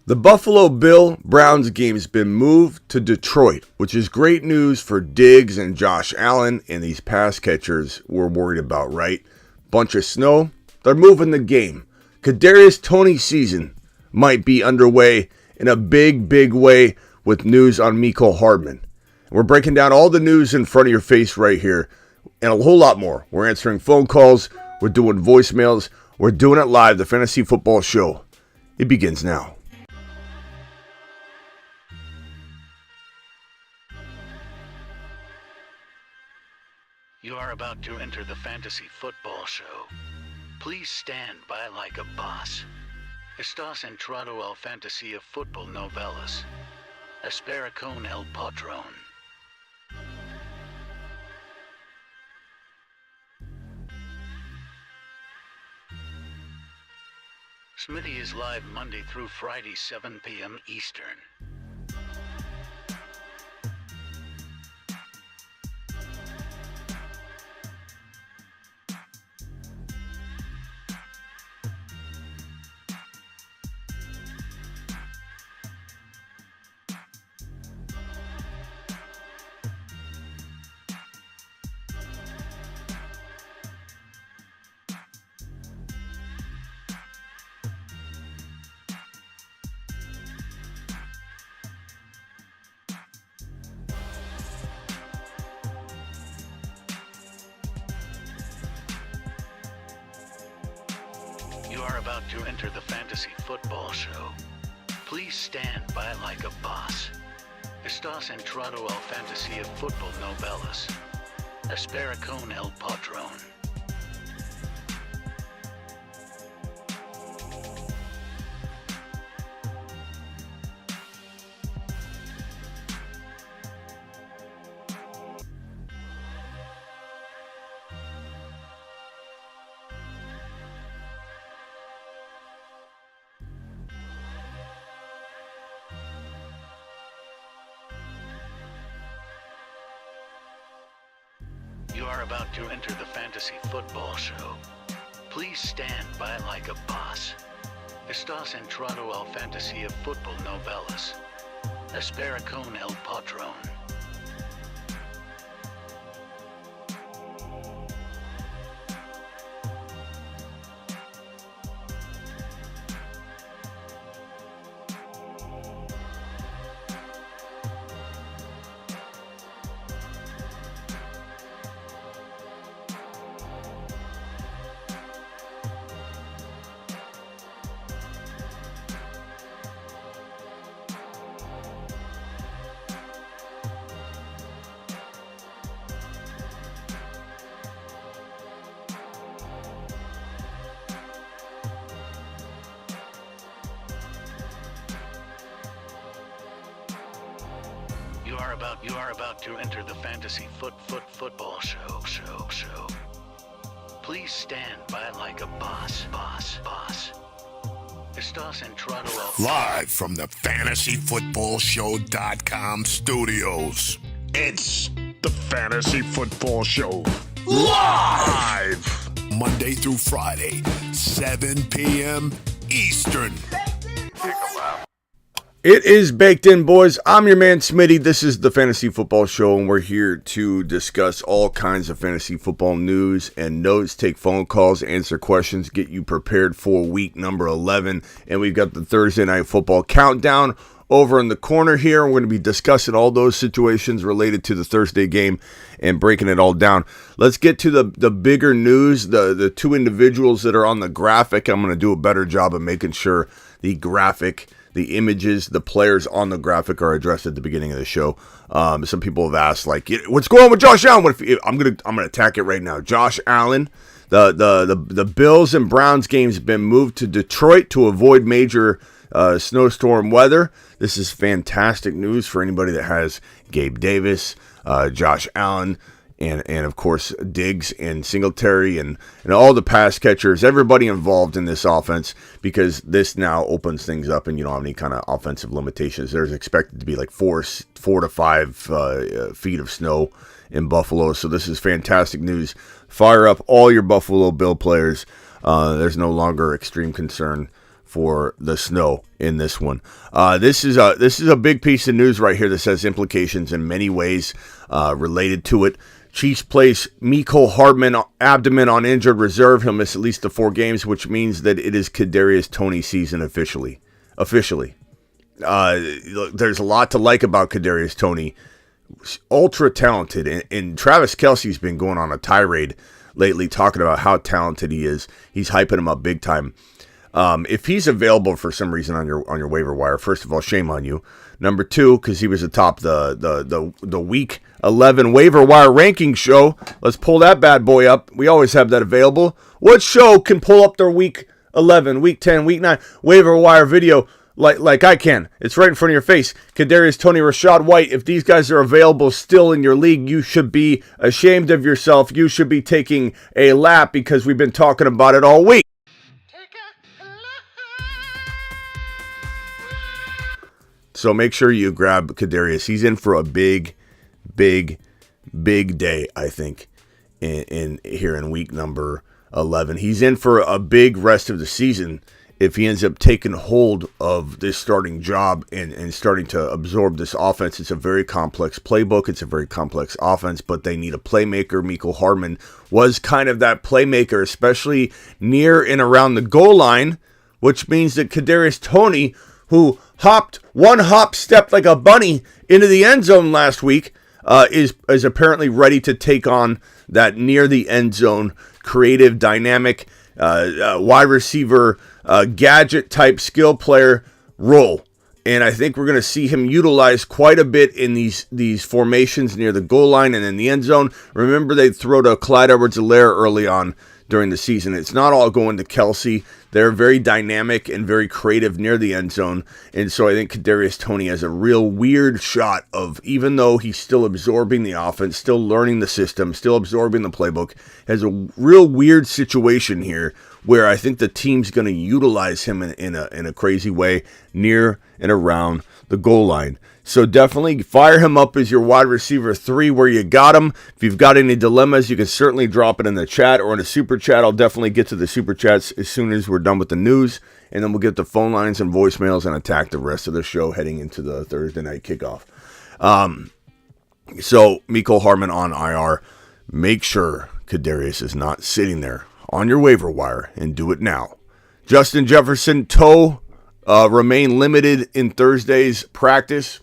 The Buffalo Bill-Browns game's been moved to Detroit, which is great news for Diggs and Josh Allen and these pass catchers we're worried about, right? Bunch of snow, they're moving the game. Kadarius Toney Szn might be underway in a big way with news on Mecole Hardman. We're breaking down all the news in front of your face right here and a whole lot more. We're answering phone calls, we're doing voicemails, we're doing it live. The Fantasy Football Show, it begins now. You are about to enter the Fantasy Football Show. Please stand by like a boss. Estás entrado al fantasía fútbol novelas. Espera con el patrón. Smitty is live Monday through Friday, 7 p.m. Eastern. You are about to enter the Fantasy Football Show. Please stand by like a boss. Estás entrado al fantasía fútbol novelas. Espera con el patrón. You are about to enter the Fantasy Football Show. Please stand by like a boss. Estás entrado al fantasía fútbol novelas. Espera con el patrón. You are about to enter the Fantasy Football Show. Please stand by like a boss. Estás entrado al... Live from the FantasyFootballShow.com studios. It's the Fantasy Football Show. Live! Monday through Friday, 7 p.m. Eastern. It is baked in, boys. I'm your man, Smitty. This is the Fantasy Football Show, and we're here to discuss all kinds of fantasy football news and notes, take phone calls, answer questions, get you prepared for week number 11. And we've got the Thursday Night Football Countdown over in the corner here. We're going to be discussing all those situations related to the Thursday game and breaking it all down. Let's get to the bigger news, the two individuals that are on the graphic. I'm going to do a better job of making sure the graphic, the images, the players on the graphic are addressed at the beginning of the show. Some people have asked, like, what's going on with Josh Allen? I'm gonna attack it right now. Josh Allen, the Bills and Browns game's been moved to Detroit to avoid major snowstorm weather. This is fantastic news for anybody that has Gabe Davis, Josh Allen, and of course Diggs and Singletary and all the pass catchers, everybody involved in this offense, because this now opens things up and you don't have any kind of offensive limitations. There's expected to be like 4 to 5 feet of snow in Buffalo, so this is fantastic news. Fire up all your Buffalo Bill players. There's no longer extreme concern for the snow in this one. This is a big piece of news right here that has implications in many ways related to it. Chiefs place Mecole Hardman abdomen on injured reserve. He'll miss at least the 4 games, which means that it is Kadarius Toney season officially. There's a lot to like about Kadarius Toney. Ultra talented, and Travis Kelce's been going on a tirade lately talking about how talented he is. He's hyping him up big time. If he's available for some reason on your waiver wire, first of all, shame on you. Number 2, because he was atop the week 11 waiver wire ranking show. Let's pull that bad boy up. We always have that available. What show can pull up their week 11, week 10, week 9 waiver wire video like I can? It's right in front of your face. Kadarius Toney, Rachaad White. If these guys are available still in your league, you should be ashamed of yourself. You should be taking a lap because we've been talking about it all week. So make sure you grab Kadarius. He's in for a big day, I think, in here in week number 11. He's in for a big rest of the season if he ends up taking hold of this starting job and starting to absorb this offense. It's a very complex playbook. It's a very complex offense, but they need a playmaker. Mecole Hardman was kind of that playmaker, especially near and around the goal line, which means that Kadarius Toney, who stepped like a bunny into the end zone last week, is apparently ready to take on that near the end zone, creative, dynamic, wide receiver, gadget type skill player role. And I think we're going to see him utilized quite a bit in these formations near the goal line and in the end zone. Remember, they throw to Clyde Edwards-Helaire early on during the season. It's not all going to Kelce. They're very dynamic and very creative near the end zone. And so I think Kadarius Toney has a real weird shot of, even though he's still absorbing the offense, still learning the system, still absorbing the playbook, has a real weird situation here where I think the team's going to utilize him in a crazy way near and around the goal line. So definitely fire him up as your wide receiver 3 where you got him. If you've got any dilemmas, you can certainly drop it in the chat or in a super chat. I'll definitely get to the super chats as soon as we're done with the news, and then we'll get the phone lines and voicemails and attack the rest of the show heading into the Thursday night kickoff. So Mecole Hardman on IR. Make sure Kadarius is not sitting there on your waiver wire, and do it now. Justin Jefferson toe remain limited in Thursday's practice.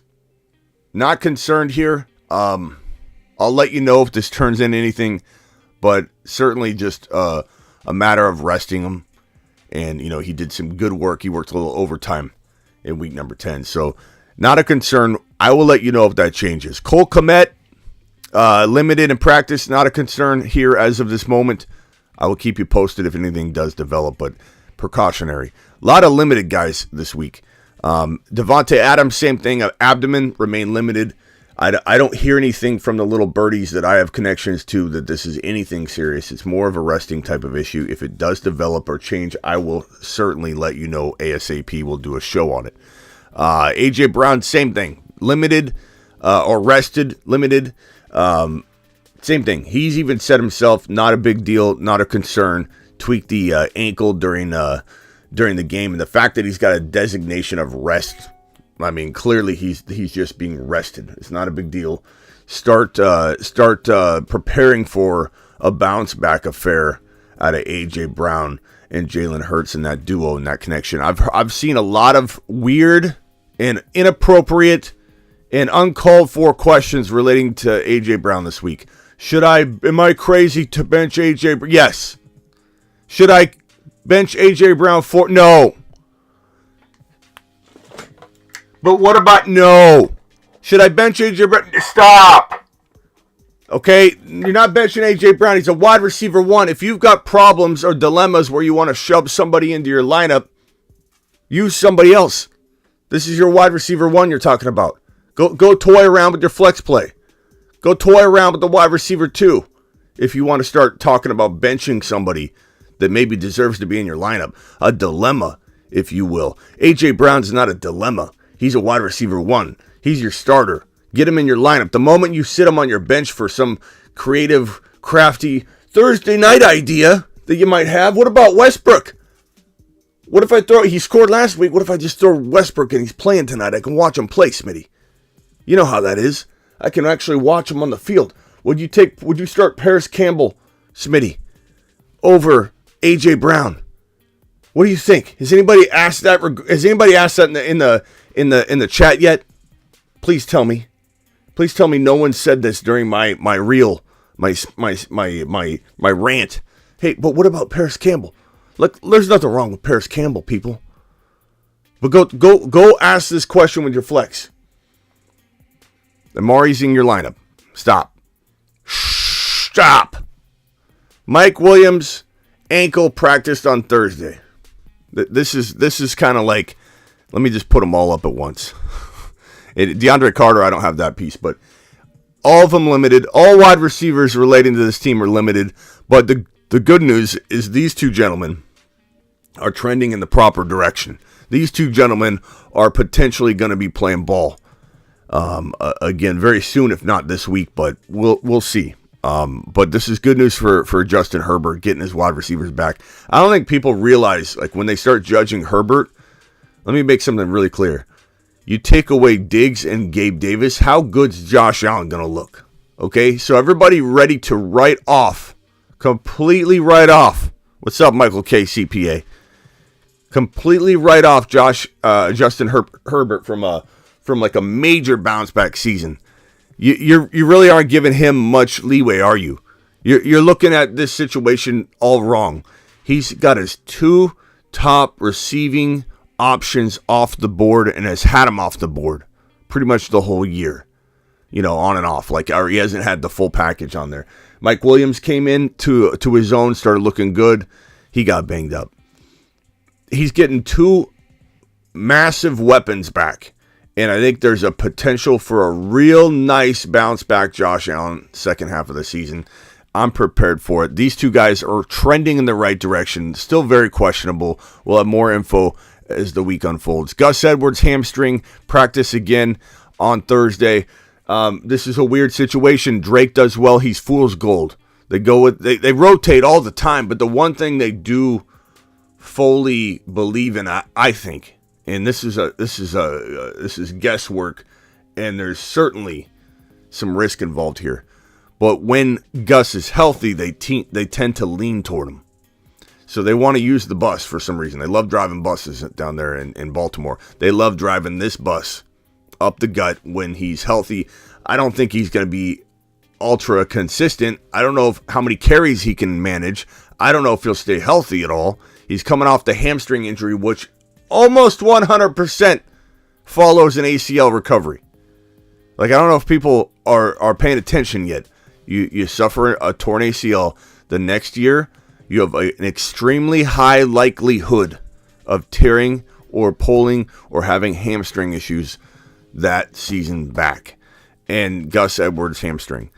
Not concerned here. I'll let you know if this turns into anything, but certainly just a matter of resting him. And, he did some good work. He worked a little overtime in week number 10. So not a concern. I will let you know if that changes. Cole Kmet, limited in practice. Not a concern here as of this moment. I will keep you posted if anything does develop, but precautionary. A lot of limited guys this week. Devontae Adams, same thing. Abdomen remain limited. I don't hear anything from the little birdies that I have connections to that this is anything serious. It's more of a resting type of issue. If it does develop or change, I will certainly let you know ASAP. We'll do a show on it. A.J. Brown, same thing. Limited or rested, limited. Same thing. He's even said himself, not a big deal, not a concern. Tweaked the ankle during the game, and the fact that he's got a designation of rest, I mean, clearly he's just being rested. It's not a big deal. Start preparing for a bounce back affair out of A.J. Brown and Jalen Hurts and that duo and that connection. I've seen a lot of weird and inappropriate and uncalled for questions relating to A.J. Brown this week. Am I crazy to bench A.J. Brown? Yes. Should I bench A.J. Brown for? No. But what about no? Should I bench A.J. Brown? Stop. Okay? You're not benching A.J. Brown. He's a wide receiver 1. If you've got problems or dilemmas where you want to shove somebody into your lineup, use somebody else. This is your wide receiver 1 you're talking about. Go toy around with your flex play. Go toy around with the wide receiver 2 if you want to start talking about benching somebody that maybe deserves to be in your lineup. A dilemma, if you will. A.J. Brown's not a dilemma. He's a wide receiver 1. He's your starter. Get him in your lineup. The moment you sit him on your bench for some creative, crafty Thursday night idea that you might have, what about Westbrook? What if he scored last week, what if I just throw Westbrook and he's playing tonight? I can watch him play, Smitty. You know how that is. I can actually watch him on the field. Would you start Paris Campbell, Smitty, over A.J. Brown? What do you think? Has anybody asked that in the chat yet? Please tell me. Please tell me no one said this during my rant. Hey, but what about Paris Campbell? Look, there's nothing wrong with Paris Campbell, people. But go ask this question with your flex. Amari's in your lineup. Stop. Mike Williams ankle practiced on Thursday. This is kind of like, let me just put them all up at once. DeAndre Carter, I don't have that piece, but all of them limited. All wide receivers relating to this team are limited. But the good news is these two gentlemen are trending in the proper direction. These two gentlemen are potentially going to be playing ball again very soon, if not this week, but we'll see. But this is good news for Justin Herbert getting his wide receivers back. I don't think people realize, like, when they start judging Herbert, let me make something really clear. You take away Diggs and Gabe Davis, how good's Josh Allen going to look? Okay, so everybody ready to write off, completely write off. What's up, Michael K, CPA? Completely write off Justin Herbert from like a major bounce back season. You really aren't giving him much leeway, are you? You're looking at this situation all wrong. He's got his two top receiving options off the board and has had them off the board pretty much the whole year. On and off. Or he hasn't had the full package on there. Mike Williams came in to his own, started looking good. He got banged up. He's getting two massive weapons back. And I think there's a potential for a real nice bounce back Josh Allen second half of the season. I'm prepared for it. These two guys are trending in the right direction. Still very questionable. We'll have more info as the week unfolds. Gus Edwards hamstring practice again on Thursday. This is a weird situation. Drake does well. He's fool's gold. They rotate all the time, but the one thing they do fully believe in, I think, and this is guesswork, and there's certainly some risk involved here. But when Gus is healthy, they tend to lean toward him. So they want to use the bus for some reason. They love driving buses down there in Baltimore. They love driving this bus up the gut when he's healthy. I don't think he's going to be ultra consistent. I don't know how many carries he can manage. I don't know if he'll stay healthy at all. He's coming off the hamstring injury, which almost 100% follows an ACL recovery. I don't know if people are paying attention yet. You suffer a torn ACL. The next year, you have an extremely high likelihood of tearing or pulling or having hamstring issues that season back. And Gus Edwards' hamstring.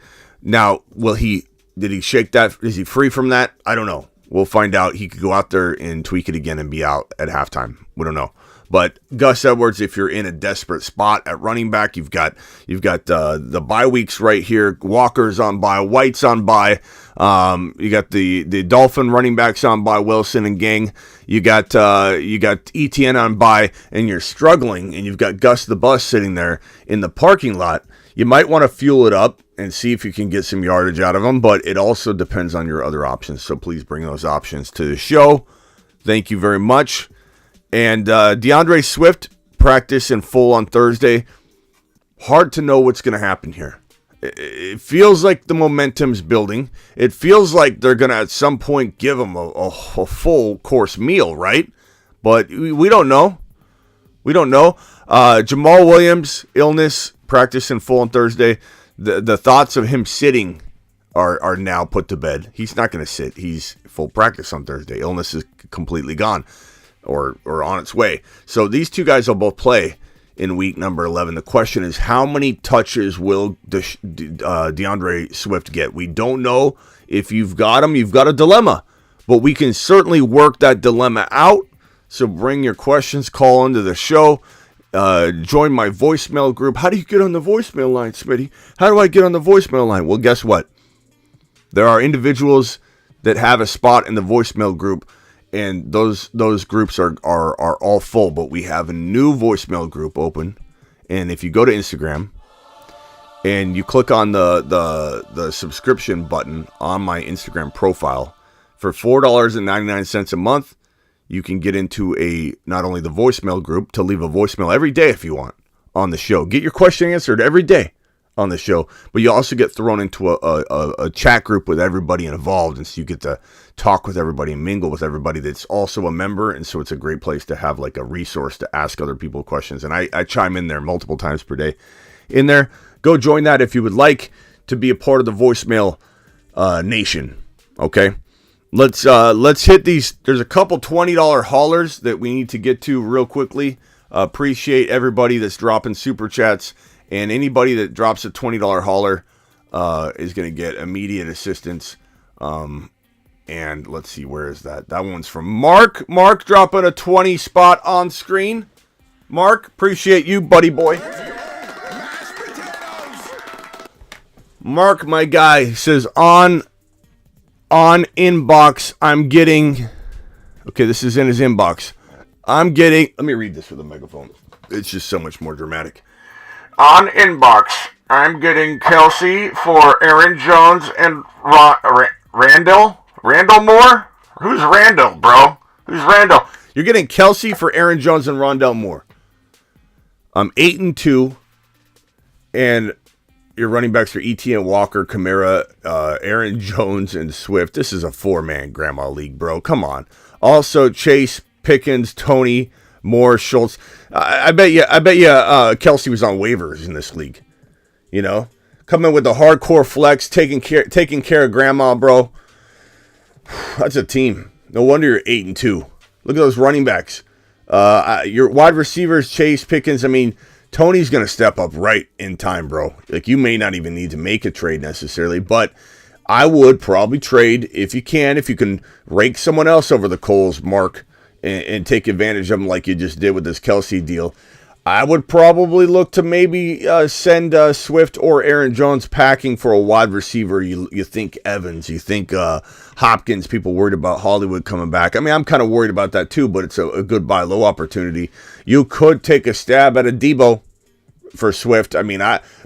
Now, did he shake that? Is he free from that? I don't know. We'll find out. He could go out there and tweak it again and be out at halftime. We don't know. But Gus Edwards, if you're in a desperate spot at running back, you've got the bye weeks right here. Walker's on bye, White's on bye. You got the Dolphin running backs on bye, Wilson and gang. You got ETN on bye, and you're struggling, and you've got Gus the Bus sitting there in the parking lot. You might want to fuel it up and see if you can get some yardage out of him, but it also depends on your other options. So please bring those options to the show. Thank you very much. And DeAndre Swift practice in full on Thursday. Hard to know what's going to happen here. It feels like the momentum's building. It feels like they're going to at some point give him a full course meal, right? But we don't know. We don't know. Jamal Williams, illness, practice in full on Thursday. The thoughts of him sitting are now put to bed. He's not going to sit. He's full practice on Thursday. Illness is completely gone or on its way. So these two guys will both play in week number 11. The question is, how many touches will DeAndre Swift get? We don't know. If you've got him, you've got a dilemma. But we can certainly work that dilemma out. So bring your questions, call into the show. Join my voicemail group. How do you get on the voicemail line, Smitty? How do I get on the voicemail line? Well, guess what? There are individuals that have a spot in the voicemail group, and those groups are all full, but we have a new voicemail group open. And if you go to Instagram and you click on the subscription button on my Instagram profile, for $4.99 a month, you can get into not only the voicemail group to leave a voicemail every day if you want on the show. Get your question answered every day on the show, but you also get thrown into a chat group with everybody involved, and so you get to talk with everybody and mingle with everybody that's also a member, and so it's a great place to have like a resource to ask other people questions, and I chime in there multiple times per day in there. Go join that if you would like to be a part of the voicemail nation, okay? Let's hit these. There's a couple $20 haulers that we need to get to real quickly. Appreciate everybody that's dropping super chats. And anybody that drops a $20 hauler is going to get immediate assistance. And let's see, where is that? That one's from Mark. Mark dropping a 20 spot on screen. Mark, appreciate you, buddy boy. Mark, my guy, says on inbox, I'm getting... Okay, this is in his inbox. I'm getting... Let me read this with a megaphone. It's just so much more dramatic. On inbox, I'm getting Kelsey for Aaron Jones and Randall. Randall Moore? Who's Randall, bro? Who's Randall? You're getting Kelsey for Aaron Jones and Rondell Moore. I'm 8-2, and your running backs are Etienne, Walker, Kamara, Aaron Jones, and Swift. This is a 4-man grandma league, bro. Come on. Also, Chase, Pickens, Tony, Moore, Schultz. I bet you Kelsey was on waivers in this league. You know, coming with the hardcore flex, taking care of grandma, bro. That's a team. No wonder you're 8-2. Look at those running backs. Your wide receivers, Chase, Pickens. I mean, Tony's gonna step up right in time, bro. Like, you may not even need to make a trade necessarily, but I would probably trade if you can rake someone else over the coals, Mark. And take advantage of them like you just did with this Kelsey deal. I would probably look to maybe send Swift or Aaron Jones packing for a wide receiver. You think Evans, you think Hopkins, people worried about Hollywood coming back. I mean, I'm kind of worried about that too, but it's a good buy low opportunity. You could take a stab at a Debo for Swift. I mean,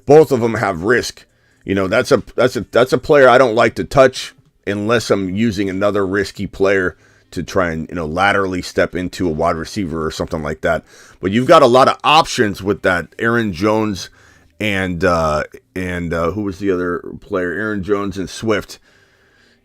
both of them have risk. You know, that's a player I don't like to touch unless I'm using another risky player to try and, laterally step into a wide receiver or something like that. But you've got a lot of options with that Aaron Jones and who was the other player? Aaron Jones and Swift.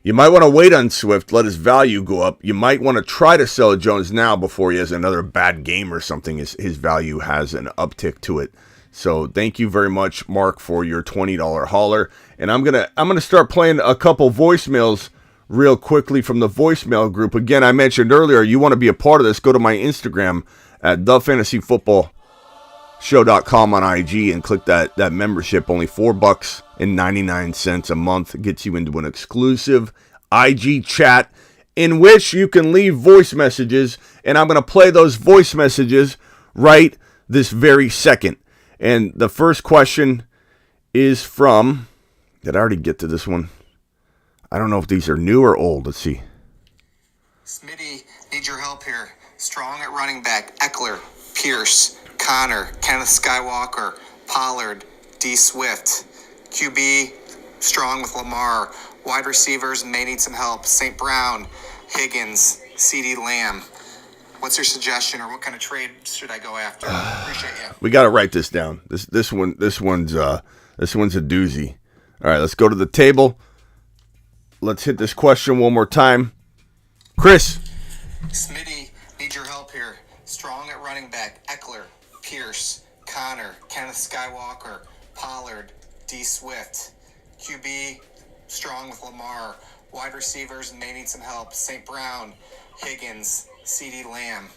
You might want to wait on Swift, let his value go up. You might want to try to sell Jones now before he has another bad game or something. His value has an uptick to it. So thank you very much, Mark, for your $20 hauler. And I'm gonna start playing a couple voicemails real quickly from the voicemail group. Again, I mentioned earlier, you want to be a part of this, go to my Instagram at thefantasyfootballshow.com on IG and click that membership. Only $4.99 a month gets you into an exclusive IG chat in which you can leave voice messages, and I'm going to play those voice messages right this very second. And the first question is from... Did I already get to this one? I don't know if these are new or old. Let's see. Smitty, need your help here. Strong at running back. Eckler, Pierce, Connor, Kenneth Skywalker, Pollard, D. Swift. QB, strong with Lamar. Wide receivers may need some help. St. Brown, Higgins, CeeDee Lamb. What's your suggestion, or what kind of trade should I go after? Appreciate you. We got to write this down. This one's a doozy. All right, let's go to the table. Let's hit this question one more time. Chris. Smitty, need your help here. Strong at running back. Eckler, Pierce, Connor, Kenneth Skywalker, Pollard, D. Swift. QB, strong with Lamar. Wide receivers may need some help. St. Brown, Higgins, CeeDee Lamb.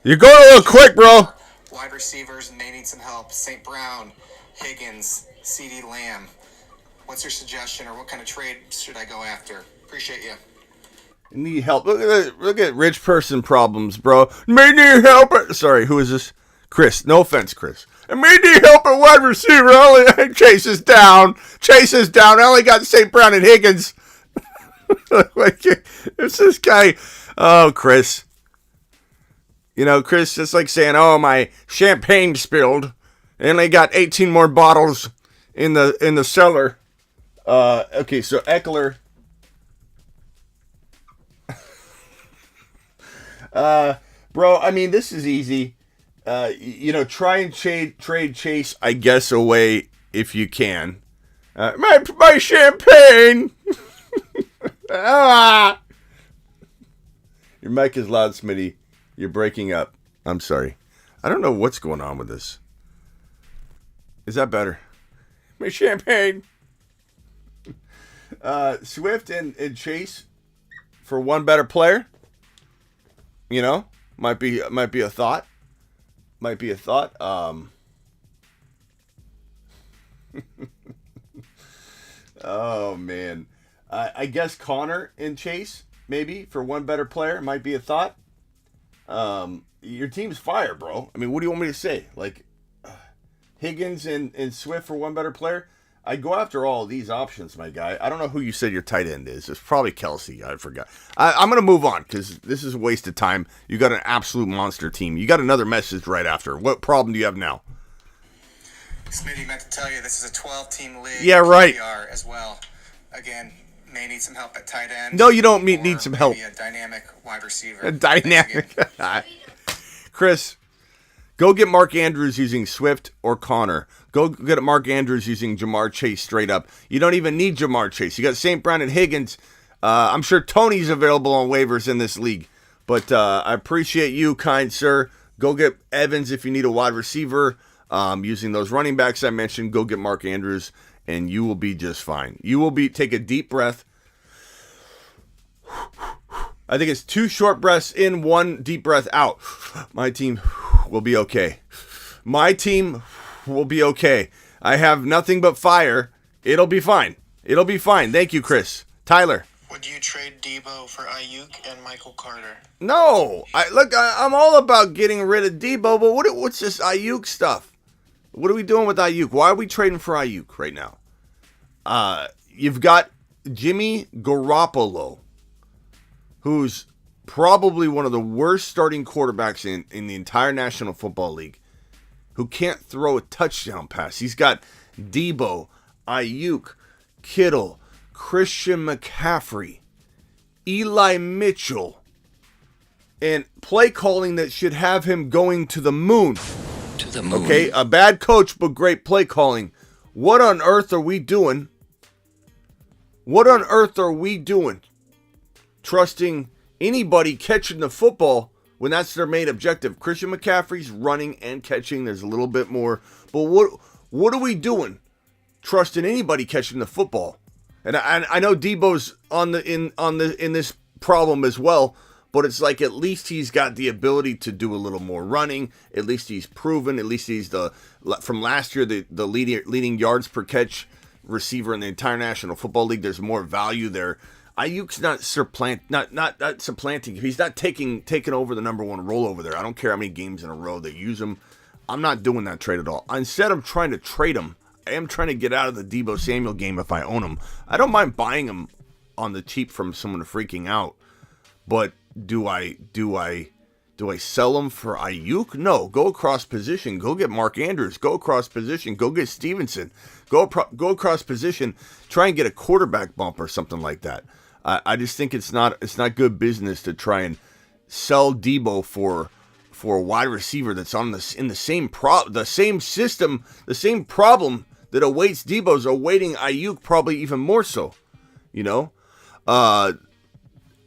You're going a little quick, bro. Wide receivers may need some help. St. Brown, Higgins, CeeDee Lamb. What's your suggestion, or what kind of trade should I go after? Appreciate you. Need help. Look at rich person problems, bro. May need help. Sorry, who is this? Chris. No offense, Chris. I may need help at wide receiver. Chase is down. I only got St. Brown and Higgins. It's this guy. Oh, Chris. You know, Chris, it's like saying, oh, my champagne spilled. And they got 18 more bottles in the cellar. Okay, so Eckler. Bro, I mean, this is easy. Try and trade Chase, I guess, away if you can. My champagne! Ah! Your mic is loud, Smitty. You're breaking up. I'm sorry. I don't know what's going on with this. Is that better? My champagne! Swift and Chase for one better player. You know, might be a thought. Might be a thought. Oh man, I guess Connor and Chase maybe for one better player might be a thought. Your team's fire, bro. I mean, what do you want me to say? Like Higgins and Swift for one better player. I'd go after all of these options, my guy. I don't know who you said your tight end is. It's probably Kelsey. I forgot. I'm going to move on because this is a waste of time. You got an absolute monster team. You got another message right after. What problem do you have now? Smitty meant to tell you this is a 12-team league. Yeah, right. PPR as well. Again, may need some help at tight end. No, you don't need some help. A dynamic wide receiver. A dynamic. Chris, go get Mark Andrews using Swift or Connor. Go get Mark Andrews using Jamar Chase straight up. You don't even need Jamar Chase. You got St. Brown and Higgins. I'm sure Tony's available on waivers in this league. But I appreciate you, kind sir. Go get Evans if you need a wide receiver. Using those running backs I mentioned, go get Mark Andrews, and you will be just fine. Take a deep breath. I think it's 2 short breaths in, 1 deep breath out. My team will be okay. My team will be okay. I have nothing but fire. It'll be fine. It'll be fine. Thank you, Chris. Tyler. Would you trade Debo for Ayuk and Michael Carter? No. I'm all about getting rid of Debo, but what's this Ayuk stuff? What are we doing with Ayuk? Why are we trading for Ayuk right now? You've got Jimmy Garoppolo, who's probably one of the worst starting quarterbacks in the entire National Football League, who can't throw a touchdown pass. He's got Debo, Ayuk, Kittle, Christian McCaffrey, Eli Mitchell, and play calling that should have him going to the moon. To the moon. Okay, a bad coach, but great play calling. What on earth are we doing? What on earth are we doing? Trusting anybody catching the football when that's their main objective. Christian McCaffrey's running and catching. There's a little bit more. But what are we doing? Trusting anybody catching the football. And I know Debo's in this problem as well, but it's like at least he's got the ability to do a little more running. At least he's proven. At least he's from last year the leading yards per catch receiver in the entire National Football League. There's more value there. Ayuk's not supplanting. He's not taking over the number 1 role over there. I don't care how many games in a row they use him. I'm not doing that trade at all. Instead of trying to trade him, I am trying to get out of the Deebo Samuel game if I own him. I don't mind buying him on the cheap from someone freaking out. But do I sell him for Ayuk? No. Go across position. Go get Mark Andrews. Go across position. Go get Stevenson. Go across position. Try and get a quarterback bump or something like that. I just think it's not good business to try and sell Debo for a wide receiver that's in the same system, the same problem that awaits Debo's awaiting Ayuk, probably even more so. You know, I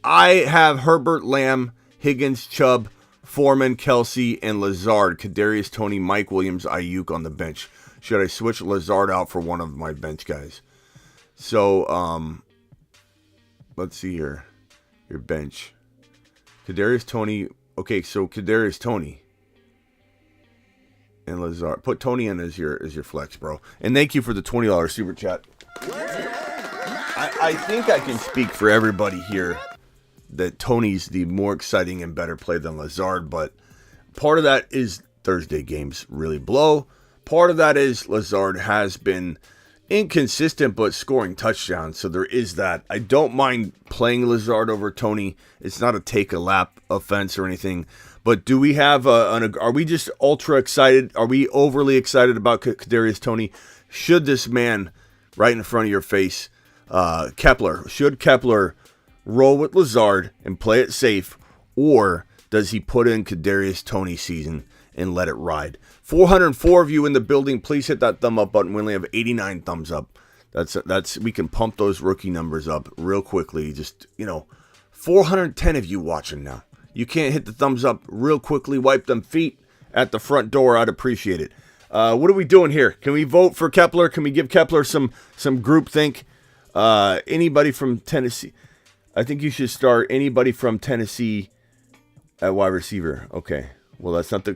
have Herbert, Lamb, Higgins, Chubb, Foreman, Kelsey, and Lazard. Kadarius Toney, Mike Williams, Ayuk on the bench. Should I switch Lazard out for one of my bench guys? So, let's see here. Your bench. Kadarius Toney. Okay, so Kadarius Toney and Lazard. Put Toney in as your flex, bro. And thank you for the $20 super chat. I think I can speak for everybody here that Toney's the more exciting and better play than Lazard, but part of that is Thursday games really blow. Part of that is Lazard has been inconsistent but scoring touchdowns, so there is that. I don't mind playing Lazard over Toney. It's not a take a lap offense or anything. But do we have are we just ultra excited? Are we overly excited about Kadarius Toney? Should this man right in front of your face, should Kepler roll with Lazard and play it safe, or does he put in Kadarius Toney Szn and let it ride? 404 of you in the building. Please hit that thumb up button. We only have 89 thumbs up. That's we can pump those rookie numbers up real quickly. Just 410 of you watching now. You can't hit the thumbs up real quickly. Wipe them feet at the front door. I'd appreciate it. What are we doing here? Can we vote for Kepler? Can we give Kepler some groupthink? Anybody from Tennessee? I think you should start anybody from Tennessee at wide receiver. Okay. Well, that's not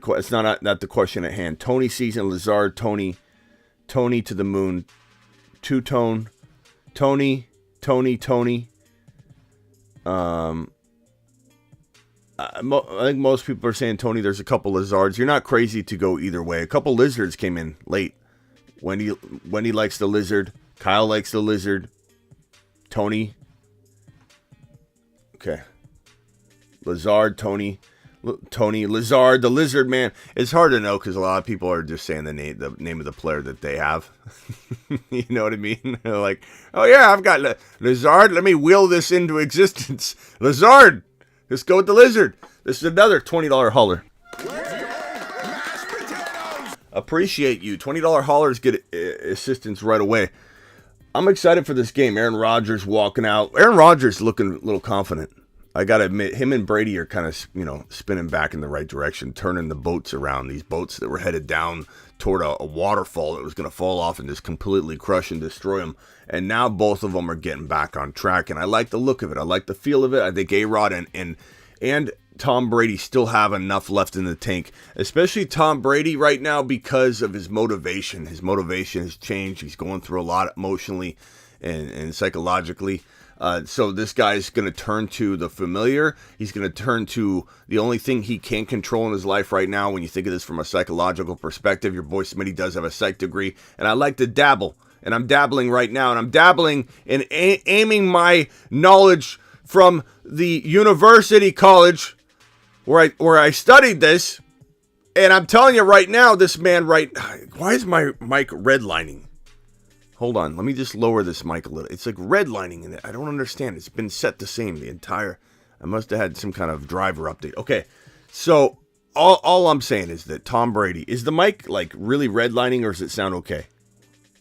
not the question at hand. Toney Szn, Lazard, Toney to the moon, two-tone, Toney. I think most people are saying Toney. There's a couple Lazards. You're not crazy to go either way. A couple Lizards came in late. Wendy likes the Lizard. Kyle likes the Lizard. Toney. Okay. Lazard, Toney, Lazard, the Lizard man. It's hard to know because a lot of people are just saying the name of the player that they have. You know what I mean? They're like, oh yeah, I've got Lazard. Let me will this into existence. Lazard. Let's go with the Lizard. This is another $20 hauler. Appreciate you. $20 haulers get assistance right away. I'm excited for this game. Aaron Rodgers walking out. Aaron Rodgers looking a little confident. I got to admit, him and Brady are kind of, spinning back in the right direction, turning the boats around. These boats that were headed down toward a waterfall that was going to fall off and just completely crush and destroy them. And now both of them are getting back on track. And I like the look of it. I like the feel of it. I think A-Rod and Tom Brady still have enough left in the tank, especially Tom Brady right now because of his motivation. His motivation has changed. He's going through a lot emotionally and psychologically. So this guy's going to turn to the familiar. He's going to turn to the only thing he can't control in his life right now. When you think of this from a psychological perspective, your boy Smitty does have a psych degree, and I like to dabble. And I'm dabbling right now, and I'm dabbling in aiming my knowledge from the university college where I studied this. And I'm telling you right now, this man why is my mic redlining? Hold on, let me just lower this mic a little. It's like redlining in it. I don't understand. It's been set the same the entire. I must have had some kind of driver update. Okay, so all I'm saying is that Tom Brady, is the mic like really redlining or does it sound okay?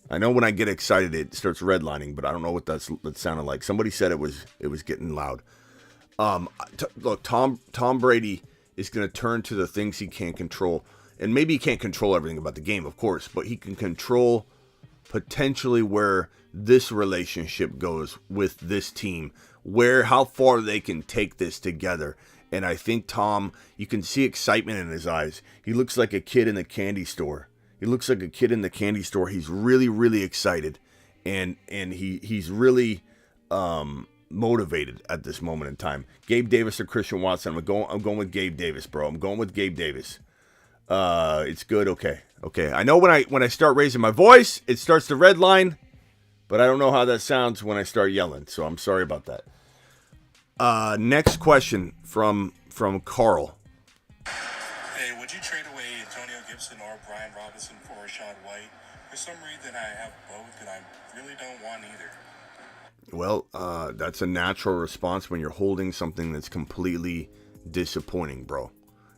I know when I get excited it starts redlining, but I don't know what that sounded like. Somebody said it was getting loud. Look, Tom Brady is going to turn to the things he can't control, and maybe he can't control everything about the game, of course, but he can control potentially where this relationship goes with this team, how far they can take this together. And I think Tom, you can see excitement in his eyes. He looks like a kid in the candy store. He's really, really excited, and he's really motivated at this moment in time. Gabe Davis or Christian Watson? I'm going with Gabe Davis, bro. I'm going with Gabe Davis. It's good. Okay. I know when I start raising my voice, it starts to redline, but I don't know how that sounds when I start yelling. So I'm sorry about that. Next question from Carl. Hey, would you trade away Antonio Gibson or Brian Robinson for Rashad White? For some reason, I have both, and I really don't want either. Well, that's a natural response when you're holding something that's completely disappointing, bro.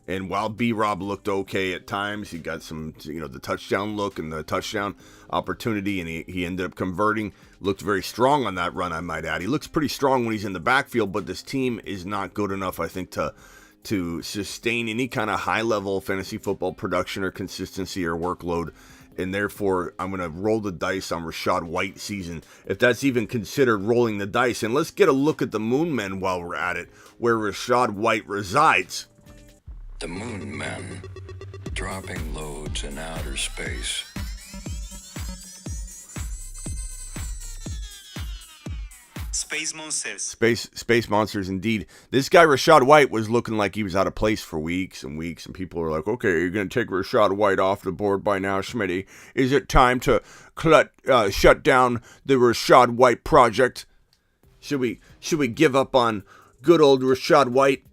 And while B-Rob looked okay at times, he got some, the touchdown look and the touchdown opportunity, and he ended up converting. Looked very strong on that run, I might add. He looks pretty strong when he's in the backfield, but this team is not good enough, I think, to sustain any kind of high-level fantasy football production or consistency or workload. And therefore, I'm going to roll the dice on Rashad White season, if that's even considered rolling the dice. And let's get a look at the Moon Men while we're at it, where Rashad White resides. The Moon Men, dropping loads in outer space. Space Monsters. Space monsters, indeed. This guy, Rachaad White, was looking like he was out of place for weeks and weeks, and people were like, okay, you're going to take Rachaad White off the board by now, Schmitty. Is it time to shut down the Rachaad White project? Should we give up on good old Rachaad White?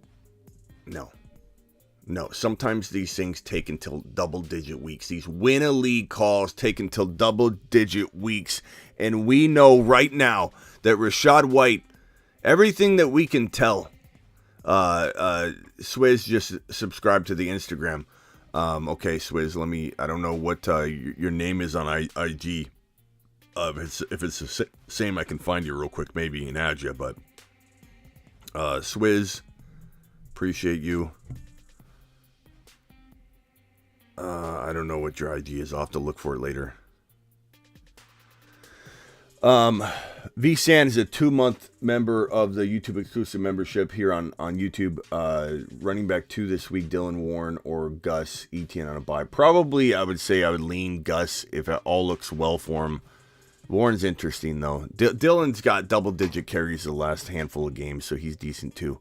No, sometimes these things take until double-digit weeks. These win-a-league calls take until double-digit weeks. And we know right now that Rachaad White, everything that we can tell, Swizz just subscribed to the Instagram. Okay, Swizz, I don't know what your name is on IG. If it's the same, I can find you real quick, maybe, and add you. But Swizz, appreciate you. I don't know what your IG is. I'll have to look for it later. VSAN is a 2-month member of the YouTube exclusive membership here on YouTube. Running back 2 this week, Dylan Warren or Gus Etienne on a bye. Probably, I would say I would lean Gus if it all looks well for him. Warren's interesting, though. Dylan's got double-digit carries the last handful of games, so he's decent, too.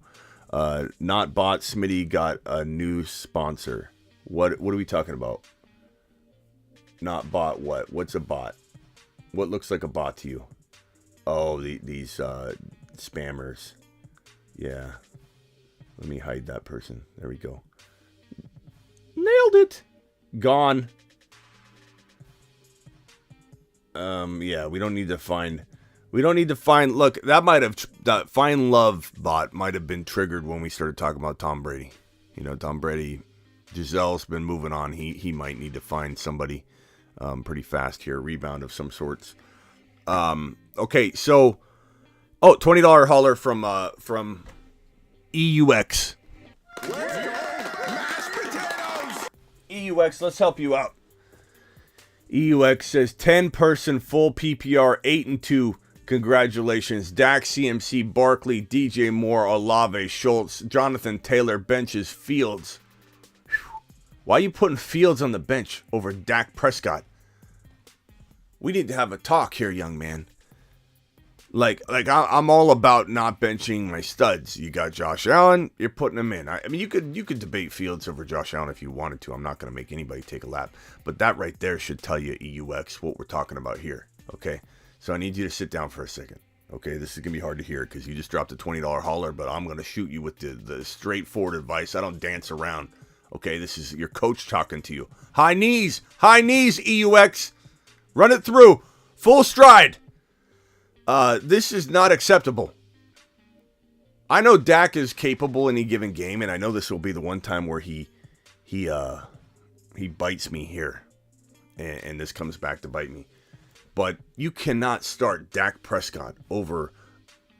Not bot. Smitty got a new sponsor. What are we talking about? Not bot what? What's a bot? What looks like a bot to you? Oh, these spammers. Yeah. Let me hide that person. There we go. Nailed it. Gone. Yeah, we don't need to find. Look, that Find Love bot might have been triggered when we started talking about Tom Brady. You know, Tom Brady. Giselle's been moving on. He might need to find somebody pretty fast here. Rebound of some sorts. Okay, so $20 hauler from EUX. EUX, let's help you out. EUX says 10-person full PPR 8-2. Congratulations. Dak, CMC, Barkley, DJ Moore, Olave, Schultz, Jonathan Taylor benches Fields. Why are you putting Fields on the bench over Dak Prescott? We need to have a talk here, young man. I'm all about not benching my studs. You got Josh Allen, you're putting him in. I mean, you could debate Fields over Josh Allen if you wanted to. I'm not going to make anybody take a lap. But that right there should tell you, EUX, what we're talking about here. Okay? So I need you to sit down for a second. Okay? This is going to be hard to hear because you just dropped a $20 hauler, but I'm going to shoot you with the straightforward advice. I don't dance around. Okay, this is your coach talking to you. High knees, EUX. Run it through. Full stride. This is not acceptable. I know Dak is capable in any given game, and I know this will be the one time where he bites me here. And this comes back to bite me. But you cannot start Dak Prescott over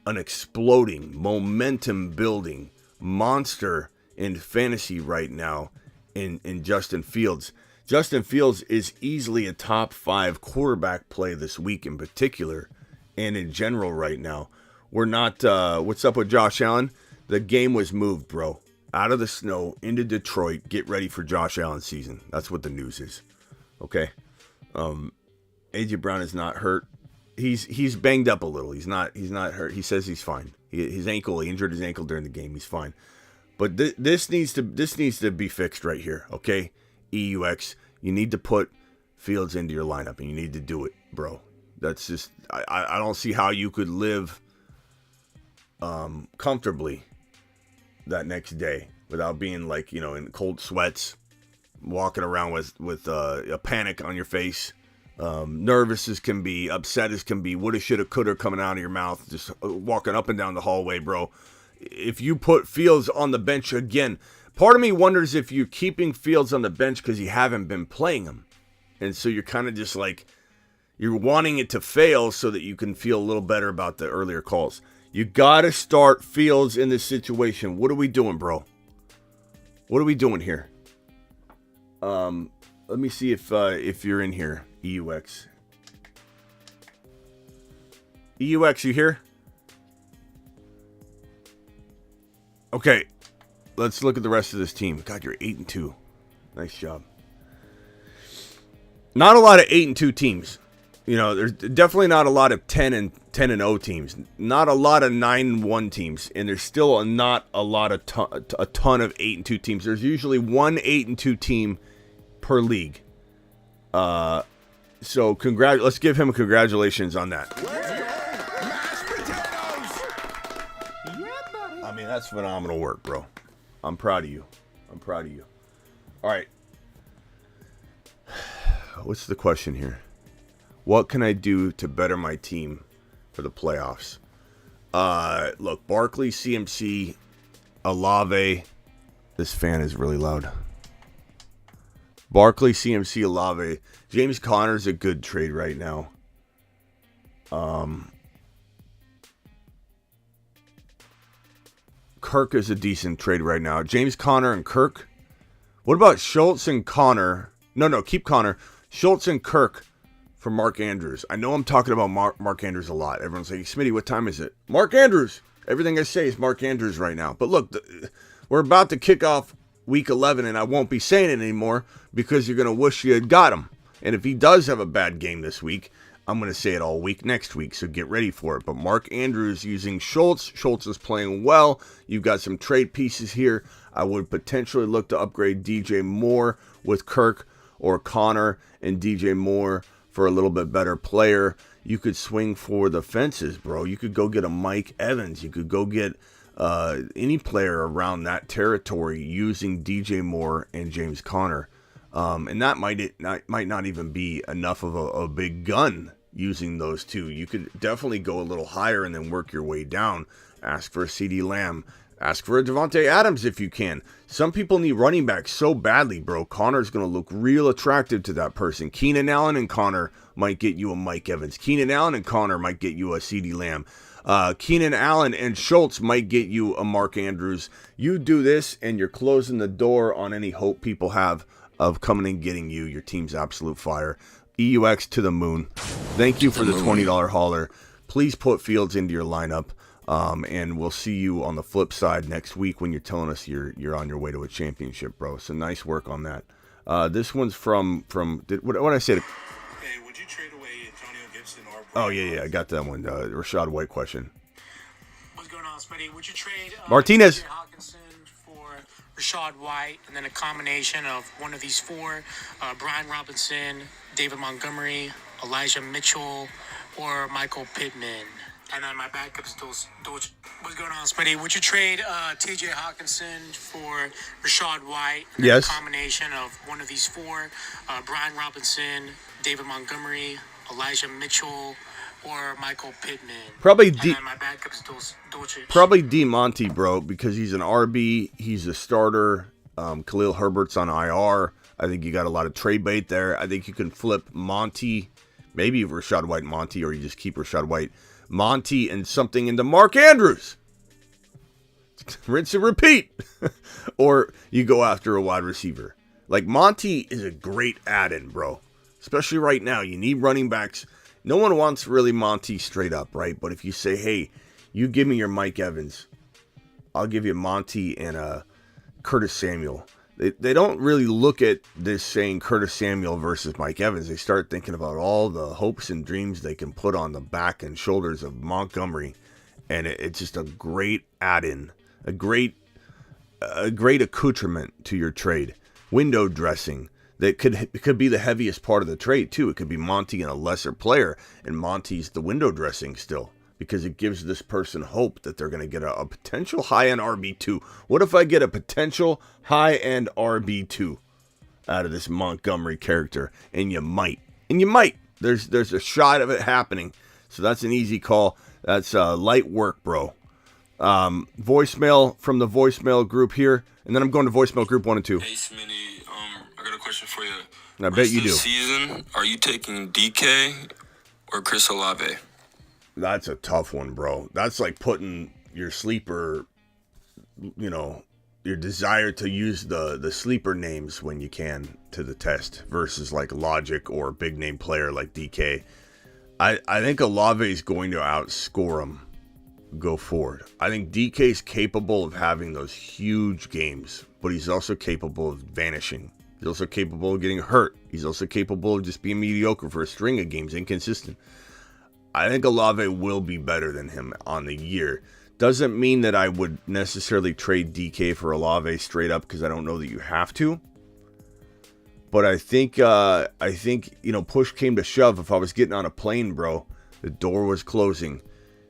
an exploding, momentum-building monster in fantasy right now in Justin Fields. Justin Fields is easily a top 5 quarterback play this week in particular and in general right now. We're not, what's up with Josh Allen? The game was moved, bro. Out of the snow into Detroit. Get ready for Josh Allen's season. That's what the news is. Okay? A.J. Brown is not hurt. He's banged up a little. He's not hurt. He says he's fine. He injured his ankle during the game. He's fine. But this needs to be fixed right here, okay? EUX, you need to put Fields into your lineup, and you need to do it, bro. That's just I don't see how you could live comfortably that next day without being in cold sweats, walking around with a panic on your face, nervous as can be, upset as can be, woulda, shoulda, coulda coming out of your mouth, just walking up and down the hallway, bro. If you put Fields on the bench again, part of me wonders if you're keeping Fields on the bench because you haven't been playing him. And so you're kind of just you're wanting it to fail so that you can feel a little better about the earlier calls. You got to start Fields in this situation. What are we doing, bro? What are we doing here? Let me see if you're in here, EUX. EUX, you here? Okay, let's look at the rest of this team. God, you're 8-2. Nice job. Not a lot of 8-2 teams. There's definitely not a lot of 10 and 0 teams, not a lot of 9-1 teams, and there's still not a lot of a ton of 8-2 teams. There's usually one 8-2 team per league. So let's give him a congratulations on that. I mean, that's phenomenal work, bro. I'm proud of you. All right. What's the question here? What can I do to better my team for the playoffs? Look, Barkley, CMC, Olave. This fan is really loud. Barkley, CMC, Olave. James Conner's a good trade right now. Kirk is a decent trade right now. James Conner and Kirk. What about Schultz and Conner? No, keep Conner. Schultz and Kirk for Mark Andrews. I know I'm talking about Mark Andrews a lot. Everyone's like, Smitty, what time is it? Mark Andrews. Everything I say is Mark Andrews right now. But look, we're about to kick off week 11, and I won't be saying it anymore because you're going to wish you had got him. And if he does have a bad game this week, I'm going to say it all week next week, so get ready for it. But Mark Andrews using Schultz. Schultz is playing well. You've got some trade pieces here. I would potentially look to upgrade DJ Moore with Kirk or Connor and DJ Moore for a little bit better player. You could swing for the fences, bro. You could go get a Mike Evans. You could go get any player around that territory using DJ Moore and James Conner. And that might not even be enough of a big gun using those two. You could definitely go a little higher and then work your way down. Ask for a CeeDee Lamb. Ask for a Devontae Adams if you can. Some people need running backs so badly, bro. Connor's going to look real attractive to that person. Keenan Allen and Connor might get you a Mike Evans. Keenan Allen and Connor might get you a CeeDee Lamb. Keenan Allen and Schultz might get you a Mark Andrews. You do this and you're closing the door on any hope people have of coming and getting you. Your team's absolute fire. EUX to the moon. Thank you for the $20 hauler. Please put Fields into your lineup. And we'll see you on the flip side next week when you're telling us you're on your way to a championship, bro. So nice work on that. This one's from what did I say? Hey, would you trade away Antonio Gibson or? Oh yeah, I got that one. Rashad White question. What's going on, Smitty? Would you trade Martinez TJ Hawkinson for Rashad White and then a combination of one of these four: Brian Robinson, David Montgomery, Elijah Mitchell, or Michael Pittman? And then my backup's Dulce. What's going on, Smitty? Would you trade TJ Hawkinson for Rashad White? Yes. A combination of one of these four: Brian Robinson, David Montgomery, Elijah Mitchell, or Michael Pittman. Probably And then my backup's Dulce. Probably D Monty, bro, because he's an RB. He's a starter. Khalil Herbert's on IR. I think you got a lot of trade bait there. I think you can flip Monty, maybe Rashad White Monty, or you just keep Rashad White. Monty and something into Mark Andrews. Rinse and repeat. Or you go after a wide receiver. Like, Monty is a great add-in, bro. Especially right now. You need running backs. No one wants really Monty straight up, right? But if you say, hey, you give me your Mike Evans, I'll give you Monty and Curtis Samuel. They don't really look at this saying Curtis Samuel versus Mike Evans. They start thinking about all the hopes and dreams they can put on the back and shoulders of Montgomery. And it's just a great add-in, a great accoutrement to your trade. Window dressing. It could be the heaviest part of the trade, too. It could be Monty and a lesser player, and Monty's the window dressing still, because it gives this person hope that they're going to get a potential high-end RB2. What if I get a potential high-end RB2 out of this Montgomery character? And you might. There's a shot of it happening. So that's an easy call. That's light work, bro. Voicemail from the voicemail group here. And then I'm going to voicemail group 1 and 2. Hey, Smitty, I got a question for you. I bet you do. Season, are you taking DK or Chris Olave? That's a tough one, bro. That's like putting your sleeper, your desire to use the sleeper names when you can to the test versus like Logic or a big name player like DK. I think Olave is going to outscore him go forward. I think DK is capable of having those huge games, but he's also capable of vanishing He's also capable of getting hurt. He's also capable of just being mediocre for a string of games, inconsistent. I think Olave will be better than him on the year. Doesn't mean that I would necessarily trade DK for Olave straight up, because I don't know that you have to. But I think push came to shove. If I was getting on a plane, bro, the door was closing,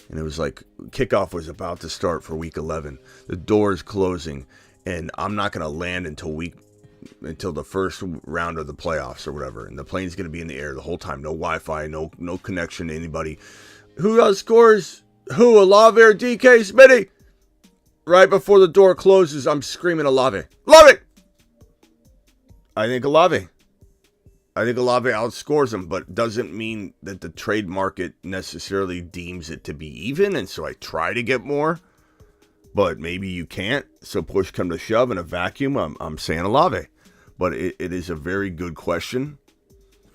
and it was like kickoff was about to start for week 11. The door is closing, and I'm not going to land until the first round of the playoffs or whatever. And the plane's going to be in the air the whole time. No Wi-Fi, no connection to anybody. Who scores? Who? Olave or DK? Smitty? Right before the door closes, I'm screaming Olave. Olave! I think Olave outscores him, but doesn't mean that the trade market necessarily deems it to be even, and so I try to get more, but maybe you can't. So push come to shove in a vacuum, I'm saying Olave, but it is a very good question.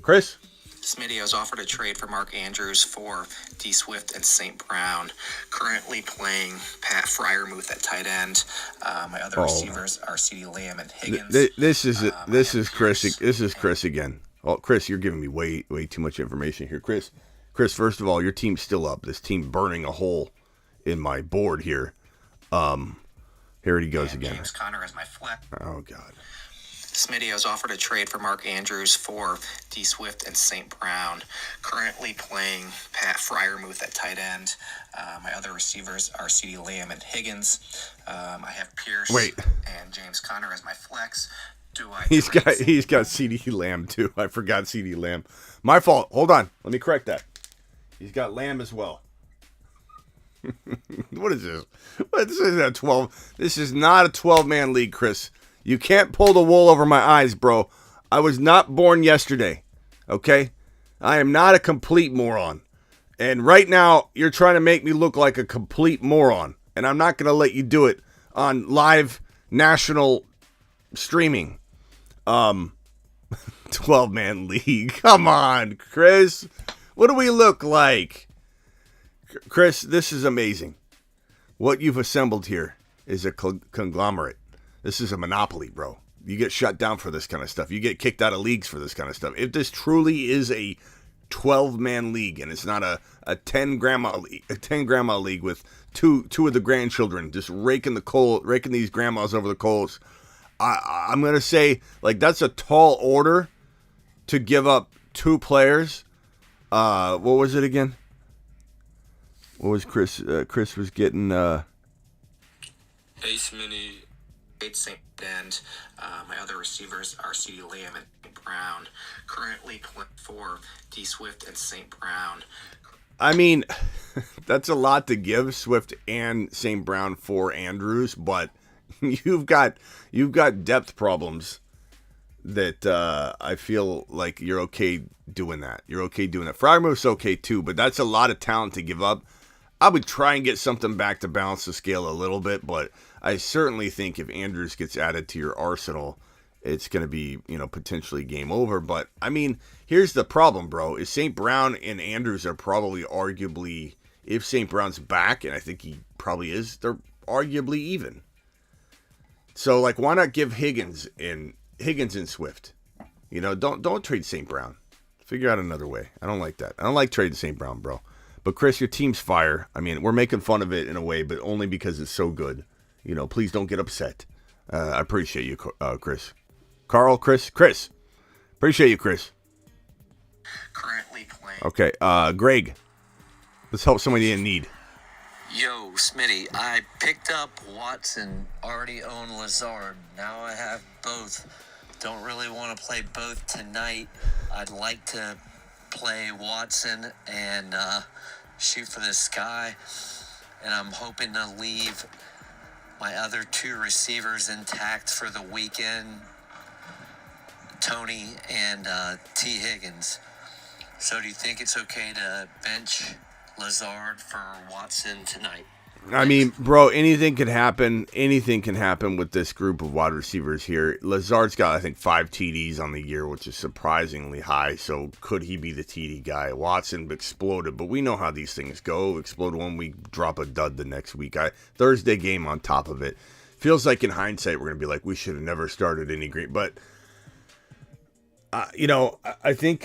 Chris? Smitty was offered a trade for Mark Andrews for D Swift and St. Brown. Currently playing Pat Fryermuth at tight end. My other receivers are CeeDee Lamb and Higgins. This is Chris. This is Chris again. Well, Chris, you're giving me way too much information here. Chris, first of all, your team's still up. This team burning a hole in my board here. Here he goes again. James Conner as my flex. Oh God. Smitty was offered a trade for Mark Andrews for D Swift and St. Brown. Currently playing Pat Fryermuth at tight end. My other receivers are CeeDee Lamb and Higgins. I have Pierce and James Conner as my flex. He's got CeeDee Lamb too. I forgot CeeDee Lamb. My fault. Hold on. Let me correct that. He's got Lamb as well. What is this? This is a 12. This is not a 12-man league, Chris. You can't pull the wool over my eyes, bro. I was not born yesterday, okay? I am not a complete moron. And right now, you're trying to make me look like a complete moron. And I'm not going to let you do it on live national streaming. 12-man league. Come on, Chris. What do we look like? Chris, this is amazing. What you've assembled here is a conglomerate. This is a monopoly, bro. You get shut down for this kind of stuff. You get kicked out of leagues for this kind of stuff. If this truly is a 12-man league and it's not a 10 grandma league with two of the grandchildren just raking these grandmas over the coals, I'm gonna say like that's a tall order to give up two players. What was it again? What was Chris? Chris was getting. Hey, Smitty. St. End. My other receivers are CeeDee Lamb and Brown. Currently playing for D Swift and St. Brown. I mean, that's a lot to give Swift and St. Brown for Andrews, but you've got depth problems that I feel like you're okay doing that. You're okay doing that. Fryermuth's okay too, but that's a lot of talent to give up. I would try and get something back to balance the scale a little bit, but I certainly think if Andrews gets added to your arsenal, it's going to be, potentially game over. But, I mean, here's the problem, bro, is St. Brown and Andrews are probably arguably, if St. Brown's back, and I think he probably is, they're arguably even. So, like, why not give Higgins and Swift? Don't trade St. Brown. Figure out another way. I don't like that. I don't like trading St. Brown, bro. But, Chris, your team's fire. I mean, we're making fun of it in a way, but only because it's so good. Please don't get upset. I appreciate you, Chris. Carl, Chris. Appreciate you, Chris. Currently playing. Okay, Greg. Let's help somebody in need. Yo, Smitty, I picked up Watson, already own Lazard. Now I have both. Don't really want to play both tonight. I'd like to play Watson and shoot for the sky. And I'm hoping to leave my other two receivers intact for the weekend, Tony and T. Higgins. So do you think it's okay to bench Lazard for Watson tonight? I mean, bro, anything can happen. Anything can happen with this group of wide receivers here. Lazard's got, I think, 5 TDs on the year, which is surprisingly high. So could he be the TD guy? Watson exploded, but we know how these things go. Explode one week, drop a dud the next week. Thursday game on top of it. Feels like in hindsight, we're going to be like, we should have never started any green. But I think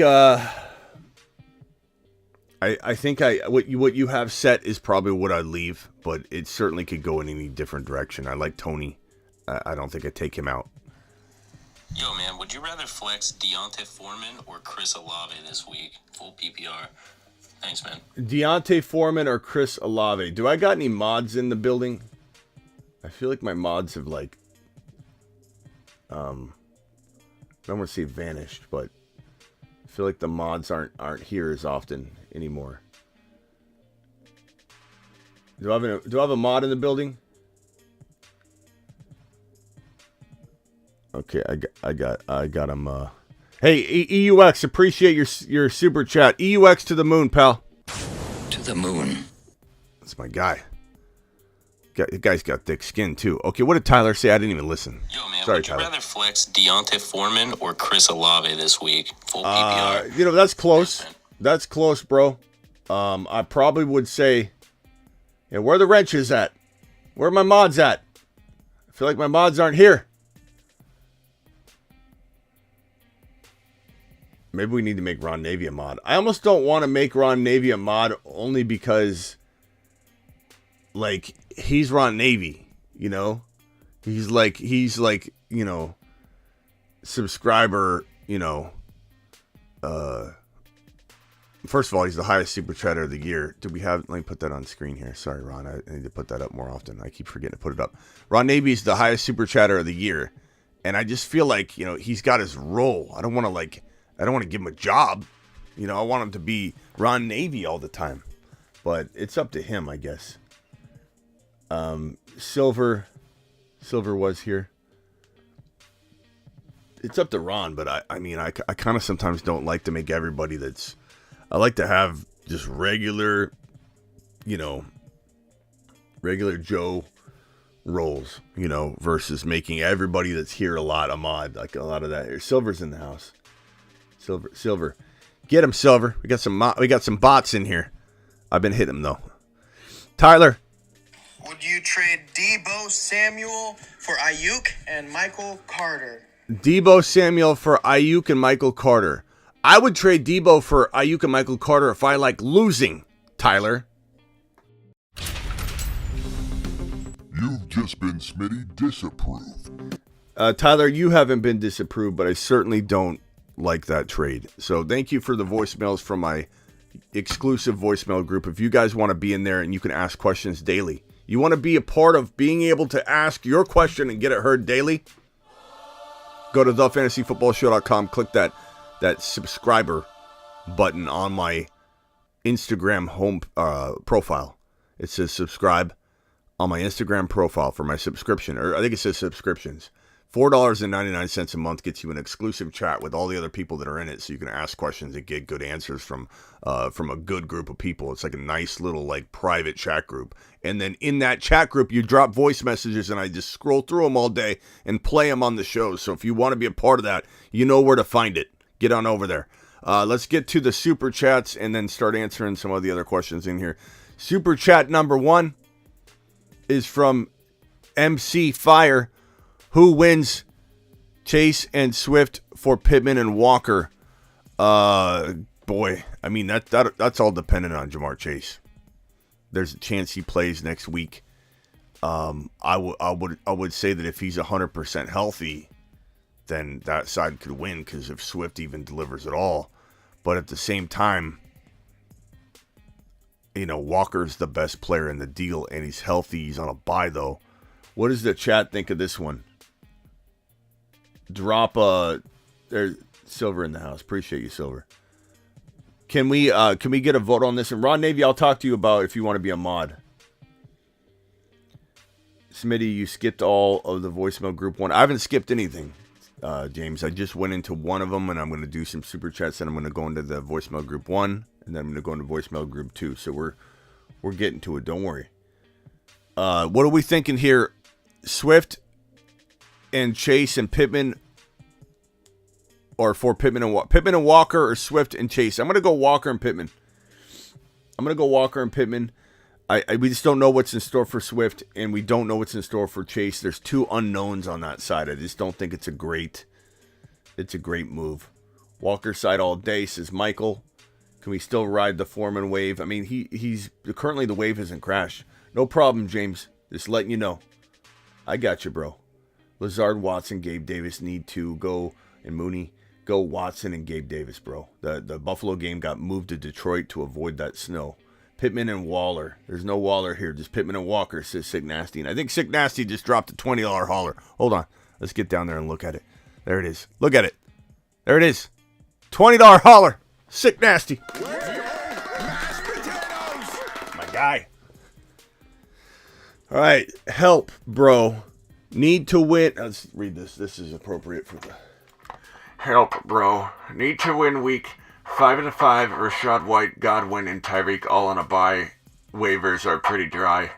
what you have set is probably what I'd leave, but it certainly could go in any different direction. I like Toney. I don't think I'd take him out. Yo, man, would you rather flex Deontay Foreman or Chris Olave this week? Full PPR. Thanks, man. Deontay Foreman or Chris Olave? Do I got any mods in the building? I feel like my mods have I don't want to say vanished, but I feel like the mods aren't here as often anymore. Do I have a mod in the building? Okay, I got him. Hey, EUX, appreciate your super chat. EUX to the moon, pal. To the moon. That's my guy. The guy's got thick skin too. Okay, what did Tyler say? I didn't even listen. Yo, man, Sorry, would you Tyler. rather flex Deontay Foreman or Chris Olave this week? Full PPR. That's close. That's close, bro. I probably would say, yeah, where are the wrenches at? Where are my mods at? I feel like my mods aren't here. Maybe we need to make Ron Navy a mod. I almost don't want to make Ron Navy a mod only because, like, he's Ron Navy, you know? He's like, you know, subscriber, you know, first of all, he's the highest super chatter of the year. Do we have, let me put that on screen here. Sorry, Ron, I need to put that up more often. I keep forgetting to put it up. Ron Navy is the highest super chatter of the year. And I just feel like, you know, he's got his role. I don't want to give him a job. You know, I want him to be Ron Navy all the time. But it's up to him, I guess. Silver was here. It's up to Ron, but I mean, I kind of sometimes don't like to make everybody I like to have just regular, you know, regular Joe roles, you know, versus making everybody that's here a lot a mod, like a lot of that here. Silver's in the house. Silver. Get him, Silver. We got some bots in here. I've been hitting them, though. Tyler. Would you trade Deebo Samuel for Ayuk and Michael Carter? Deebo Samuel for Ayuk and Michael Carter. I would trade Deebo for Ayuk and Michael Carter if I like losing, Tyler. You've just been Smitty disapproved. Tyler, you haven't been disapproved, but I certainly don't like that trade. So thank you for the voicemails from my exclusive voicemail group. If you guys want to be in there and you can ask questions daily, you want to be a part of being able to ask your question and get it heard daily, go to thefantasyfootballshow.com, click that subscriber button on my Instagram home profile. It says subscribe on my Instagram profile for my subscription, or I think it says subscriptions. $4.99 a month gets you an exclusive chat with all the other people that are in it, so you can ask questions and get good answers from a good group of people. It's like a nice little like private chat group. And then in that chat group, you drop voice messages, and I just scroll through them all day and play them on the show. So if you want to be a part of that, you know where to find it. Get on over there. Let's get to the super chats and then start answering some of the other questions in here. Super chat number 1 is from MC Fire. Who wins Chase and Swift for Pittman and Walker? Boy, I mean that's all dependent on Jamar Chase. There's a chance he plays next week. I would say that if he's 100% healthy, then that side could win, because if Swift even delivers at all. But at the same time, you know, Walker's the best player in the deal, and he's healthy. He's on a bye, though. What does the chat think of this one? Drop there's Silver in the house. Appreciate you, Silver. Can we get a vote on this? And Ron Navy, I'll talk to you about if you want to be a mod. Smitty, you skipped all of the voicemail group 1. I haven't skipped anything, James. I just went into one of them, and I'm going to do some super chats, and I'm going to go into the voicemail group 1, and then I'm going to go into voicemail group 2. So we're getting to it. Don't worry. What are we thinking here? Swift and Chase and Pittman, or for Pittman and Walker, or Swift and Chase? I'm going to go Walker and Pittman. We just don't know what's in store for Swift, and we don't know what's in store for Chase. There's 2 unknowns on that side. I just don't think it's a great move. Walker side all day, says Michael. Can we still ride the Foreman wave? I mean, he's currently the wave hasn't crashed. No problem, James. Just letting you know. I got you, bro. Lazard, Watson, Gabe Davis need to go, and Mooney. Go Watson and Gabe Davis, bro. The Buffalo game got moved to Detroit to avoid that snow. Pittman and Waller. There's no Waller here. Just Pittman and Walker, says Sick Nasty. And I think Sick Nasty just dropped a $20 hauler. Hold on. Let's get down there and look at it. There it is. Look at it. There it is. $20 hauler. Sick Nasty. My guy. All right. Help, bro. Need to win. Let's read this. This is appropriate for the... Help, bro. Need to win week 5 and 5. Rashad White, Godwin, and Tyreek all on a bye. Waivers are pretty dry.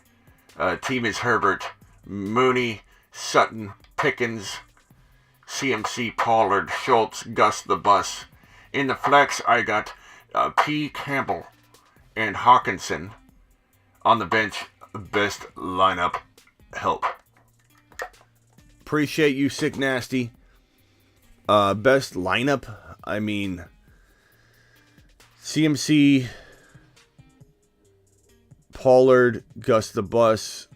Team is Herbert, Mooney, Sutton, Pickens, CMC, Pollard, Schultz, Gus the Bus. In the flex, I got P. Campbell and Hawkinson. On the bench, best lineup. Help. Appreciate you, Sick Nasty. Best lineup, I mean, CMC, Pollard, Gus the Bus,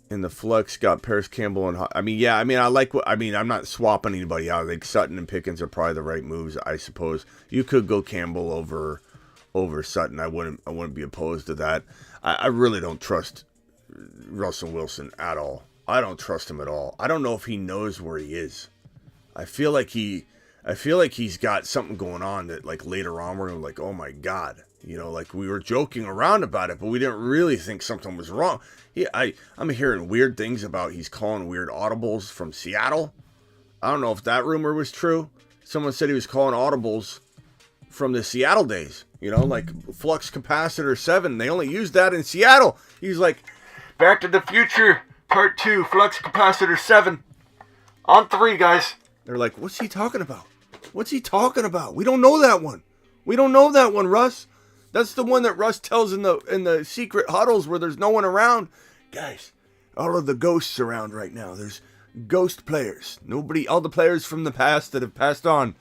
in the flex got Paris Campbell and I like what I'm not swapping anybody out. I think Sutton and Pickens are probably the right moves. I suppose you could go Campbell over Sutton. I wouldn't be opposed to that. I really don't trust Russell Wilson at all. I don't trust him at all. I don't know if he knows where he is. I feel like he's got something going on that, like, later on we're like, oh my God, like we were joking around about it, but we didn't really think something was wrong. I'm hearing weird things about he's calling weird audibles from Seattle. I don't know if that rumor was true. Someone said he was calling audibles from the Seattle days, like flux capacitor 7. They only used that in Seattle. He's like, Back to the Future Part 2, flux capacitor 7 on 3, guys. They're like, what's he talking about? What's he talking about? We don't know that one. We don't know that one, Russ. That's the one that Russ tells in the secret huddles where there's no one around. Guys, all of the ghosts around right now. There's ghost players. All the players from the past that have passed on.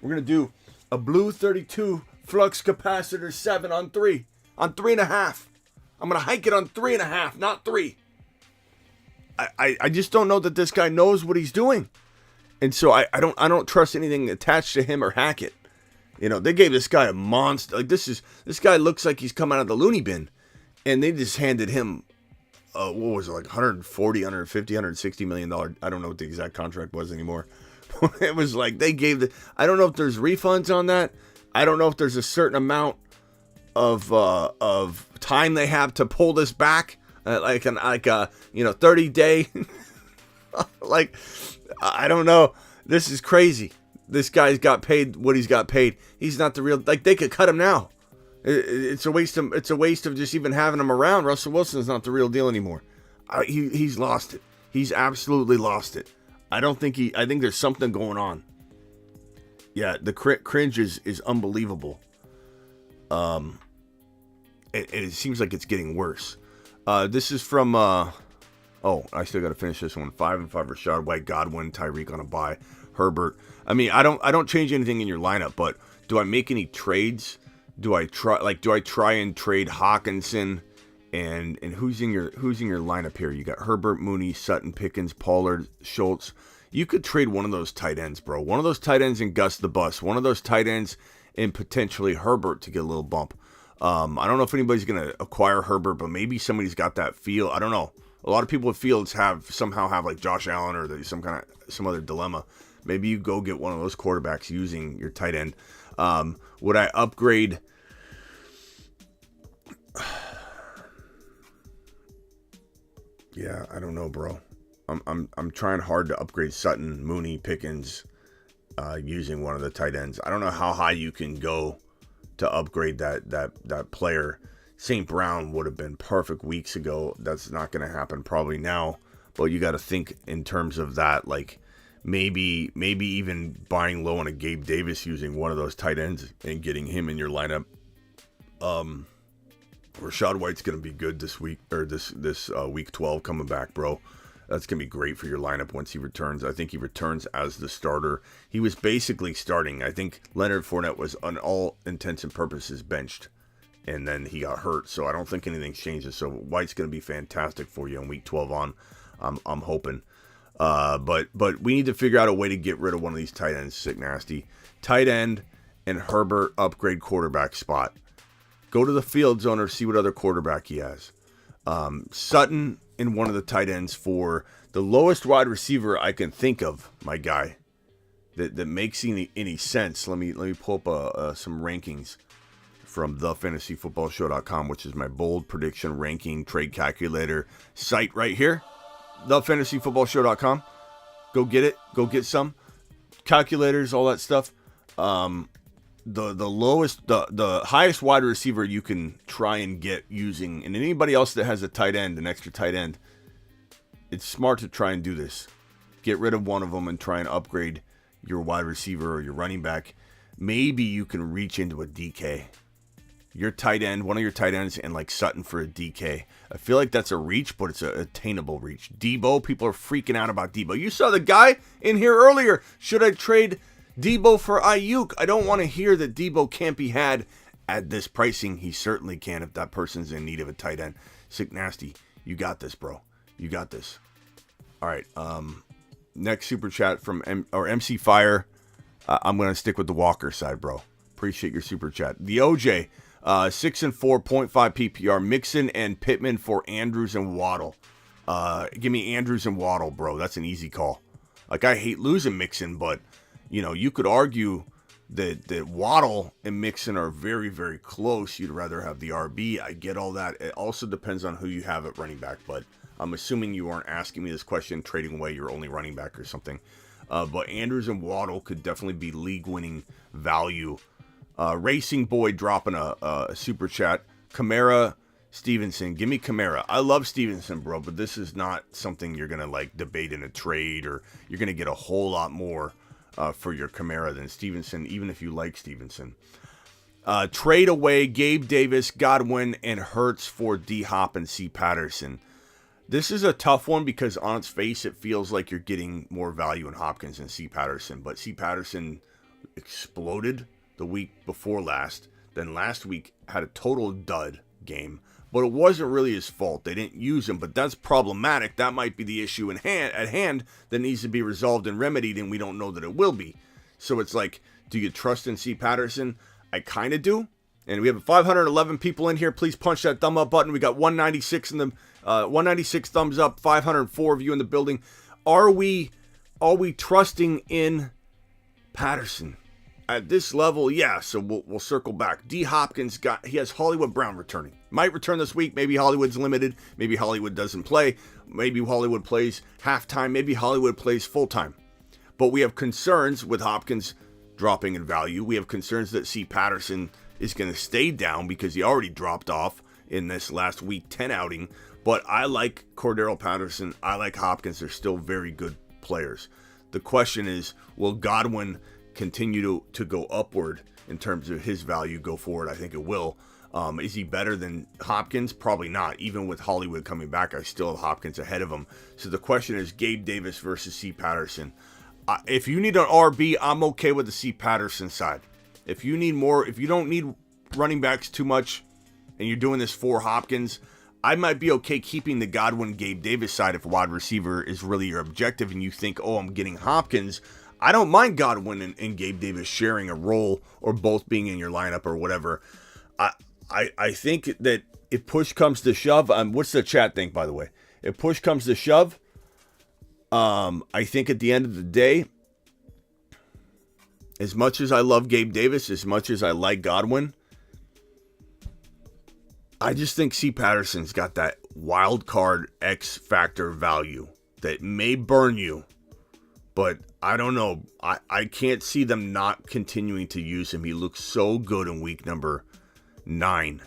We're going to do a blue 32 flux capacitor 7 on 3. On 3.5. I'm going to hike it on 3.5, not 3. I just don't know that this guy knows what he's doing. And so I don't trust anything attached to him or Hackett. They gave this guy a monster. Like, this guy looks like he's come out of the loony bin. And they just handed him, what was it, like $140, $150, $160 million. I don't know what the exact contract was anymore. It was like they gave I don't know if there's refunds on that. I don't know if there's a certain amount of time they have to pull this back. Like a 30-day. Like, I don't know. This is crazy. This guy's got paid what he's got paid. He's not the real. Like, they could cut him now. It's a waste of just even having him around. Russell Wilson's not the real deal anymore. He's lost it. He's absolutely lost it. I think there's something going on. Yeah, the cringe is unbelievable. It seems like it's getting worse. This is from I still got to finish this one. 5 and 5 Rashad White, Godwin, Tyreek on a bye, Herbert. I mean, I don't change anything in your lineup, but do I make any trades? Do I try and trade Hawkinson and who's in your lineup here? You got Herbert, Mooney, Sutton, Pickens, Pollard, Schultz. You could trade one of those tight ends, bro. One of those tight ends and Gus the Bus. One of those tight ends and potentially Herbert to get a little bump. I don't know if anybody's going to acquire Herbert, but maybe somebody's got that feel. I don't know. A lot of people with Fields somehow have like Josh Allen or some other dilemma. Maybe you go get one of those quarterbacks using your tight end. Would I upgrade? Yeah, I don't know, bro. I'm trying hard to upgrade Sutton, Mooney, Pickens, using one of the tight ends. I don't know how high you can go to upgrade that player. St. Brown would have been perfect weeks ago. That's not going to happen probably now. But you got to think in terms of that, like maybe even buying low on a Gabe Davis using one of those tight ends and getting him in your lineup. Rashad White's going to be good this week or this week 12 coming back, bro. That's going to be great for your lineup once he returns. I think he returns as the starter. He was basically starting. I think Leonard Fournette was, on all intents and purposes, benched. And then he got hurt. So I don't think anything changes. So White's going to be fantastic for you in week 12 on. I'm hoping. But we need to figure out a way to get rid of one of these tight ends, Sick Nasty. Tight end and Herbert upgrade quarterback spot. Go to the field zone or see what other quarterback he has. Sutton in one of the tight ends for the lowest wide receiver I can think of, my guy, that makes any sense. Let me pull up some rankings from thefantasyfootballshow.com, which is my bold prediction ranking trade calculator site right here. Thefantasyfootballshow.com. Go get it. Go get some calculators, all that stuff. The highest wide receiver you can try and get using, and anybody else that has a tight end, an extra tight end, it's smart to try and do this. Get rid of one of them and try and upgrade your wide receiver or your running back. Maybe you can reach into a DK. Your tight end, one of your tight ends, and like Sutton for a DK. I feel like that's a reach, but it's an attainable reach. Debo, people are freaking out about Debo. You saw the guy in here earlier. Should I trade Debo for Ayuk? I don't want to hear that Debo can't be had at this pricing. He certainly can if that person's in need of a tight end. Sick Nasty, you got this, bro. You got this. All right. Next super chat from MC Fire. I'm going to stick with the Walker side, bro. Appreciate your super chat. The OJ, 6 and 4.5 PPR. Mixon and Pittman for Andrews and Waddle. Give me Andrews and Waddle, bro. That's an easy call. Like, I hate losing Mixon, but you know, you could argue that Waddle and Mixon are very, very close. You'd rather have the RB. I get all that. It also depends on who you have at running back, but I'm assuming you aren't asking me this question trading away your only running back or something. But Andrews and Waddle could definitely be league-winning value. Racing Boy dropping a super chat. Kamara, Stevenson. Give me Kamara. I love Stevenson, bro, but this is not something you're going to like debate in a trade, or you're going to get a whole lot more for your Kamara than Stevenson, even if you like Stevenson. Trade away Gabe Davis, Godwin, and Hurts for D-Hop and C. Patterson. This is a tough one because on its face, it feels like you're getting more value in Hopkins than C. Patterson. But C. Patterson exploded the week before last. Then last week had a total dud game. But it wasn't really his fault. They didn't use him, but that's problematic. That might be the issue at hand that needs to be resolved and remedied, and we don't know that it will be. So it's like, do you trust in C. Patterson? I kind of do. And we have 511 people in here. Please punch that thumb up button. We got 196 in the 196 thumbs up, 504 of you in the building. Are we trusting in Patterson at this level? Yeah, so we'll circle back. D. Hopkins he has Hollywood Brown returning. Might return this week. Maybe Hollywood's limited. Maybe Hollywood doesn't play. Maybe Hollywood plays halftime. Maybe Hollywood plays full time. But we have concerns with Hopkins dropping in value. We have concerns that C. Patterson is going to stay down because he already dropped off in this last week 10 outing. But I like Cordero Patterson. I like Hopkins. They're still very good players. The question is, will Godwin continue to go upward in terms of his value go forward? I think it will. Is he better than Hopkins? Probably not. Even with Hollywood coming back, I still have Hopkins ahead of him. So the question is Gabe Davis versus C. Patterson. If you need an RB, I'm okay with the C. Patterson side. If you need more, if you don't need running backs too much and you're doing this for Hopkins, I might be okay keeping the Godwin Gabe Davis side if wide receiver is really your objective and you think, oh, I'm getting Hopkins. I don't mind Godwin and Gabe Davis sharing a role or both being in your lineup or whatever. I think that if push comes to shove, what's the chat think, by the way? If push comes to shove, I think at the end of the day, as much as I love Gabe Davis, as much as I like Godwin, I just think C. Patterson's got that wild card X factor value that may burn you, but I don't know. I can't see them not continuing to use him. He looks so good in week number 9.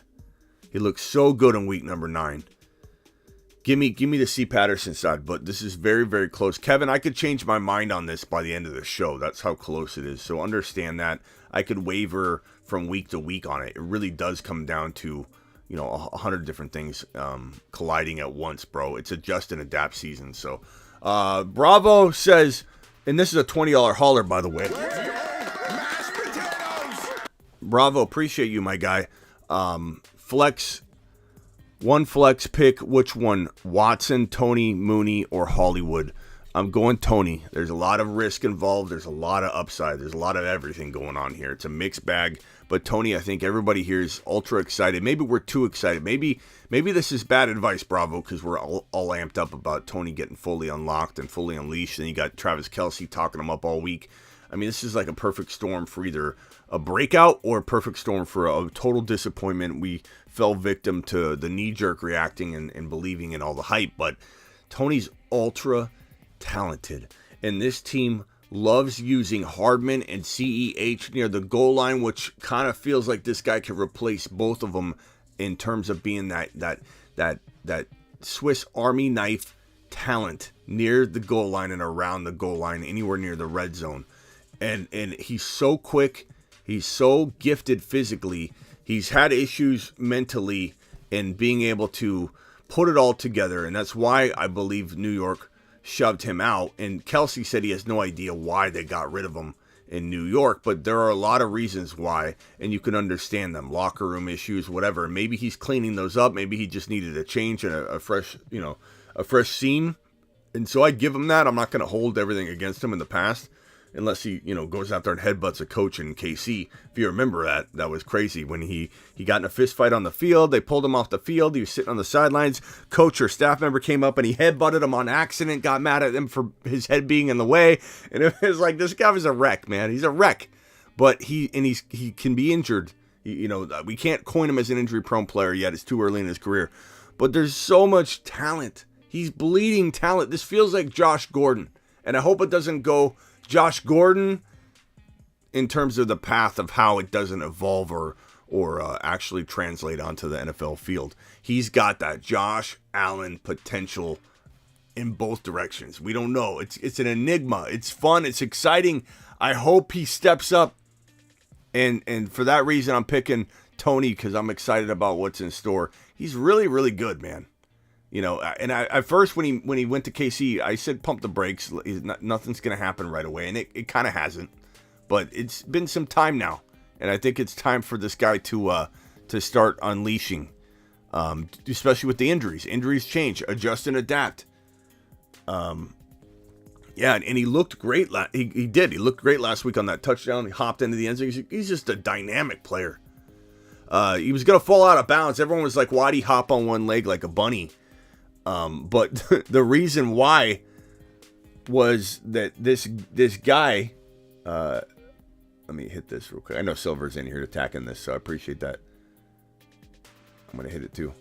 He looks so good in week number 9. Give me the C. Patterson side, but this is very, very close. Kevin, I could change my mind on this by the end of the show. That's how close it is. So understand that. I could waver from week to week on it. It really does come down to 100 different things colliding at once, bro. It's a just and adapt season. So Bravo says, and this is a $20 hauler, by the way. Bravo, appreciate you, my guy. Flex pick, which one? Watson, Toney, Mooney, or Hollywood? I'm going Toney. There's a lot of risk involved. There's a lot of upside. There's a lot of everything going on here. It's a mixed bag. But Toney, I think everybody here is ultra excited. Maybe we're too excited. Maybe this is bad advice, Bravo, because we're all amped up about Toney getting fully unlocked and fully unleashed. And you got Travis Kelce talking him up all week. I mean, this is like a perfect storm for either a breakout or a perfect storm for a total disappointment. We fell victim to the knee-jerk reacting and believing in all the hype. But Toney's ultra talented, and this team loves using Hardman and CEH near the goal line, which kind of feels like this guy can replace both of them in terms of being that Swiss Army knife talent near the goal line and around the goal line, anywhere near the red zone. And he's so quick, he's so gifted physically, he's had issues mentally in being able to put it all together, and that's why I believe New York shoved him out. And Kelce said he has no idea why they got rid of him in New York, but there are a lot of reasons why, and you can understand them. Locker room issues, whatever. Maybe he's cleaning those up. Maybe he just needed a change and a fresh scene. And so I give him that. I'm not going to hold everything against him in the past, unless he, goes out there and headbutts a coach in KC. If you remember that was crazy when he got in a fist fight on the field. They pulled him off the field. He was sitting on the sidelines. Coach or staff member came up and he headbutted him on accident, got mad at him for his head being in the way. And it was like, this guy was a wreck, man. He's a wreck. But he can be injured. We can't coin him as an injury-prone player yet. It's too early in his career. But there's so much talent. He's bleeding talent. This feels like Josh Gordon. And I hope it doesn't go Josh Gordon in terms of the path of how it doesn't evolve or actually translate onto the NFL field. He's got that Josh Allen potential in both directions. We don't know. It's an enigma. It's fun. It's exciting. I hope he steps up. And for that reason, I'm picking Toney because I'm excited about what's in store. He's really, really good, man. And at first when he went to KC, I said pump the brakes. Nothing's going to happen right away, and it kind of hasn't. But it's been some time now, and I think it's time for this guy to start unleashing, especially with the injuries. Injuries change, adjust and adapt. And he looked great. He did. He looked great last week on that touchdown. He hopped into the end zone. He's just a dynamic player. He was going to fall out of bounds. Everyone was like, why'd he hop on one leg like a bunny? But the reason why was that this guy, let me hit this real quick. I know Silver's in here attacking this, so I appreciate that. I'm going to hit it too.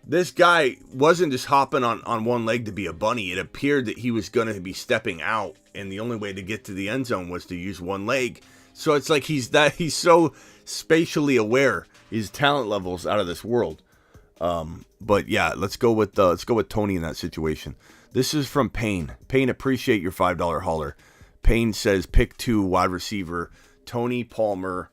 This guy wasn't just hopping on one leg to be a bunny. It appeared that he was going to be stepping out, and the only way to get to the end zone was to use one leg. So it's like he's so spatially aware. His talent level's out of this world. But yeah, let's go with Toney in that situation. This is from Payne. Payne, appreciate your $5 hauler. Payne says pick 2 wide receiver: Toney, Palmer,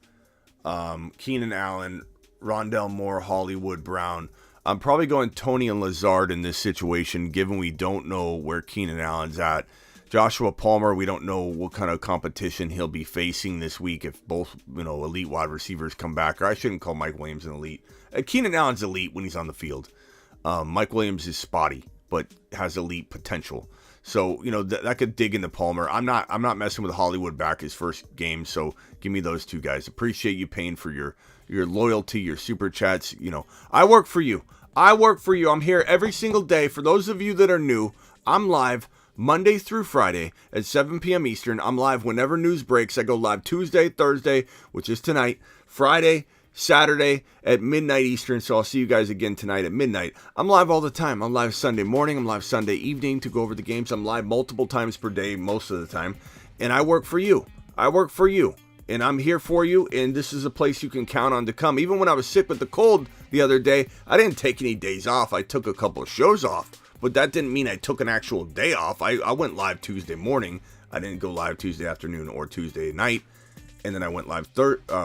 Keenan Allen, Rondell Moore, Hollywood Brown. I'm probably going Toney and Lazard in this situation, given we don't know where Keenan Allen's at. Joshua Palmer, we don't know what kind of competition he'll be facing this week if both elite wide receivers come back. Or I shouldn't call Mike Williams an elite. Keenan Allen's elite when he's on the field. Mike Williams is spotty, but has elite potential. So that could dig into Palmer. I'm not messing with Hollywood back his first game. So give me those two guys. Appreciate you paying for your loyalty, your super chats. I work for you. I'm here every single day. For those of you that are new, I'm live Monday through Friday at 7 p.m. Eastern. I'm live whenever news breaks. I go live Tuesday, Thursday, which is tonight, Friday, Saturday at midnight Eastern. So I'll see you guys again tonight at midnight. I'm live all the time. I'm live Sunday morning. I'm live Sunday evening to go over the games. I'm live multiple times per day most of the time. And I work for you. And I'm here for you. And this is a place you can count on to come. Even when I was sick with the cold the other day, I didn't take any days off. I took a couple of shows off. But that didn't mean I took an actual day off. I went live Tuesday morning. I didn't go live Tuesday afternoon or Tuesday night. And then I went live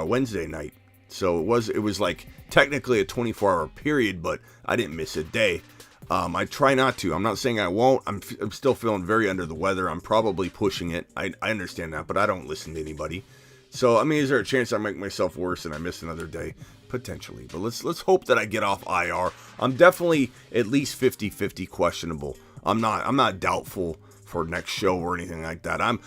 Wednesday night. So it was like technically a 24-hour period, but I didn't miss a day. I try not to. I'm not saying I won't. I'm still feeling very under the weather. I'm probably pushing it. I understand that, but I don't listen to anybody. So, I mean, is there a chance I make myself worse and I miss another day? Potentially. But let's hope that I get off IR. I'm definitely at least 50-50 questionable. I'm not doubtful for next show or anything like that. I'm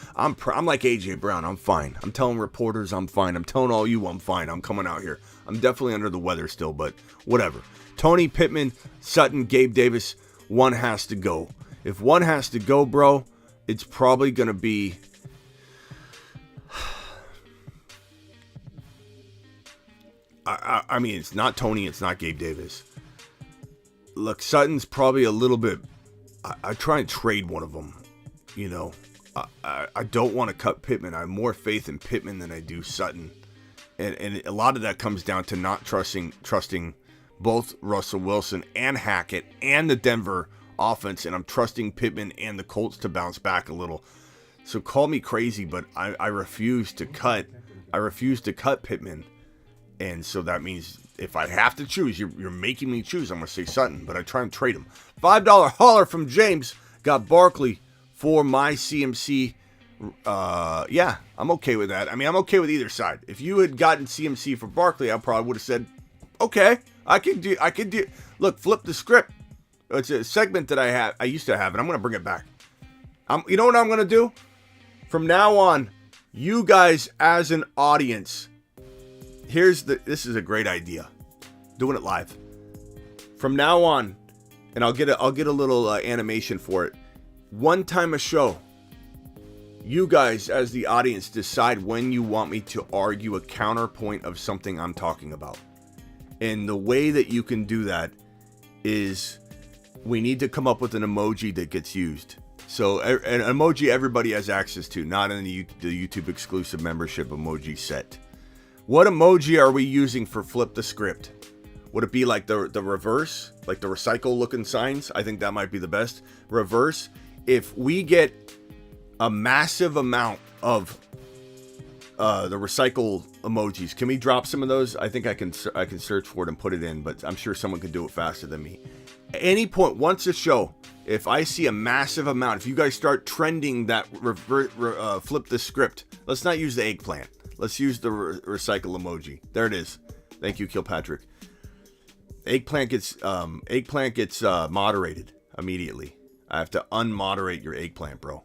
like AJ Brown. I'm fine. I'm telling reporters I'm fine. I'm telling all you I'm fine. I'm coming out here. I'm definitely under the weather still, but whatever. Tony, Pittman, Sutton, Gabe Davis, one has to go. If one has to go, bro, it's probably going to be... I mean, it's not Tony, it's not Gabe Davis. Look, Sutton's probably a little bit... I try and trade one of them, you know. I don't want to cut Pittman. I have more faith in Pittman than I do Sutton. And a lot of that comes down to not trusting both Russell Wilson and Hackett and the Denver offense, and I'm trusting Pittman and the Colts to bounce back a little. So call me crazy, but I refuse to cut. I refuse to cut Pittman, and so that means if I have to choose, you're making me choose. I'm gonna say Sutton, but I try and trade him. $5 holler from James. Got Barkley for my CMC. Yeah, I'm okay with that. I mean, I'm okay with either side. If you had gotten CMC for Barkley, I probably would have said, okay, I can do. Look, flip the script. It's a segment that I used to have, and I'm going to bring it back. You know what I'm going to do? From now on, you guys as an audience, this is a great idea. Doing it live. From now on, and I'll get a little animation for it. One time a show, you guys as the audience decide when you want me to argue a counterpoint of something I'm talking about. And the way that you can do that is we need to come up with an emoji that gets used. So an emoji everybody has access to, not in the YouTube exclusive membership emoji set. What emoji are we using for flip the script? Would it be like the reverse, like the recycle looking signs? I think that might be the best. Reverse. If we get a massive amount of the recycle emojis, can we drop some of those? I think I can search for it and put it in, but I'm sure someone can do it faster than me. At any point, once a show, if I see a massive amount, if you guys start trending that flip the script, let's not use the eggplant. Let's use the recycle emoji. There it is. Thank you, Kilpatrick. Eggplant gets moderated immediately. I have to unmoderate your eggplant, bro.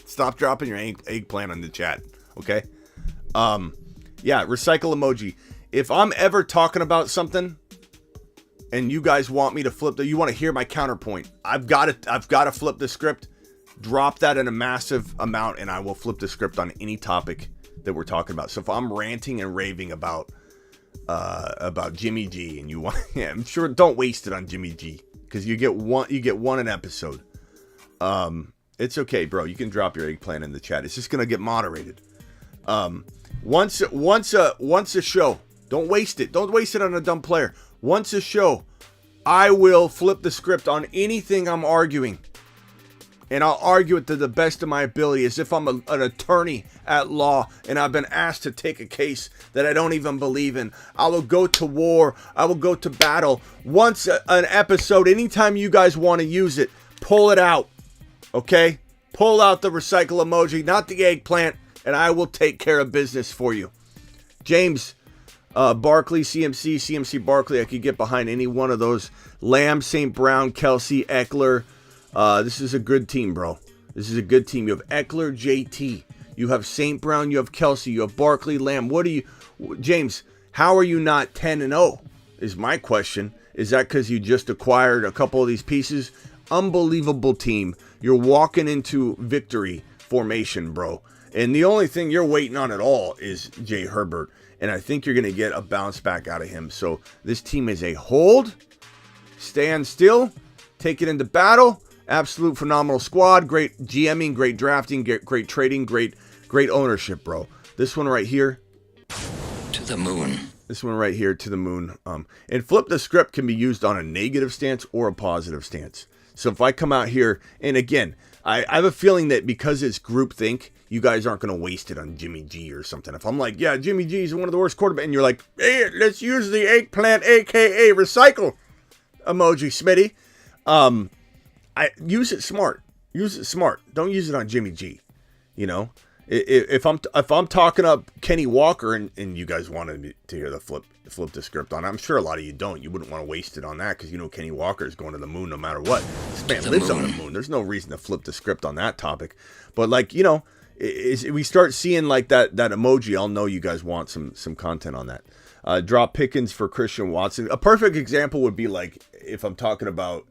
Stop dropping your eggplant on the chat, okay? Yeah, recycle emoji. If I'm ever talking about something and you guys want me to flip you want to hear my counterpoint, I've got to flip the script. Drop that in a massive amount and I will flip the script on any topic that we're talking about. So if I'm ranting and raving about Jimmy G and you want, yeah, I'm sure don't waste it on Jimmy G because you get one an episode. It's okay, bro. You can drop your eggplant in the chat. It's just gonna get moderated. Once a show, don't waste it. Don't waste it on a dumb player. Once a show, I will flip the script on anything I'm arguing, and I'll argue it to the best of my ability, as if I'm an attorney at law and I've been asked to take a case that I don't even believe in. I will go to war. I will go to battle. Once an episode, anytime you guys want to use it, pull it out. Okay? Pull out the recycle emoji, not the eggplant, and I will take care of business for you. James, Barkley, CMC, Barkley. I could get behind any one of those. Lamb, St. Brown, Kelsey, Eckler. This is a good team, bro. This is a good team. You have Eckler, JT. You have St. Brown. You have Kelsey. You have Barkley, Lamb. James, how are you not 10-0 is my question. Is that because you just acquired a couple of these pieces? Unbelievable team. You're walking into victory formation, bro. And the only thing you're waiting on at all is Jay Herbert. And I think you're going to get a bounce back out of him. So this team is a hold. Stand still. Take it into battle. Absolute phenomenal squad. Great GMing, great drafting, great trading, great ownership, bro. This one right here. To the moon. This one right here, to the moon. And flip the script can be used on a negative stance or a positive stance. So if I come out here, and again, I have a feeling that because it's groupthink, you guys aren't going to waste it on Jimmy G or something. If I'm like, yeah, Jimmy G is one of the worst quarterbacks, and you're like, hey, let's use the eggplant, aka recycle emoji, Smitty. I use it smart. Use it smart. Don't use it on Jimmy G. You know, if I'm talking up Kenny Walker and you guys wanted me to hear the flip the script on, I'm sure a lot of you don't. You wouldn't want to waste it on that because you know Kenny Walker is going to the moon no matter what. This man lives on the moon. There's no reason to flip the script on that topic. But like, you know, we start seeing like that emoji, I'll know you guys want some content on that. Drop Pickens for Christian Watson. A perfect example would be like if I'm talking about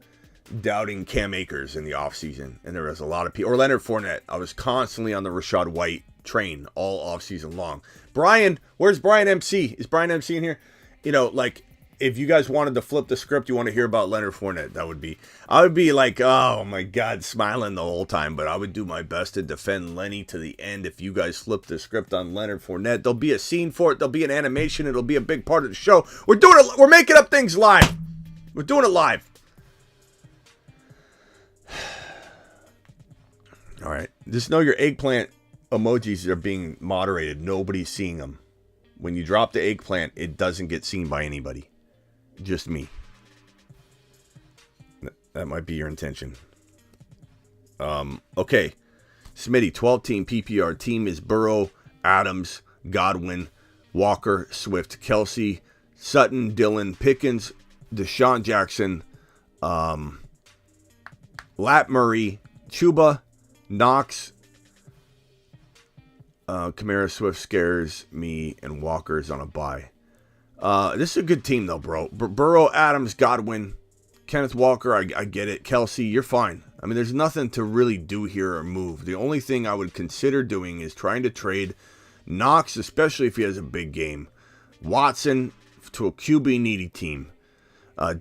doubting Cam Akers in the offseason, and there was a lot of people, or Leonard Fournette. I was constantly on the Rachaad White train all offseason long. Brian, where's Brian MC? Is Brian MC in here? You know, like, if you guys wanted to flip the script, you want to hear about Leonard Fournette, I would be like, oh my God, smiling the whole time, but I would do my best to defend Lenny to the end. If you guys flip the script on Leonard Fournette, there'll be a scene for it, there'll be an animation, it'll be a big part of the show. We're making up things live. We're doing it live. All right. Just know your eggplant emojis are being moderated. Nobody's seeing them. When you drop the eggplant, it doesn't get seen by anybody. Just me. That might be your intention. Okay. Smitty, 12-team PPR team is Burrow, Adams, Godwin, Walker, Swift, Kelsey, Sutton, Dillon, Pickens, Deshaun Jackson, Lat Murray, Chuba, Knox, Kamara, Swift scares me, and Walker's on a bye. This is a good team, though, bro. Burrow, Adams, Godwin, Kenneth Walker, I get it. Kelsey, you're fine. I mean, there's nothing to really do here or move. The only thing I would consider doing is trying to trade Knox, especially if he has a big game. Watson to a QB needy team.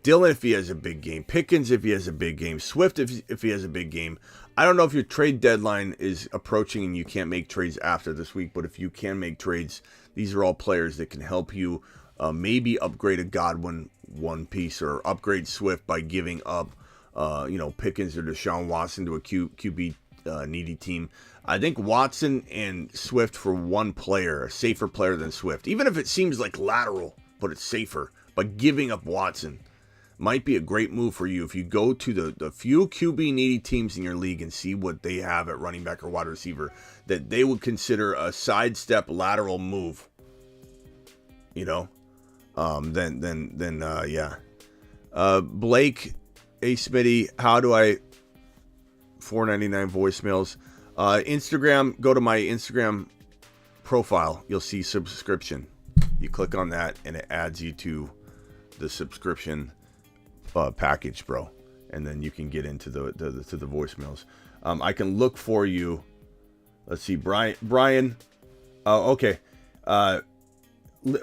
Dillon if he has a big game. Pickens if he has a big game. Swift if he has a big game. I don't know if your trade deadline is approaching and you can't make trades after this week, but if you can make trades, these are all players that can help you maybe upgrade a Godwin one piece or upgrade Swift by giving up Pickens or Deshaun Watson to a QB needy team. I think Watson and Swift for one player, a safer player than Swift, even if it seems like lateral, but it's safer. But giving up Watson might be a great move for you if you go to the few QB needy teams in your league and see what they have at running back or wide receiver that they would consider a sidestep lateral move. You know, yeah. Blake, A. Smitty, how do I $4.99 voicemails? Instagram, go to my Instagram profile. You'll see subscription. You click on that and it adds you to the subscription package, bro, and then you can get into the voicemails. I can look for you. Let's see, Brian. Okay.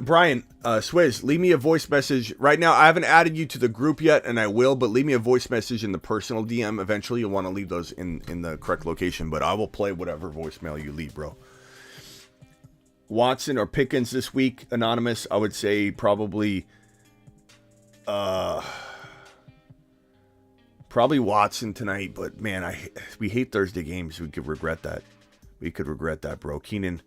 Brian, Swizz, leave me a voice message right now. I haven't added you to the group yet, and I will, but leave me a voice message in the personal DM. Eventually, you'll want to leave those in the correct location, but I will play whatever voicemail you leave, bro. Watson or Pickens this week, anonymous. I would say probably Watson tonight, but man, we hate Thursday games. We could regret that. Bro. Keenan,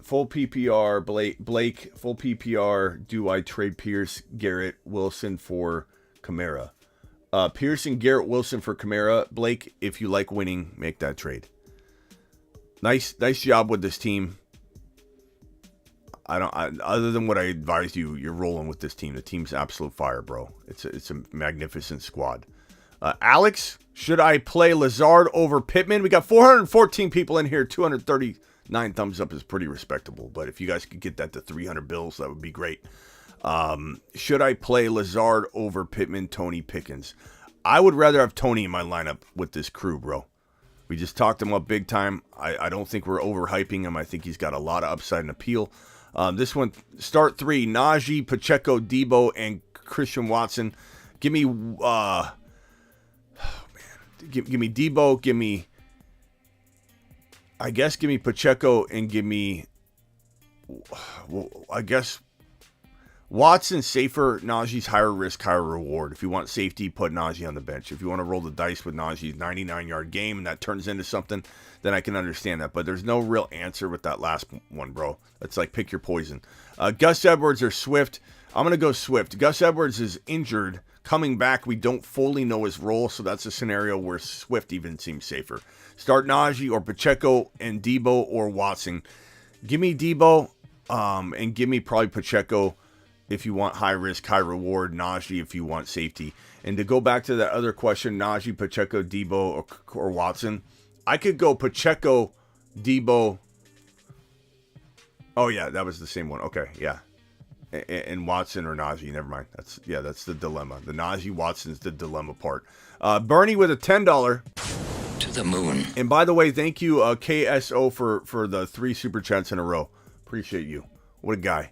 full PPR. Blake, full PPR. Do I trade Pierce, Garrett, Wilson for Kamara? Pierce and Garrett Wilson for Kamara. Blake, if you like winning, make that trade. Nice job with this team. Other than what I advised you, you're rolling with this team. The team's absolute fire, bro. It's a magnificent squad. Alex, should I play Lazard over Pittman? We got 414 people in here. 239 thumbs up is pretty respectable. But if you guys could get that to 300 bills, that would be great. Should I play Lazard over Pittman, Toney, Pickens? I would rather have Toney in my lineup with this crew, bro. We just talked him up big time. I don't think we're overhyping him. I think he's got a lot of upside and appeal. This one, start three: Najee, Pacheco, Debo, and Christian Watson. Give me, give me Debo. Give me Pacheco, and give me. Well, I guess Watson safer, Najee's higher risk, higher reward. If you want safety, put Najee on the bench. If you want to roll the dice with Najee's 99-yard game and that turns into something, then I can understand that. But there's no real answer with that last one, bro. It's like pick your poison. Gus Edwards or Swift. I'm going to go Swift. Gus Edwards is injured. Coming back, we don't fully know his role, so that's a scenario where Swift even seems safer. Start Najee or Pacheco and Debo or Watson. Give me Debo and give me probably Pacheco if you want high risk, high reward. Najee if you want safety. And to go back to that other question, Najee, Pacheco, Debo, or Watson, I could go Pacheco, Debo. Oh, yeah, that was the same one. Okay, yeah. And Watson or Najee, never mind. That's the dilemma. The Najee Watson's the dilemma part. Bernie with a $10 To the moon. And by the way, thank you KSO for the 3 super chats in a row. Appreciate you. What a guy.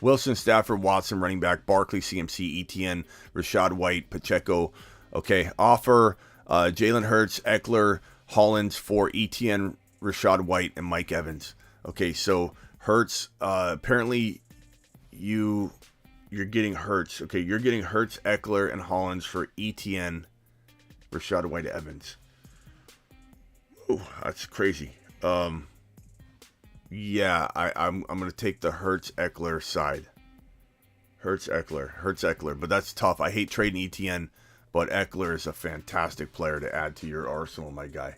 Wilson, Stafford, Watson, running back, Barkley, CMC, ETN, Rashad White, Pacheco. Okay, offer Jalen Hurts, Eckler, Hollins for ETN, Rashad White, and Mike Evans. Okay, so Hurts, apparently you're getting Hurts. Okay, you're getting Hurts, Eckler, and Hollins for ETN, Rashad White, Evans. Ooh, that's crazy. Yeah, I'm gonna take the Hurts Eckler side. Hurts Eckler, but that's tough. I hate trading ETN, but Eckler is a fantastic player to add to your arsenal, my guy.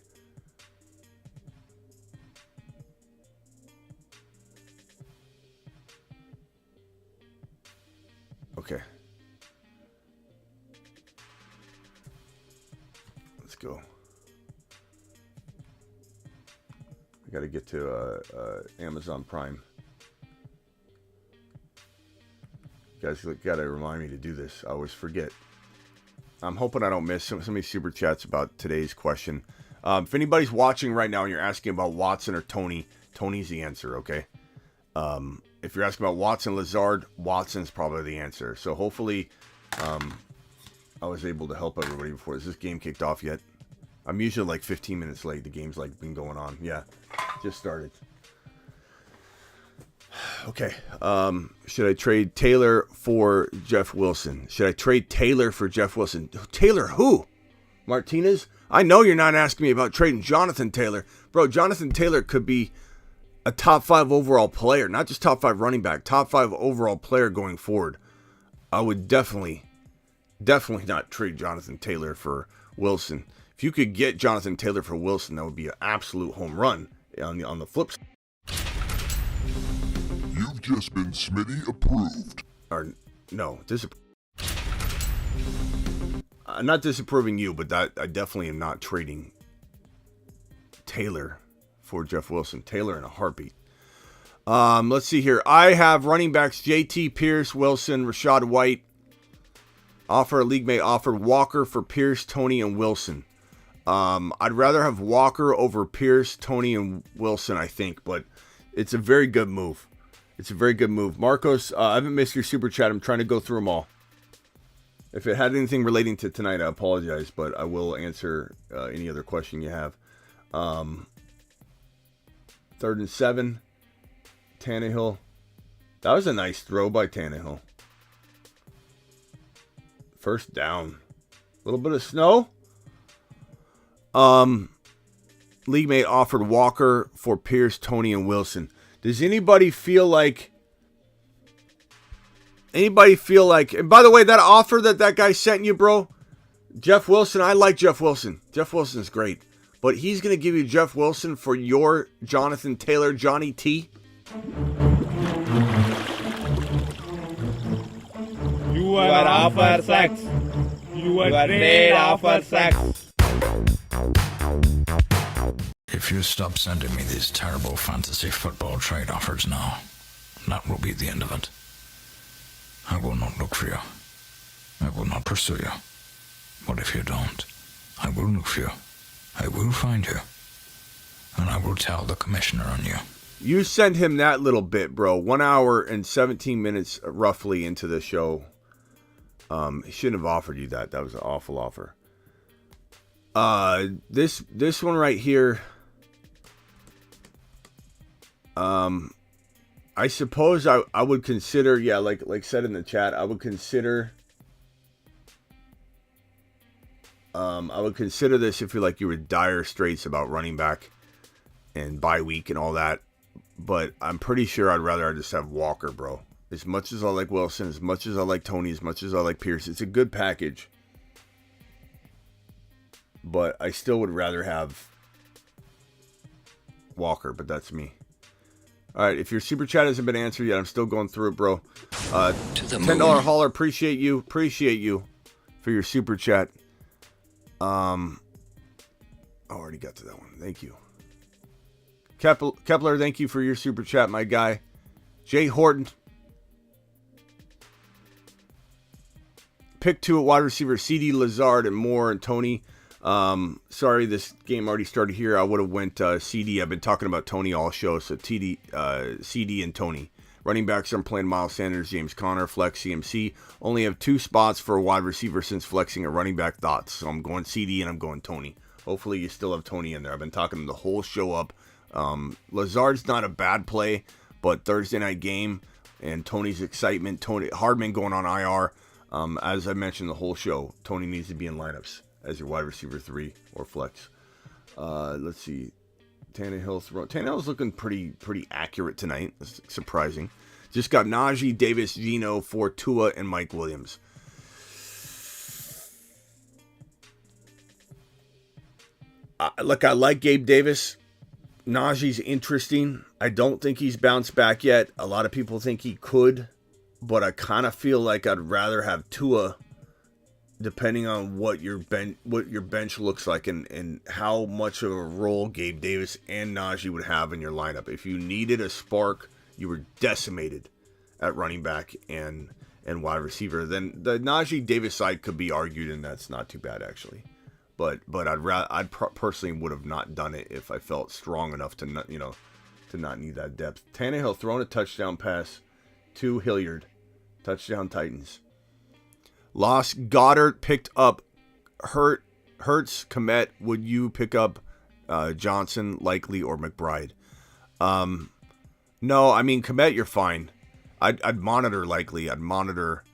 Okay. Let's go. I got to get to Amazon Prime. You guys got to remind me to do this. I always forget. I'm hoping I don't miss so many super chats about today's question. If anybody's watching right now and you're asking about Watson or Toney, Toney's the answer, okay? If you're asking about Watson, Lazard, Watson's probably the answer. So hopefully I was able to help everybody before. Is this game kicked off yet? I'm usually like 15 minutes late. The game's like been going on. Yeah, just started. Okay. Should I trade Taylor for Jeff Wilson? Should I trade Taylor for Jeff Wilson? Taylor who? Martinez? I know you're not asking me about trading Jonathan Taylor. Bro, Jonathan Taylor could be a top 5 overall player. Not just top 5 running back. Top 5 overall player going forward. I would definitely not trade Jonathan Taylor for Wilson. If you could get Jonathan Taylor for Wilson, that would be an absolute home run on the flip side. You've just been Smitty approved. Or, no, I'm not disapproving you, but that I definitely am not trading Taylor for Jeff Wilson. Taylor in a heartbeat. Let's see here. I have running backs JT, Pierce, Wilson, Rashad White. Offer a league mate offered Walker for Pierce, Toney, and Wilson. I'd rather have Walker over Pierce, Toney, and Wilson, I think, but it's a very good move. It's a very good move. Marcos, I haven't missed your super chat. I'm trying to go through them all. If it had anything relating to tonight, I apologize, but I will answer any other question you have. 3rd and 7. Tannehill. That was a nice throw by Tannehill. First down. A little bit of snow. League mate offered Walker for Pierce, Toney, and Wilson. Does anybody feel like... And by the way, that offer that guy sent you, bro, Jeff Wilson, I like Jeff Wilson. Jeff Wilson's great. But he's going to give you Jeff Wilson for your Jonathan Taylor, Johnny T? You are offer sex. You are trade offer sex. If you stop sending me these terrible fantasy football trade offers now, that will be the end of it. I will not look for you. I will not pursue you. But if you don't, I will look for you. I will find you. And I will tell the commissioner on you. You send him that little bit, bro. 1 hour and 17 minutes roughly into the show. He shouldn't have offered you that. That was an awful offer. This one right here. I suppose I would consider, yeah, like said in the chat, I would consider this if you were dire straits about running back and bye week and all that. But I'm pretty sure I'd rather just have Walker, bro. As much as I like Wilson, as much as I like Toney, as much as I like Pierce, it's a good package. But I still would rather have Walker, but that's me. All right, if your super chat hasn't been answered yet, I'm still going through it, bro. $10 hauler, appreciate you for your super chat. I already got to that one. Thank you. Kepler, thank you for your super chat, my guy. Jay Horton. Pick 2 at wide receiver, CD, Lazard, and Moore and Toney. Sorry, this game already started here. I would have went CD. I've been talking about Toney all show, so CD and Toney. Running backs, I'm playing Miles Sanders, James Conner, flex, CMC. Only have 2 spots for a wide receiver since flexing a running back thoughts. So I'm going CD and I'm going Toney. Hopefully you still have Toney in there. I've been talking the whole show up. Lazard's not a bad play, but Thursday night game and Toney's excitement. Hardman going on IR. As I mentioned the whole show, Toney needs to be in lineups as your wide receiver 3 or flex. Let's see. Tannehill's looking pretty accurate tonight. That's surprising. Just got Najee, Davis, Geno for Tua, and Mike Williams. I like Gabe Davis. Najee's interesting. I don't think he's bounced back yet. A lot of people think he could, but I kind of feel like I'd rather have Tua, depending on what your bench looks like and how much of a role Gabe Davis and Najee would have in your lineup. If you needed a spark, you were decimated at running back and wide receiver, then the Najee Davis side could be argued, and that's not too bad actually. But I'd personally would have not done it if I felt strong enough to not need that depth. Tannehill throwing a touchdown pass to Hilliard, touchdown Titans. Lost Goddard, picked up Hurts, Kmet. Would you pick up Johnson, Likely, or McBride? No, I mean Kmet, you're fine. I'd monitor Likely. I'd monitor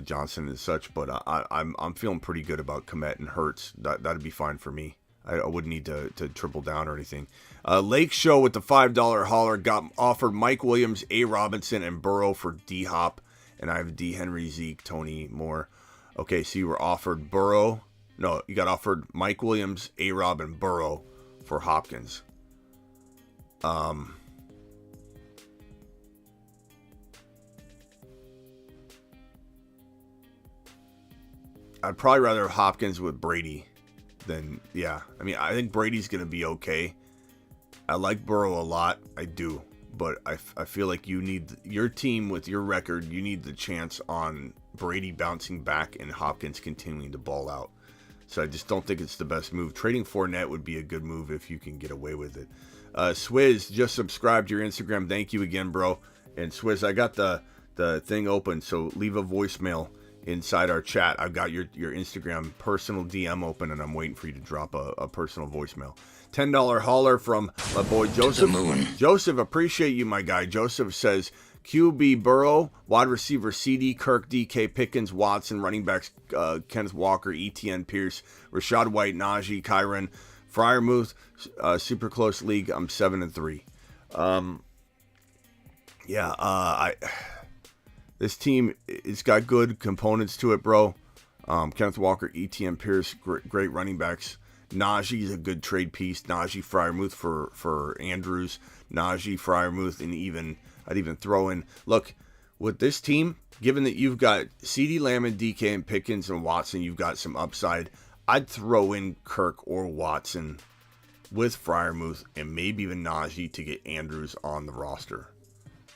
Johnson and such, but I'm feeling pretty good about Kmet and Hurts. That'd be fine for me. I wouldn't need to triple down or anything. Lake Show with the $5 hauler got offered Mike Williams, A. Robinson, and Burrow for D Hop, and I have D Henry, Zeke, Toney, Moore. Okay, so you were offered Burrow. No, you got offered Mike Williams, A. Rob, and Burrow for Hopkins. I'd probably rather have Hopkins with Brady than, yeah. I mean, I think Brady's going to be okay. I like Burrow a lot. I do. But I feel like you need your team with your record. You need the chance on Brady bouncing back and Hopkins continuing to ball out. So I just don't think it's the best move. Trading Fournette would be a good move if you can get away with it. Swizz, just subscribed to your Instagram. Thank you again, bro. And Swizz, I got the thing open, so leave a voicemail inside our chat. I've got your Instagram personal DM open, and I'm waiting for you to drop a personal voicemail. $10 hauler from my boy Joseph. Joseph, appreciate you, my guy. Joseph says, QB Burrow, wide receiver CD, Kirk, DK, Pickens, Watson, running backs Kenneth Walker, ETN, Pierce, Rashad White, Najee, Kyron, Freiermuth, super close league. I'm 7-3. This team, it's got good components to it, bro. Kenneth Walker, ETN, Pierce, great running backs. Najee's a good trade piece. Najee, Freiermuth for Andrews. Najee, Freiermuth, and I'd even throw in. Look, with this team, given that you've got CeeDee Lamb and DK and Pickens and Watson, you've got some upside. I'd throw in Kirk or Watson with Freiermuth and maybe even Najee to get Andrews on the roster.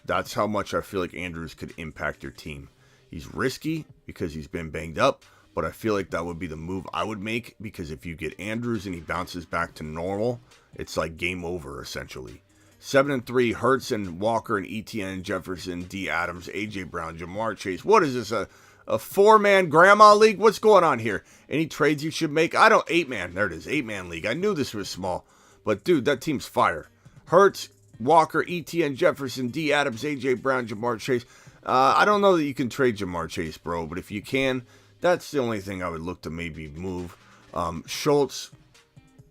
That's how much I feel like Andrews could impact your team. He's risky because he's been banged up, but I feel like that would be the move I would make, because if you get Andrews and he bounces back to normal, it's like game over essentially. 7-3, Hurts and Walker and ETN, Jefferson, D. Adams, AJ Brown, Jamar Chase. What is this, a four-man grandma league? What's going on here? Any trades you should make? 8-man. There it is, 8-man league. I knew this was small, but dude, that team's fire. Hurts, Walker, ETN, Jefferson, D. Adams, A.J. Brown, Jamar Chase. I don't know that you can trade Jamar Chase, bro, but if you can, that's the only thing I would look to maybe move. Schultz,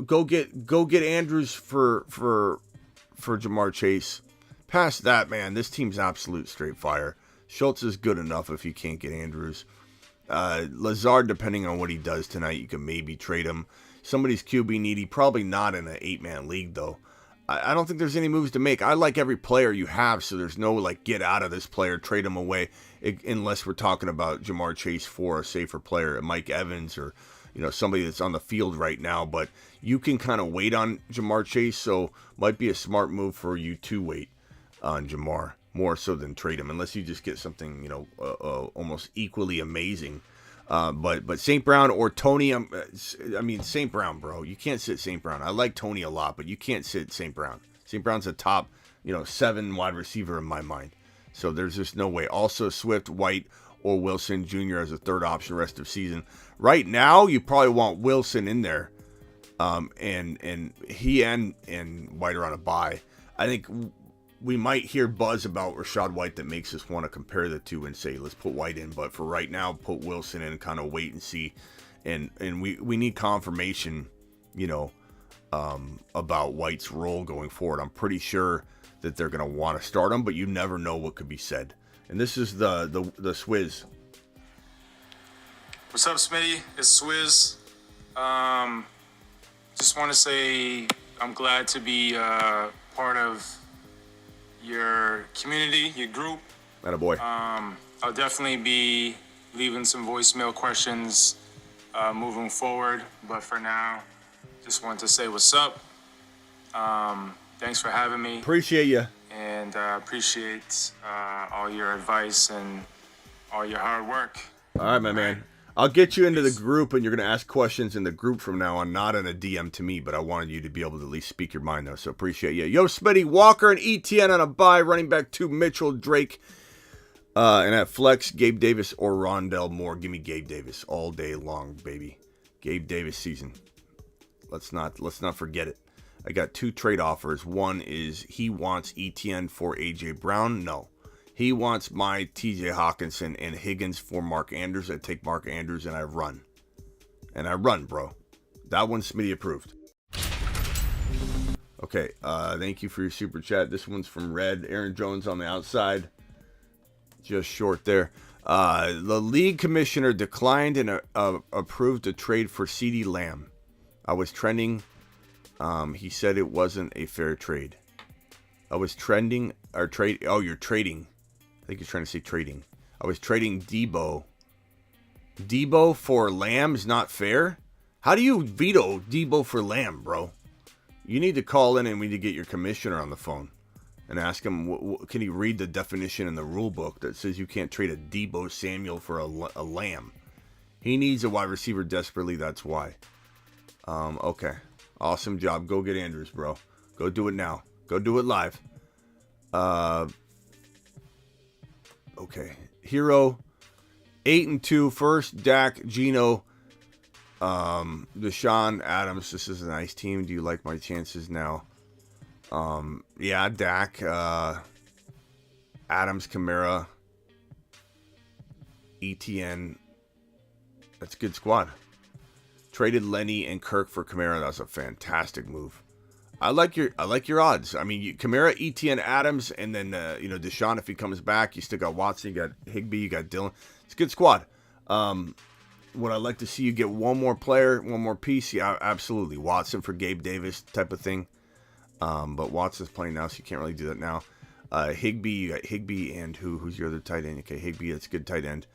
go get Andrews for Jamar Chase. Past that, man, this team's absolute straight fire. Schultz is good enough if you can't get Andrews. Lazard, depending on what he does tonight, you can maybe trade him. Somebody's QB needy, probably not in an 8-man league, though. I don't think there's any moves to make. I like every player you have, so there's no, like, get out of this player, trade him away, unless we're talking about Jamar Chase for a safer player, Mike Evans, or, somebody that's on the field right now. But you can kind of wait on Jamar Chase, so might be a smart move for you to wait on Jamar, more so than trade him, unless you just get something, almost equally amazing. But St. Brown or Toney, St. Brown, bro. You can't sit St. Brown. I like Toney a lot, but you can't sit St. Brown. St. Brown's a top, 7 wide receiver in my mind. So there's just no way. Also, Swift, White, or Wilson Jr. as a third option rest of season. Right now, you probably want Wilson in there. And he and White are on a bye. I think we might hear buzz about Rachaad White that makes us want to compare the two and say, let's put White in. But for right now, put Wilson in and kind of wait and see. And we need confirmation, about White's role going forward. I'm pretty sure that they're going to want to start him, but you never know what could be said. And this is the Swizz. What's up, Smitty? It's Swizz. Just want to say I'm glad to be part of your community, your group. Attaboy. I'll definitely be leaving some voicemail questions moving forward, but for now, just want to say what's up. Thanks for having me. Appreciate you. And appreciate all your advice and all your hard work. All right, my man. I'll get you into the group, and you're going to ask questions in the group from now on, not in a DM to me, but I wanted you to be able to at least speak your mind, though, so appreciate you. Yo, Smitty, Walker, and ETN on a bye, running back 2, Mitchell, Drake, and at flex, Gabe Davis or Rondell Moore. Give me Gabe Davis all day long, baby. Gabe Davis season. Let's not forget it. I got 2 trade offers. One is he wants ETN for A.J. Brown. No. He wants my T.J. Hawkinson and Higgins for Mark Andrews. I take Mark Andrews and I run. And I run, bro. That one's Smitty approved. Okay, thank you for your super chat. This one's from Red. Aaron Jones on the outside. Just short there. The league commissioner declined and approved a trade for CeeDee Lamb. I was trending. He said it wasn't a fair trade. I was trending or trade. Oh, you're trading. I think he's trying to say trading. I was trading Debo. Debo for Lamb is not fair? How do you veto Debo for Lamb, bro? You need to call in and we need to get your commissioner on the phone and ask him, can he read the definition in the rule book that says you can't trade a Debo Samuel for a Lamb? He needs a wide receiver desperately, that's why. Okay. Awesome job. Go get Andrews, bro. Go do it now. Go do it live. Okay. Hero, 8-2. First, Dak, Geno, Deshaun, Adams. This is a nice team. Do you like my chances now? Yeah, Dak, Adams, Kamara, ETN. That's a good squad. Traded Lenny and Kirk for Kamara. That's a fantastic move. I like your odds. I mean, Kamara, ETN, Adams, and then Deshaun if he comes back. You still got Watson, you got Higbee, you got Dillon. It's a good squad. Would I like to see you get one more player, one more piece? Yeah, absolutely. Watson for Gabe Davis type of thing. But Watson's playing now, so you can't really do that now. Higbee, you got Higbee and who's your other tight end? Okay, Higbee, that's a good tight end.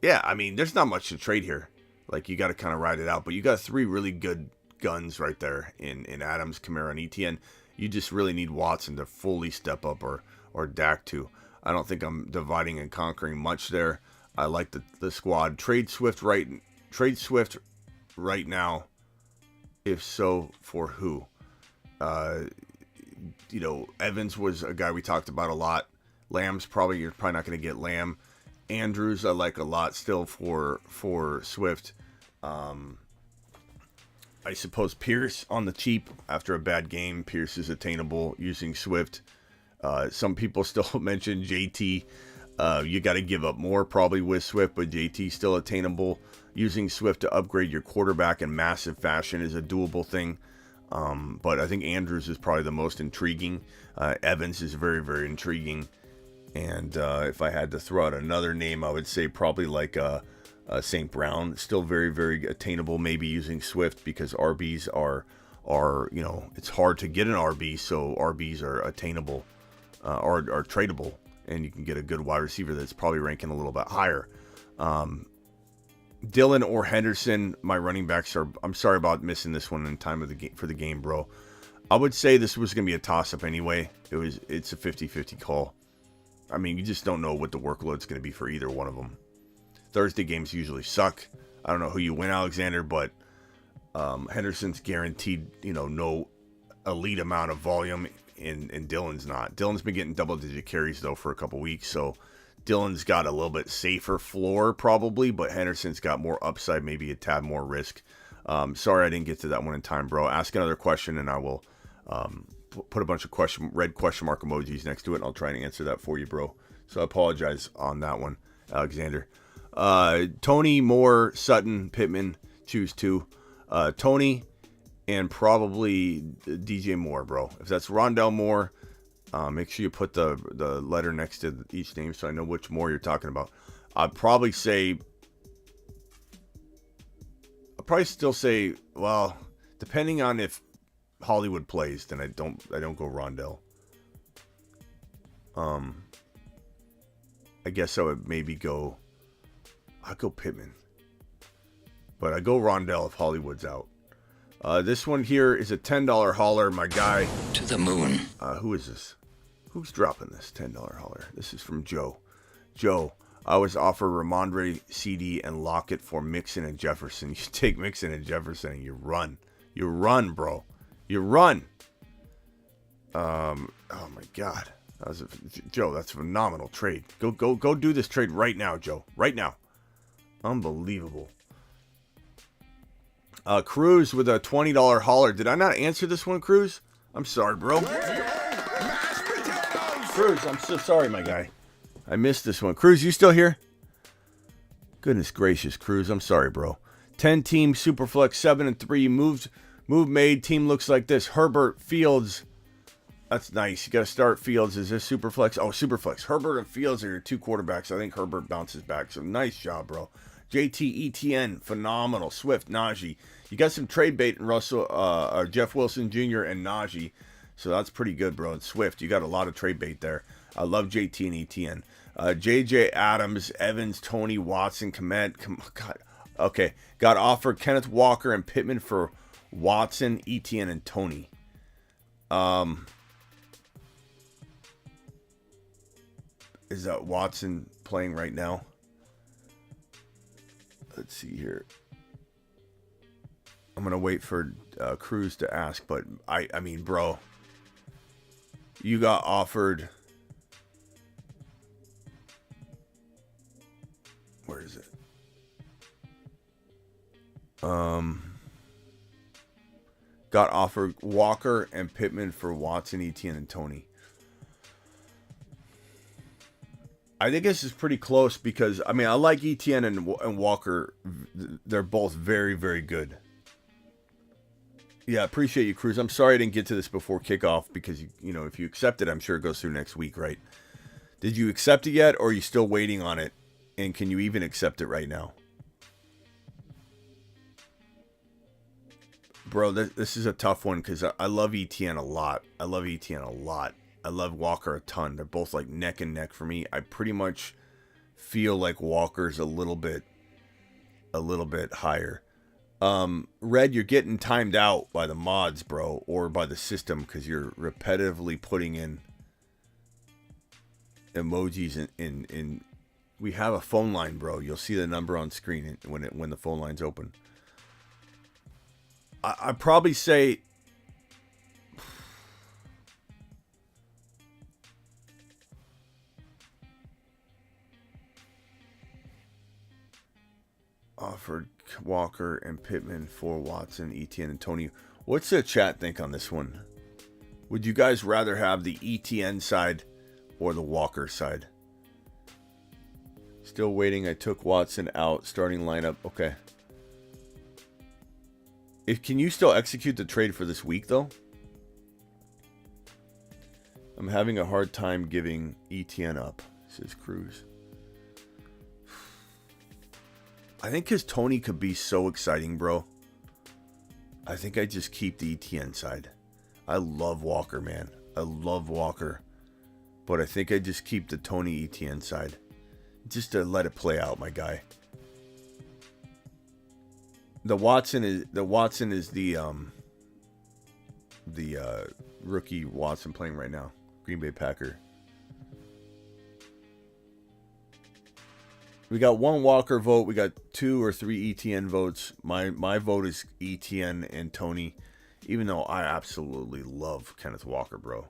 Yeah, I mean, there's not much to trade here. Like, you got to kind of ride it out. But you got 3 really good guns right there in Adams, Kamara, and ETN. You just really need Watson to fully step up or Dak too. I don't think I'm dividing and conquering much there. I like the squad. Trade Swift right now. If so, for who? Evans was a guy we talked about a lot. Lamb's you're probably not going to get Lamb. Andrews I like a lot still for Swift. I suppose Pierce on the cheap after a bad game. Pierce is attainable using Swift. Some people still mention JT. You got to give up more probably with Swift, but JT still attainable. Using Swift to upgrade your quarterback in massive fashion is a doable thing. But I think Andrews is probably the most intriguing. Evans is very, very intriguing. And if I had to throw out another name, I would say probably like St. Brown. Still very, very attainable, maybe using Swift because RBs are it's hard to get an RB, so RBs are attainable or are tradable, and you can get a good wide receiver that's probably ranking a little bit higher. Dillon or Henderson, my running backs are. I'm sorry about missing this one in time of the game for the game, bro. I would say this was going to be a toss-up anyway. It's a 50-50 call. I mean, you just don't know what the workload's going to be for either one of them. Thursday games usually suck. I don't know who you win, Alexander, but Henderson's guaranteed, no elite amount of volume, and Dillon's not. Dillon's been getting double-digit carries, though, for a couple weeks, so Dillon's got a little bit safer floor, probably, but Henderson's got more upside, maybe a tad more risk. Sorry I didn't get to that one in time, bro. Ask another question, and I will put a bunch of red question mark emojis next to it, and I'll try and answer that for you, bro. So I apologize on that one, Alexander. Tony, Moore, Sutton, Pittman, choose two. Tony and probably DJ Moore, bro. If that's Rondell Moore, make sure you put the letter next to each name so I know which Moore you're talking about. I'd probably still say, well, depending on if Hollywood plays, then I don't go Rondell. I guess I would maybe go. I'll go Pittman, but I go Rondell if Hollywood's out. This one here is a $10 hauler, my guy. To the moon. Who is this? Who's dropping this $10 hauler? This is from Joe. Joe, I was offered Ramondre, CD, and Lockett for Mixon and Jefferson. You take Mixon and Jefferson and you run. You run, bro. You run. Oh my God. Joe, that's a phenomenal trade. Go do this trade right now, Joe. Right now. Unbelievable. Cruz with a $20 hauler. Did I not answer this one, Cruz? I'm sorry, bro. Cruz, I'm so sorry, my guy. I missed this one. Cruz, you still here? Goodness gracious, Cruz. I'm sorry, bro. 10-team Superflex 7-3. Move made. Team looks like this. Herbert, Fields. That's nice. You got to start Fields. Is this Superflex? Oh, Superflex. Herbert and Fields are your two quarterbacks. I think Herbert bounces back. So nice job, bro. JT, ETN, phenomenal. Swift, Najee. You got some trade bait in Jeff Wilson Jr. and Najee. So that's pretty good, bro. And Swift, you got a lot of trade bait there. I love JT and ETN. JJ Adams, Evans, Tony, Watson, Komet. God. Okay. Got offered Kenneth Walker and Pittman for Watson, ETN, and Tony. Is that Watson playing right now? Let's see here. I'm going to wait for Cruz to ask, but I mean, bro, you got offered. Where is it? Got offered Walker and Pittman for Watson, Etienne, and Tony. I think this is pretty close because, I mean, I like Etienne and Walker. They're both very, very good. Yeah, appreciate you, Cruz. I'm sorry I didn't get to this before kickoff because, you know, if you accept it, I'm sure it goes through next week, right? Did you accept it yet, or are you still waiting on it? And can you even accept it right now? Bro, this is a tough one because I love Etienne a lot. I love Walker a ton. They're both like neck and neck for me. I pretty much feel like Walker's a little bit higher. Red, you're getting timed out by the mods, bro, or by the system because you're repetitively putting in emojis in. We have a phone line, bro. You'll see the number on screen when the phone line's open. I'd probably say. Offered Walker and Pittman for Watson, ETN, and Toney. What's the chat think on this one? Would you guys rather have the ETN side or the Walker side? Still waiting. I took Watson out. Starting lineup. Okay. Can you still execute the trade for this week, though? I'm having a hard time giving ETN up, says Cruz. I think because Toney could be so exciting, bro. I think I just keep the ETN side. I love Walker, man. I love Walker. But I think I just keep the Toney ETN side. Just to let it play out, my guy. The Watson is the rookie Watson playing right now. Green Bay Packer. We got one Walker vote. We got 2 or 3 ETN votes. My vote is ETN and Toney, even though I absolutely love Kenneth Walker, bro.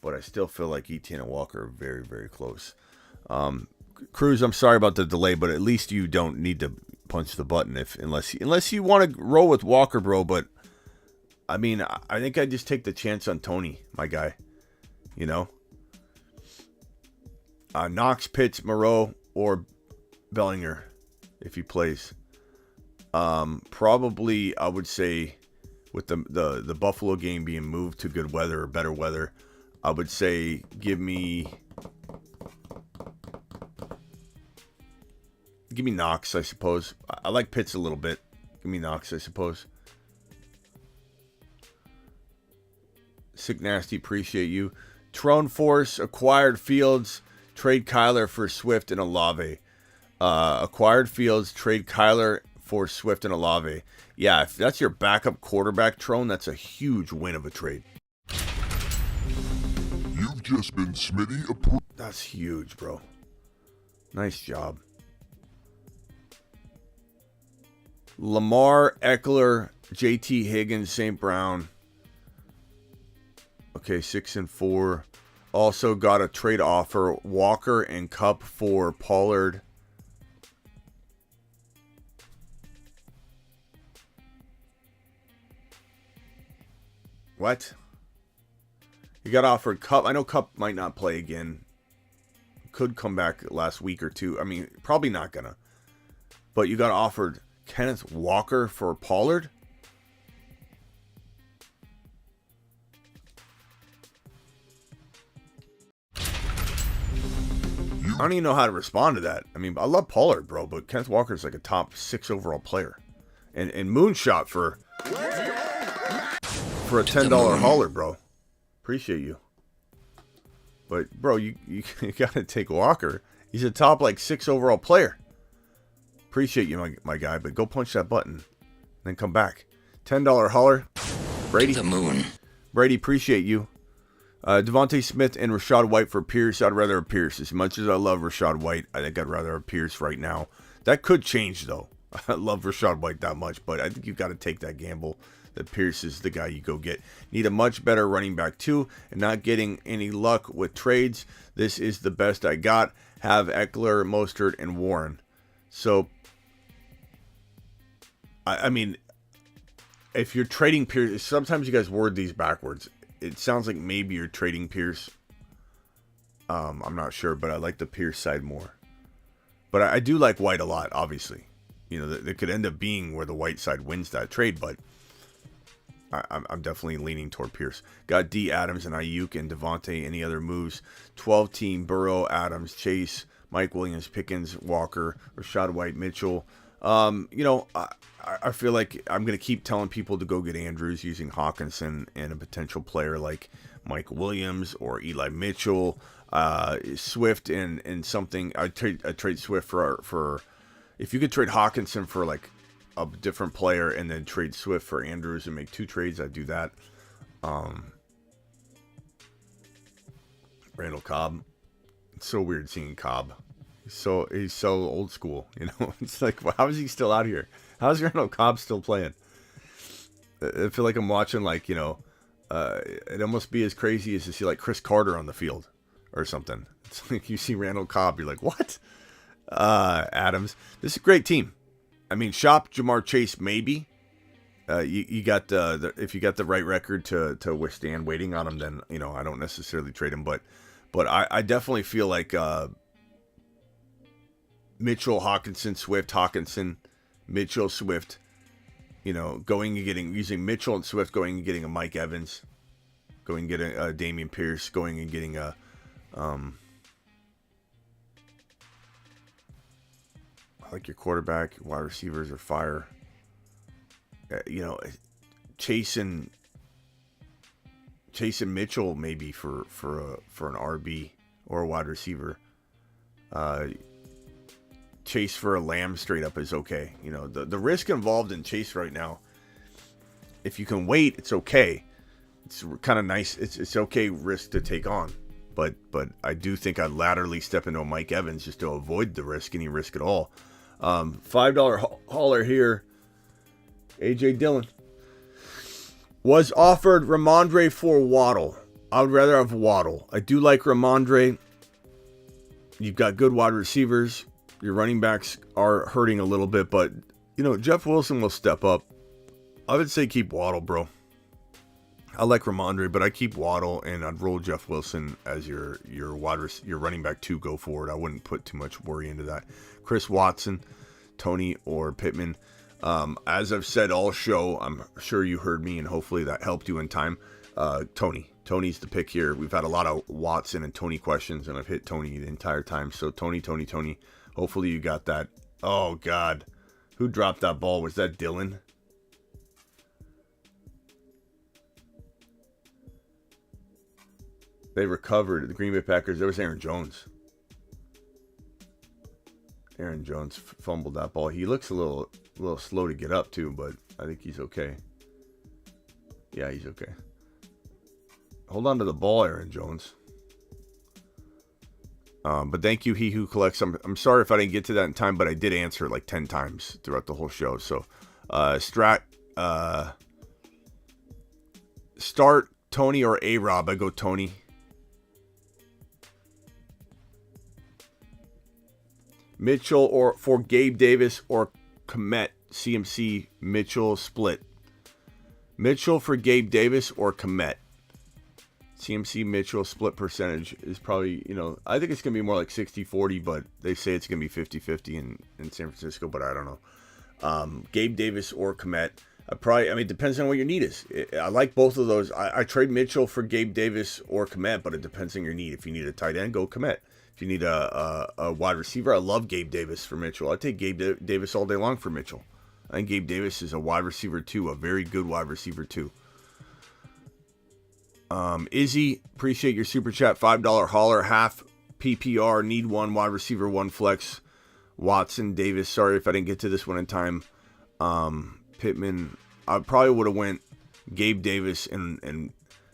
But I still feel like ETN and Walker are very, very close. Cruz, I'm sorry about the delay, but at least you don't need to punch the button unless you want to roll with Walker, bro. But I mean, I think I just take the chance on Toney, my guy. You know, Knox, Pitts, Moreau, or Bellinger, if he plays. Probably, I would say, with the Buffalo game being moved to good weather or better weather, I would say give me Knox, I suppose. I like Pitts a little bit. Give me Knox, I suppose. Sick Nasty, appreciate you. Trone Force, acquired Fields, trade Kyler for Swift and Olave. Acquired Fields, trade Kyler for Swift and Olave. Yeah, if that's your backup quarterback, Trone, that's a huge win of a trade. You've just been Smitty approved. That's huge, bro. Nice job. Lamar, Eckler, JT Higgins, St. Brown. Okay, 6-4. Also got a trade offer. Walker and Kupp for Pollard. What? You got offered Kupp. I know Kupp might not play again. Could come back last week or two. I mean, probably not gonna. But you got offered Kenneth Walker for Pollard? I don't even know how to respond to that. I mean, I love Pollard, bro, but Kenneth Walker's like a top 6 overall player. And Moonshot for a $10 hauler, bro. Appreciate you. But, bro, you got to take Walker. He's a top, like, 6 overall player. Appreciate you, my guy, but go punch that button. Then come back. $10 hauler. Brady. The moon. Brady, appreciate you. Devontae Smith and Rachaad White for Pierce. I'd rather have Pierce. As much as I love Rachaad White, I think I'd rather have Pierce right now. That could change, though. I love Rachaad White that much, but I think you've got to take that gamble that Pierce is the guy you go get. Need a much better running back, too, and not getting any luck with trades. This is the best I got. Have Eckler, Mostert, and Warren. So, I mean, if you're trading Pierce, sometimes you guys word these backwards. It sounds like maybe you're trading Pierce. I'm not sure, but I like the Pierce side more. But I do like White a lot, obviously. You know, that could end up being where the White side wins that trade, but I'm definitely leaning toward Pierce. Got D. Adams and Ayuk and Devontae. Any other moves? 12-team, Burrow, Adams, Chase, Mike Williams, Pickens, Walker, Rachaad White, Mitchell. You know, I feel like I'm going to keep telling people to go get Andrews using Hawkinson and a potential player like Mike Williams or Eli Mitchell, Swift and something. I trade Swift for if you could trade Hawkinson for like a different player and then trade Swift for Andrews and make 2 trades, I'd do that. Randall Cobb. It's so weird seeing Cobb. He's so old school, you know. It's like, well, how is he still out here? How is Randall Cobb still playing? I feel like I'm watching, like, you know, it almost be as crazy as to see like Chris Carter on the field or something. It's like you see Randall Cobb, you're like, what? Adams, this is a great team. I mean, shop Jamar Chase maybe. You got if you got the right record to withstand waiting on him, then I don't necessarily trade him. But I definitely feel like Mitchell, Hawkinson, Swift, Hawkinson, Mitchell, Swift. Using Mitchell and Swift, going and getting a Mike Evans, going and getting a Dameon Pierce, going and getting a I like your quarterback, wide receivers are fire. Chase and Mitchell maybe for an RB or a wide receiver. Chase for a Lamb straight up is okay. The risk involved in Chase right now, if you can wait, it's okay. It's kind of nice. It's okay risk to take on. But I do think I'd laterally step into a Mike Evans just to avoid the risk, any risk at all. $5 hauler here. AJ Dillon was offered Ramondre for Waddle. I would rather have Waddle. I do like Ramondre. You've got good wide receivers. Your running backs are hurting a little bit, but Jeff Wilson will step up. I would say keep Waddle, bro. I like Ramondre, but I keep Waddle, and I'd roll Jeff Wilson as your running back 2 go forward. I wouldn't put too much worry into that. Chris Watson, Tony, or Pittman. As I've said all show, I'm sure you heard me, and hopefully that helped you in time. Tony. Tony's the pick here. We've had a lot of Watson and Tony questions, and I've hit Tony the entire time. So Tony. Hopefully you got that. Oh, God. Who dropped that ball? Was that Dylan? They recovered. The Green Bay Packers. There was Aaron Jones. Aaron Jones fumbled that ball. He looks a little slow to get up too, but I think he's okay. Yeah, he's okay. Hold on to the ball, Aaron Jones. But thank you, he who collects. I'm sorry if I didn't get to that in time, but I did answer it like 10 times throughout the whole show. So, start Tony or A-Rob. I go Tony. Mitchell or for Gabe Davis or Komet. CMC Mitchell split. Mitchell for Gabe Davis or Komet. CMC Mitchell split percentage is probably, I think it's going to be more like 60-40, but they say it's going to be 50-50 in San Francisco, but I don't know. Gabe Davis or Komet. It depends on what your need is. I like both of those. I trade Mitchell for Gabe Davis or Komet, but it depends on your need. If you need a tight end, go Komet. If you need a wide receiver, I love Gabe Davis for Mitchell. I'd take Gabe Davis all day long for Mitchell. I think Gabe Davis is a wide receiver too, a very good wide receiver too. Izzy, appreciate your super chat. $5 hauler, half PPR, need one wide receiver, one flex. Watson, Davis, sorry if I didn't get to this one in time. Pittman, I probably would have went Gabe Davis and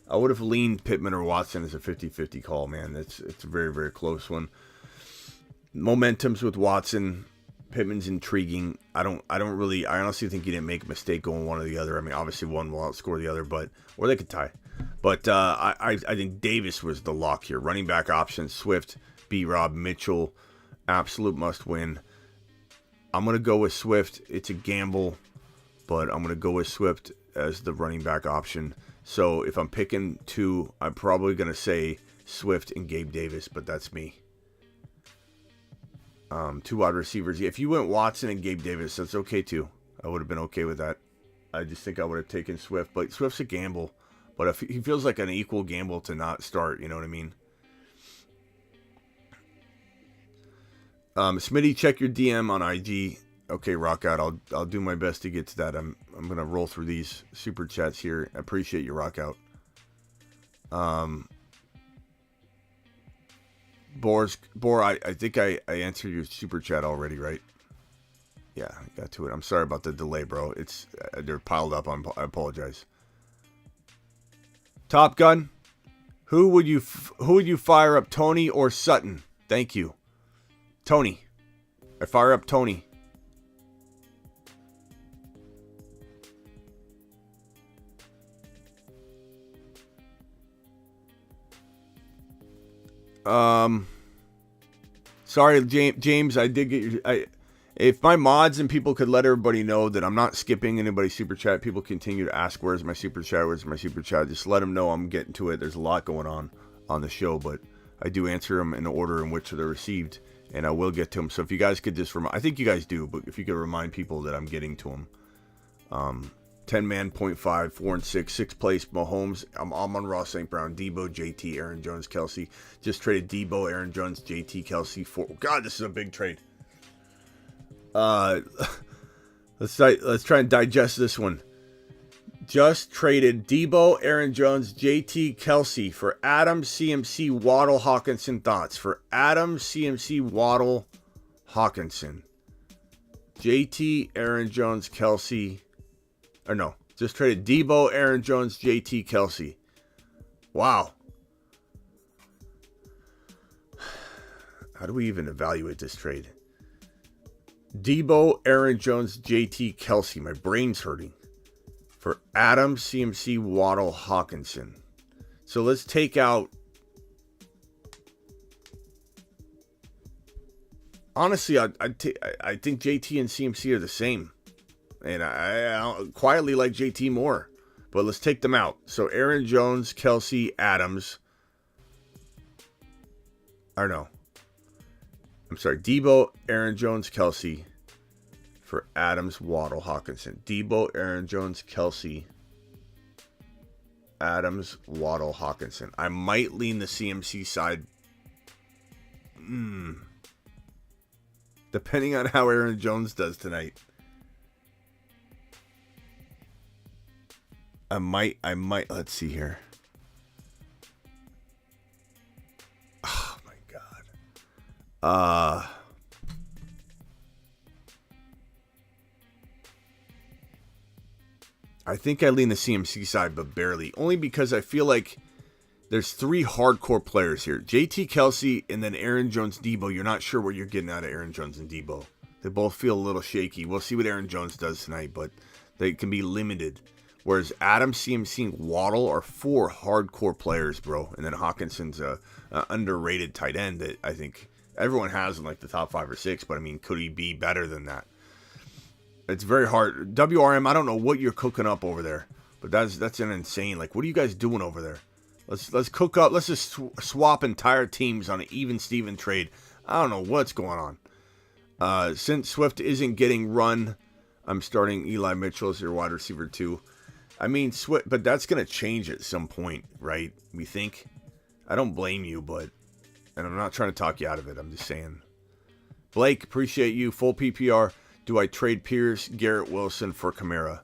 I would have leaned Pittman or Watson as a 50-50 call, man. It's a very, very close one. Momentum's with Watson. Pittman's intriguing. I honestly think he didn't make a mistake going one or the other. I mean, obviously one will outscore the other, or they could tie. But I think Davis was the lock here. Running back options, Swift, B-Rob, Mitchell, absolute must win. I'm going to go with Swift. It's a gamble, but I'm going to go with Swift as the running back option. So if I'm picking two, I'm probably going to say Swift and Gabe Davis, but that's me. Two wide receivers. If you went Watson and Gabe Davis, that's okay too. I would have been okay with that. I just think I would have taken Swift, but Swift's a gamble. But if he feels like an equal gamble to not start, you know what I mean? Smitty, check your DM on IG. Okay, rock out. I'll do my best to get to that. I'm gonna roll through these super chats here. I appreciate you, rock out. Bor, I think I answered your super chat already, right? Yeah, I got to it. I'm sorry about the delay, bro. They're piled up. I apologize. Top Gun, who would you fire up, Tony or Sutton? Thank you, Tony. I fire up Tony. Sorry, James. I did get your. If my mods and people could let everybody know that I'm not skipping anybody's super chat, people continue to ask, where's my super chat, where's my super chat, just let them know I'm getting to it. There's a lot going on the show, but I do answer them in the order in which they're received, and I will get to them. So if you guys could just I think you guys do, but if you could remind people that I'm getting to them. 10-man, 0.5, 4 and 6, 6th place, Mahomes, I'm on Ross St. Brown, Debo, JT, Aaron Jones, Kelsey. Just traded Debo, Aaron Jones, JT, Kelsey. God, this is a big trade. Let's try and digest this one. Just traded Debo, Aaron Jones, JT, Kelsey for Adam, CMC, Waddle, Hawkinson. Thoughts for Adam, CMC, Waddle, Hawkinson. JT, Aaron Jones, Kelsey. Or no, just traded Debo, Aaron Jones, JT, Kelsey. Wow. How do we even evaluate this trade? Debo, Aaron Jones, JT, Kelsey. My brain's hurting. For Adam, CMC, Waddle, Hawkinson. So let's take out... Honestly, I think JT and CMC are the same. And I quietly like JT more. But let's take them out. So Aaron Jones, Kelsey, Adams. Or no. I'm sorry. Debo, Aaron Jones, Kelsey. For Adams, Waddle, Hawkinson. Debo, Aaron Jones, Kelsey. Adams, Waddle, Hawkinson. I might lean the CMC side. Depending on how Aaron Jones does tonight. I might, let's see here. Oh my God. I think I lean the CMC side, but barely. Only because I feel like there's 3 hardcore players here. JT, Kelsey, and then Aaron Jones, Debo. You're not sure what you're getting out of Aaron Jones and Debo. They both feel a little shaky. We'll see what Aaron Jones does tonight, but they can be limited. Whereas Adam, CMC, and Waddle are 4 hardcore players, bro. And then Hawkinson's a underrated tight end that I think everyone has in like the top 5 or 6. But I mean, could he be better than that? It's very hard. WRM, I don't know what you're cooking up over there, but that's an insane. Like, what are you guys doing over there? Let's cook up. Let's just swap entire teams on an even Steven trade. I don't know what's going on. Since Swift isn't getting run, I'm starting Eli Mitchell as your wide receiver 2. I mean, Swift, but that's going to change at some point, right? We think. I don't blame you, and I'm not trying to talk you out of it. I'm just saying. Blake, appreciate you. Full PPR. Do I trade Pierce, Garrett Wilson for Kamara?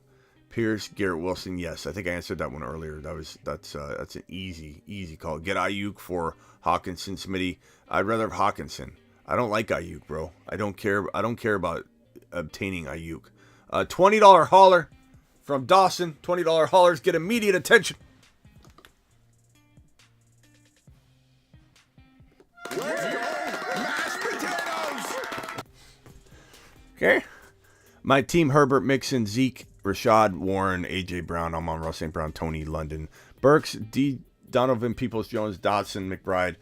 Pierce, Garrett Wilson, yes. I think I answered that one earlier. That's an easy call. Get Ayuk for Hawkinson, Smitty. I'd rather have Hawkinson. I don't like Ayuk, bro. I don't care about obtaining Ayuk. $20 hauler from Dawson. $20 haulers get immediate attention. Okay. My team: Herbert, Mixon, Zeke, Rashad, Warren, AJ Brown, I'm on Ross St. Brown, Tony, London, Burks, D. Donovan, Peoples-Jones, Dotson, McBride.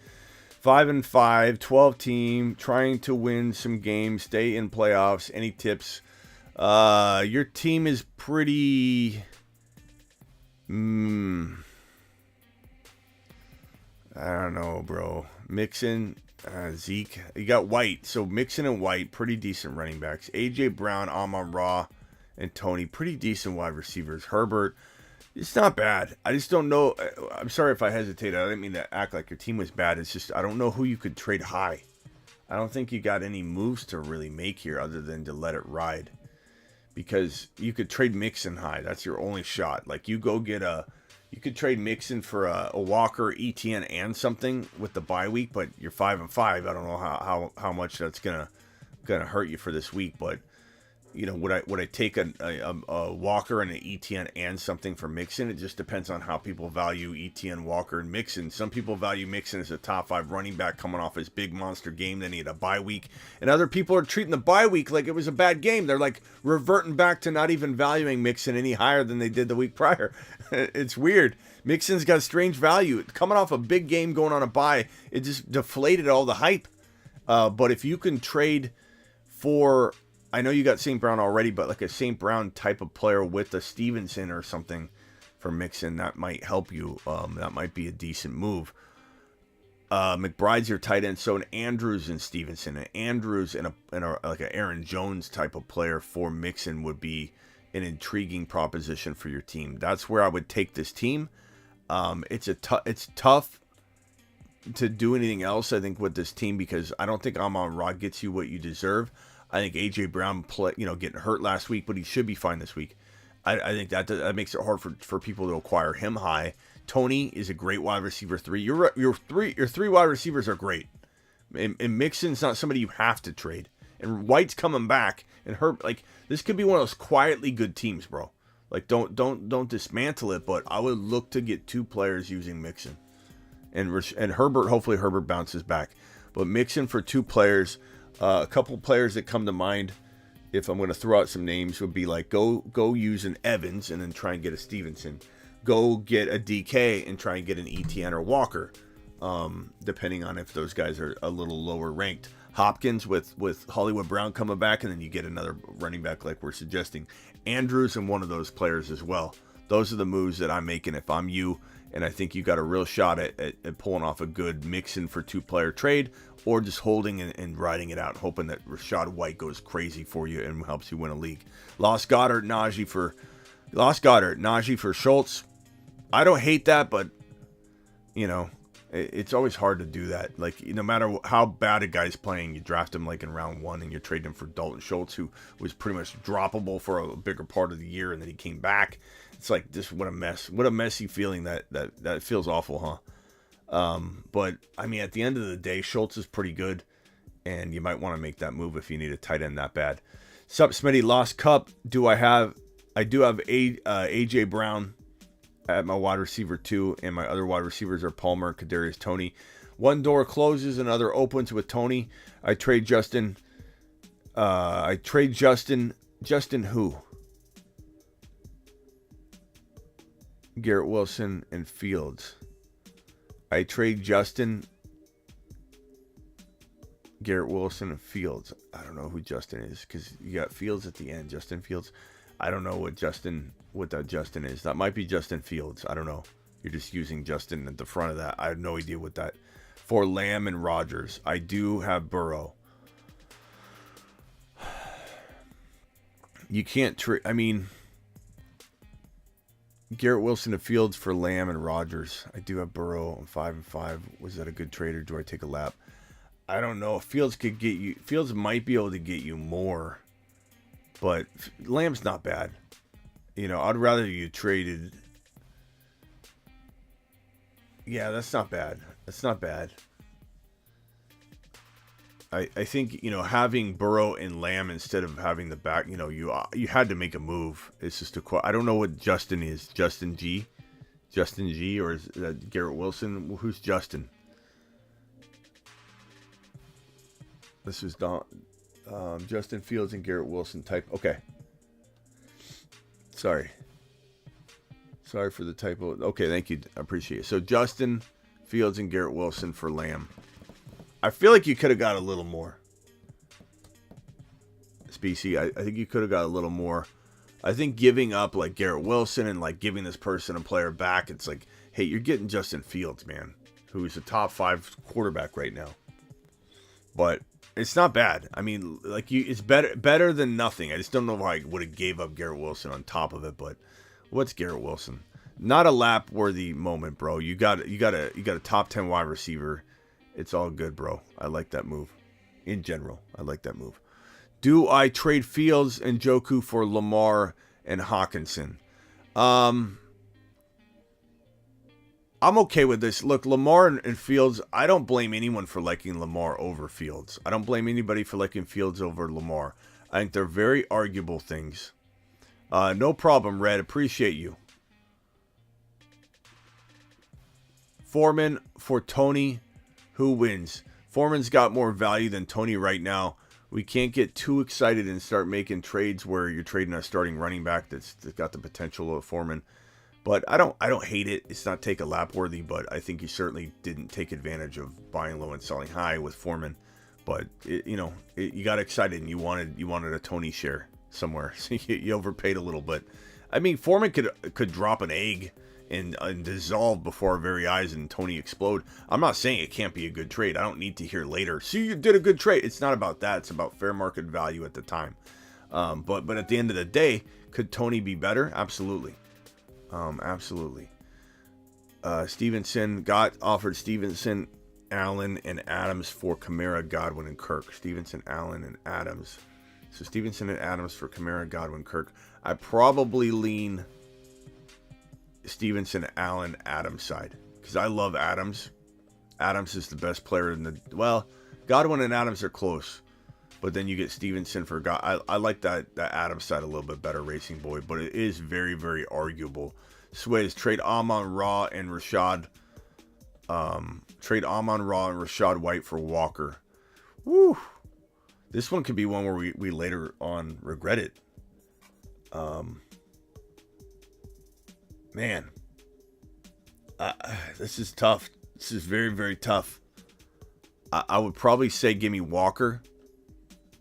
5-5, 12 team, trying to win some games, stay in playoffs. Any tips? Your team is pretty... I don't know, bro. Mixon, Zeke. You got White. So Mixon and White, pretty decent running backs. AJ Brown, Amon-Ra, and Tony, pretty decent wide receivers. Herbert, it's not bad. I just don't know. I'm sorry if I hesitated. I didn't mean to act like your team was bad. It's just I don't know who you could trade high. I don't think you got any moves to really make here other than to let it ride. Because you could trade Mixon high. That's your only shot. Like you could trade Mixon for a Walker, ETN, and something with the bye week, but you're 5-5. I don't know how much that's gonna hurt you for this week, but you know, would I take a Walker and an ETN and something for Mixon? It just depends on how people value ETN, Walker, and Mixon. Some people value Mixon as a top 5 running back coming off his big monster game. Then he had a bye week, and other people are treating the bye week like it was a bad game. They're like reverting back to not even valuing Mixon any higher than they did the week prior. It's weird. Mixon's got strange value coming off a big game, going on a bye. It just deflated all the hype. But if you can trade for I know you got St. Brown already, but like a St. Brown type of player with a Stevenson or something for Mixon, that might help you. That might be a decent move. McBride's your tight end, so an Andrews and Stevenson, an Andrews and a like an Aaron Jones type of player for Mixon would be an intriguing proposition for your team. That's where I would take this team. It's tough to do anything else, I think, with this team, because I don't think Amon-Ra gets you what you deserve. I think AJ Brown getting hurt last week, but he should be fine this week. I think that makes it hard for people to acquire him high. Toney is a great wide receiver 3. Your three wide receivers are great. And Mixon's not somebody you have to trade. And White's coming back, and this could be one of those quietly good teams, bro. Like, don't dismantle it, but I would look to get 2 players using Mixon. And Herbert, hopefully Herbert bounces back. But Mixon for 2 players. A couple players that come to mind, if I'm going to throw out some names, would be like go use an Evans and then try and get a Stevenson. Go get a DK and try and get an ETN or Walker, depending on if those guys are a little lower ranked. Hopkins with Hollywood Brown coming back, and then you get another running back like we're suggesting. Andrews and one of those players as well. Those are the moves that I'm making if I'm you, and I think you got a real shot at pulling off a good Mixon for 2-player trade, or just holding and riding it out, hoping that Rachaad White goes crazy for you and helps you win a league. Lost Goddard, Najee for Schultz. I don't hate that, but, it's always hard to do that. Like, no matter how bad a guy's playing, you draft him like in round 1 and you're trading him for Dalton Schultz, who was pretty much droppable for a bigger part of the year, and then he came back. It's like, just what a mess. What a messy feeling that feels awful, huh? But, I mean, at the end of the day, Schultz is pretty good, and you might want to make that move if you need a tight end that bad. Sup, Smitty, Lost Cup. I do have AJ Brown at my wide receiver 2, and my other wide receivers are Palmer, Kadarius Toney. One door closes, another opens with Toney. I trade Justin. Justin who? Garrett Wilson and Fields. I trade Justin, Garrett Wilson, and Fields. I don't know who Justin is, because you got Fields at the end. Justin Fields. I don't know what that Justin is. That might be Justin Fields. I don't know. You're just using Justin at the front of that. I have no idea what that. For Lamb and Rodgers, I do have Burrow. You can't trade. I mean, Garrett Wilson and Fields for Lamb and Rodgers. I do have Burrow. I'm 5-5. Was that a good trade, or do I take a lap? I don't know. Fields might be able to get you more, but Lamb's not bad. I'd rather you traded. Yeah, that's not bad. That's not bad. I think, having Burrow and Lamb instead of having the back, you had to make a move. It's just I don't know what Justin is. Justin G, or is that Garrett Wilson? Who's Justin? This is Justin Fields and Garrett Wilson type. Okay. Sorry for the typo. Okay, thank you. I appreciate it. So Justin Fields and Garrett Wilson for Lamb. I feel like you could have got a little more. Specie, I think you could have got a little more. I think giving up like Garrett Wilson and like giving this person a player back, it's like, hey, you're getting Justin Fields, man, who's a top 5 quarterback right now. But it's not bad. I mean, it's better than nothing. I just don't know if I would have gave up Garrett Wilson on top of it. But what's Garrett Wilson? Not a lap worthy moment, bro. You got a top 10 wide receiver. It's all good, bro. I like that move. In general, I like that move. Do I trade Fields and Njoku for Lamar and Hawkinson? I'm okay with this. Look, Lamar and Fields, I don't blame anyone for liking Lamar over Fields. I don't blame anybody for liking Fields over Lamar. I think they're very arguable things. No problem, Red. Appreciate you. Foreman for Toney. Who wins? Foreman's got more value than Toney right now. We can't get too excited and start making trades where you're trading a starting running back that's got the potential of Foreman. But I don't hate it. It's not take a lap worthy, but I think you certainly didn't take advantage of buying low and selling high with Foreman. But you got excited and you wanted a Toney share somewhere, so you overpaid a little bit. I mean, Foreman could drop an egg and dissolve before our very eyes and Toney explode. I'm not saying it can't be a good trade. I don't need to hear later, "See, you did a good trade." It's not about that. It's about fair market value at the time. But at the end of the day, could Toney be better? Absolutely. Absolutely. Stevenson offered Stevenson, Allen, and Adams for Kamara, Godwin, and Kirk. Stevenson, Allen, and Adams. So Stevenson and Adams for Kamara, Godwin, Kirk. I probably lean Stevenson, Allen, Adams side, because I love Adams. Adams is the best player in the... Well, Godwin and Adams are close, but then you get Stevenson for... I like that Adams side a little bit better, Racing Boy, but it is very, very arguable. Swizz, trade Amon-Ra and Rashad... trade Amon-Ra and Rashad White for Walker. Woo! This one could be one where we later on regret it. Man. This is tough. This is very, very tough. I would probably say give me Walker,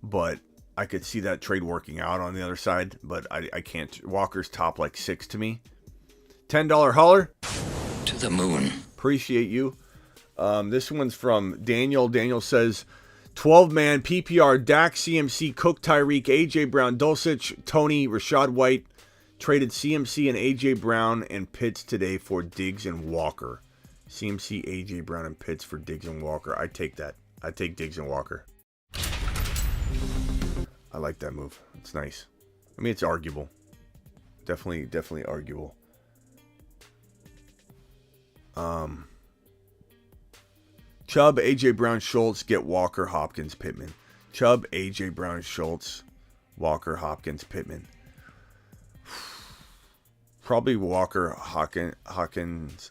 but I could see that trade working out on the other side, but I can't. Walker's top like 6 to me. $10 holler. To the moon. Appreciate you. This one's from Daniel. Daniel says, 12-man PPR, Dak, CMC, Cook, Tyreek, AJ Brown, Dulcich, Toney, Rashad White. Traded CMC and AJ Brown and Pitts today for Diggs and Walker. CMC, AJ Brown, and Pitts for Diggs and Walker. I take that. I take Diggs and Walker. I like that move. It's nice. I mean, it's arguable. Definitely arguable. Chubb, AJ Brown, Schultz, get Walker, Hopkins, Pittman. Chubb, AJ Brown, Schultz, Walker, Hopkins, Pittman. Probably Walker, Hopkins,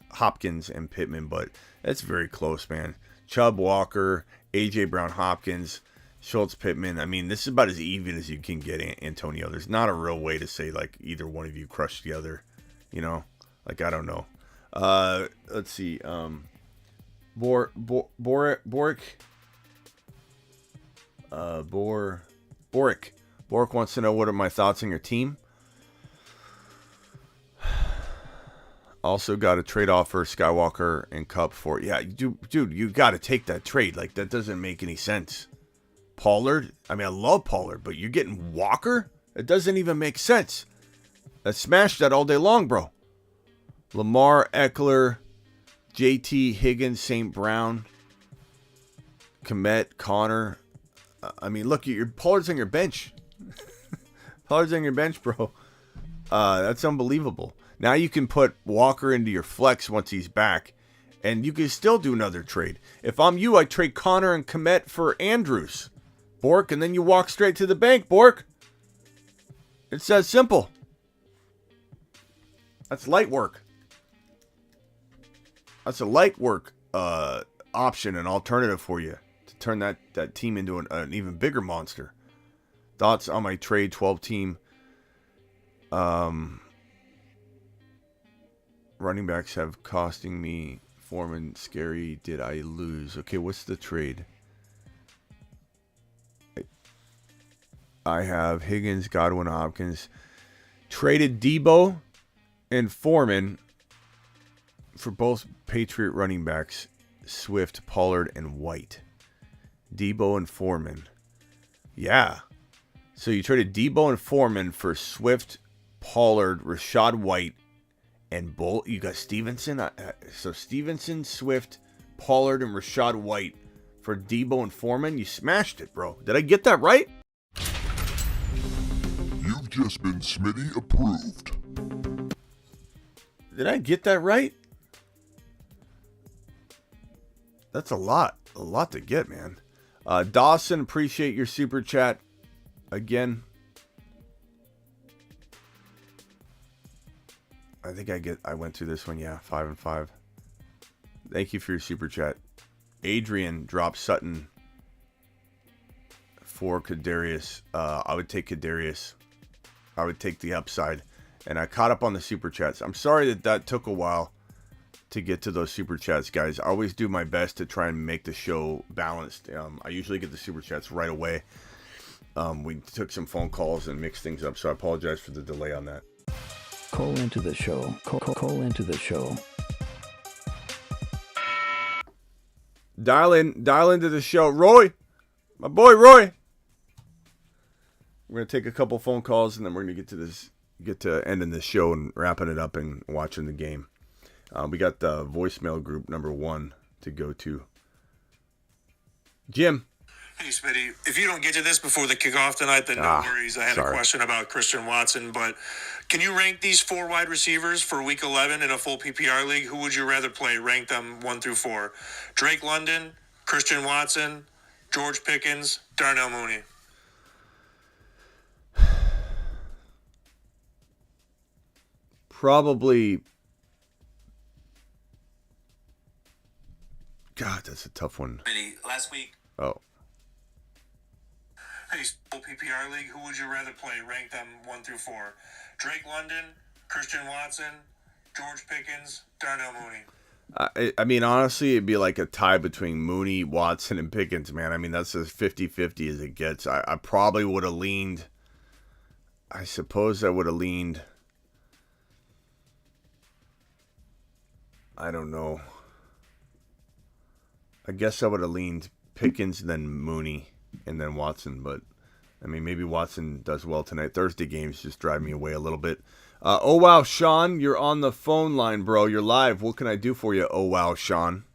and Pittman, but that's very close, man. Chubb, Walker, AJ Brown, Hopkins, Schultz, Pittman. I mean, this is about as even as you can get, Antonio. There's not a real way to say like either one of you crushed the other. Like I don't know. Let's see. Boric wants to know what are my thoughts on your team. Also got a trade offer, Skywalker and Cup for... Yeah, dude, you got to take that trade. Like, that doesn't make any sense. Pollard? I mean, I love Pollard, but you're getting Walker? It doesn't even make sense. Let's smash that all day long, bro. Lamar, Eckler, JT, Higgins, St. Brown, Komet, Connor. I mean, look, Pollard's on your bench. Pollard's on your bench, bro. That's unbelievable. Now you can put Walker into your flex once he's back, and you can still do another trade. If I'm you, I'd trade Connor and Komet for Andrews, Bork, and then you walk straight to the bank, Bork. It's that simple. That's light work. That's a light work option, an alternative for you to turn that team into an even bigger monster. Thoughts on my trade 12-team running backs have costing me Foreman. Scary. Did I lose? Okay, what's the trade? I have Higgins, Godwin, Hopkins. Traded Debo and Foreman for both Patriot running backs, Swift, Pollard, and White. Debo and Foreman. Yeah. So you traded Debo and Foreman for Swift, Pollard, Rashad White, and you got Stevenson. So Stevenson, Swift, Pollard, and Rashad White for Debo and Foreman. You smashed it, bro. Did I get that right? You've just been Smitty approved. Did I get that right? That's a lot to get, man. Dawson, appreciate your super chat again. I think I went through this one, yeah, 5 and 5. Thank you for your super chat. Adrian dropped Sutton for Kadarius. I would take Kadarius. I would take the upside. And I caught up on the super chats. I'm sorry that took a while. to get to those super chats, guys. I always do my best to try and make the show balanced. I usually get the super chats right away. We took some phone calls and mixed things up, so I apologize for the delay on that. Call into the show. Call into the show. Dial into the show. Roy, my boy Roy. We're going to take a couple phone calls, and then we're going to get to ending this show and wrapping it up and watching the game. We got the voicemail group number 1 to go to. Jim. Hey, Smitty. If you don't get to this before the kickoff tonight, then no worries. I had a question about Christian Watson, but can you rank these 4 wide receivers for Week 11 in a full PPR league? Who would you rather play? Rank them 1 through 4. Drake London, Christian Watson, George Pickens, Darnell Mooney. Probably. God, that's a tough one. Last week. Oh. Hey, full PPR league. Who would you rather play? Rank them 1 through 4. Drake London, Christian Watson, George Pickens, Darnell Mooney. I mean, honestly, it'd be like a tie between Mooney, Watson, and Pickens, man. I mean, that's as 50-50 as it gets. I probably would have leaned. I suppose I would have leaned. I don't know. I guess I would have leaned Pickens, then Mooney, and then Watson. But, I mean, maybe Watson does well tonight. Thursday games just drive me away a little bit. Oh, wow, Sean, you're on the phone line, bro. You're live. What can I do for you? Oh, wow, Sean.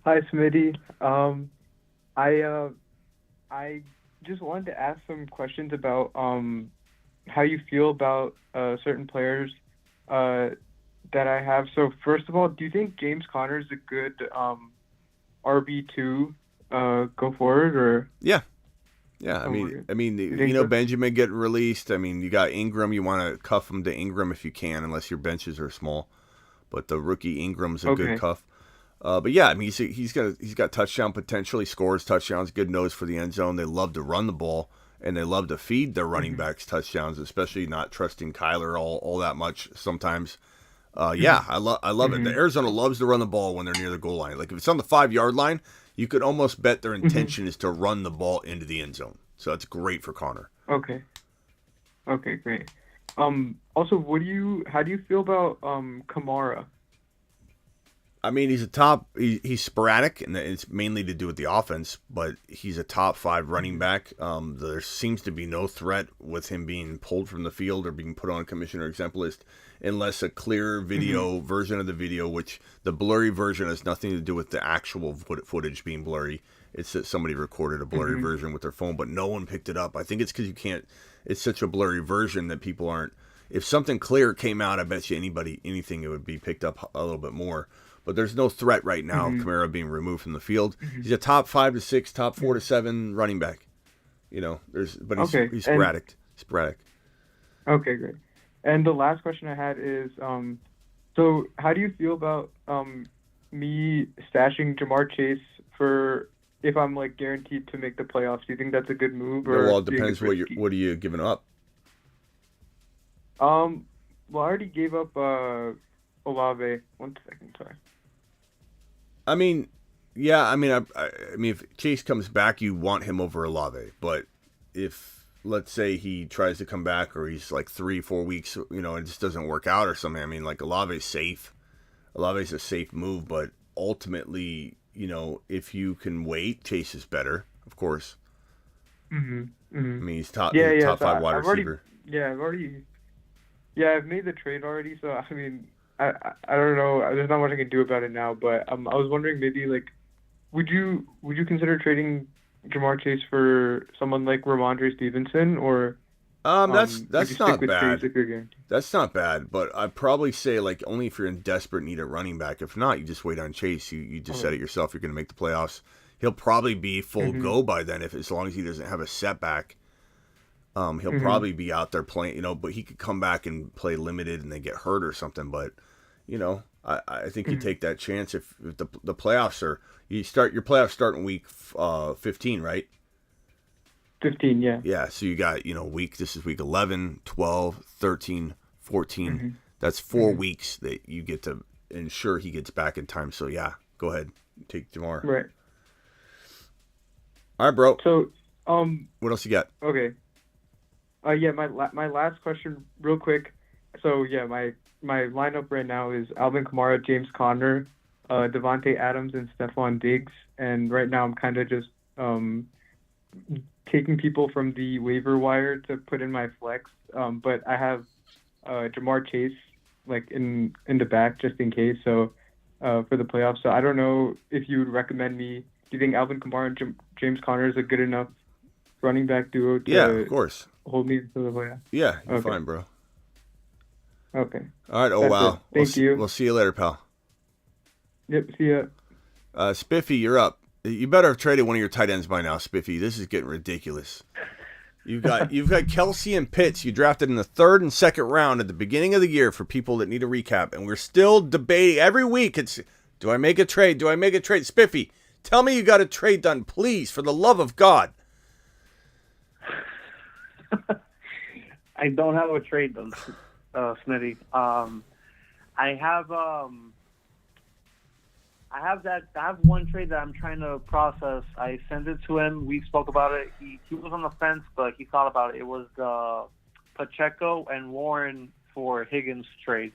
Hi, Smitty. I just wanted to ask some questions about how you feel about certain players that I have. So first of all, do you think James Conner is a good RB2 go forward, or? Yeah. I mean, Benjamin getting released. I mean, you got Ingram. You want to cuff him to Ingram if you can, unless your benches are small. But the rookie Ingram's a good cuff. But yeah, I mean, he's got touchdown potential. He scores touchdowns. Good nose for the end zone. They love to run the ball, and they love to feed their running backs touchdowns, especially not trusting Kyler all that much sometimes. Yeah, I love it. The Arizona loves to run the ball when they're near the goal line. Like if it's on the 5-yard line, you could almost bet their intention is to run the ball into the end zone. So that's great for Conner. Okay, great. Also, how do you feel about Kamara? I mean, he's sporadic, and it's mainly to do with the offense, but he's a top 5 running back. There seems to be no threat with him being pulled from the field or being put on commissioner exempt list unless a clear video version of the video, which the blurry version has nothing to do with the actual footage being blurry. It's that somebody recorded a blurry version with their phone, but no one picked it up. I think it's because you can't. It's such a blurry version that people aren't. If something clear came out, I bet you anything, it would be picked up a little bit more. But there's no threat right now, Kamara being removed from the field. He's a top 5 to 6, top 4 to 7 running back. He's sporadic. Okay, great. And the last question I had is, so how do you feel about me stashing Jamar Chase for if I'm like guaranteed to make the playoffs? Do you think that's a good move? Or well, it depends what are you giving up. Well, I already gave up Olave. 1 second, sorry. I mean, yeah. I mean, if Chase comes back, you want him over Olave. But if, let's say, he tries to come back, or he's like 3-4 weeks, it just doesn't work out or something. I mean, like Olave's safe. Olave's a safe move, but ultimately, if you can wait, Chase is better, of course. I mean, he's top 5 wide receiver. I've made the trade already, so I mean, I don't know. There's not much I can do about it now, but I was wondering maybe like, would you consider trading Jamar Chase for someone like Ramondre Stevenson, or that's not bad. That's not bad, but I'd probably say like only if you're in desperate need of running back. If not, you just wait on Chase. You just said it yourself. You're going to make the playoffs. He'll probably be full go by then, as long as he doesn't have a setback. He'll probably be out there playing, but he could come back and play limited and then get hurt or something. But, I think you take that chance if the playoffs your playoffs start in week 15, right? 15, yeah. Yeah, so you got, this is week 11, 12, 13, 14. That's 4 weeks that you get to ensure he gets back in time. So yeah, go ahead, take Jamar. Right. All right, bro. So, what else you got? Okay. Yeah, my last question, real quick. So yeah, my lineup right now is Alvin Kamara, James Conner, Devontae Adams, and Stephon Diggs. And right now I'm kind of just taking people from the waiver wire to put in my flex. But I have Jamar Chase like in the back just in case. So for the playoffs. So I don't know if you would recommend me. Do you think Alvin Kamara and James Conner is a good enough running back duo to of course. hold me into the playoffs? Yeah, you're fine, bro. Okay. All right. Oh, That's wow. it. Thank you. We'll see you later, pal. Yep. See ya. Spiffy, you're up. You better have traded one of your tight ends by now, Spiffy. This is getting ridiculous. You've got Kelsey and Pitts. You drafted in the 3rd and 2nd round at the beginning of the year for people that need a recap, and we're still debating every week. It's, do I make a trade? Do I make a trade? Spiffy, tell me you got a trade done, please, for the love of God. I don't have a trade done, Smitty. I have one trade that I'm trying to process. I sent it to him. We spoke about it. He was on the fence, but he thought about it. It was the Pacheco and Warren for Higgins trade.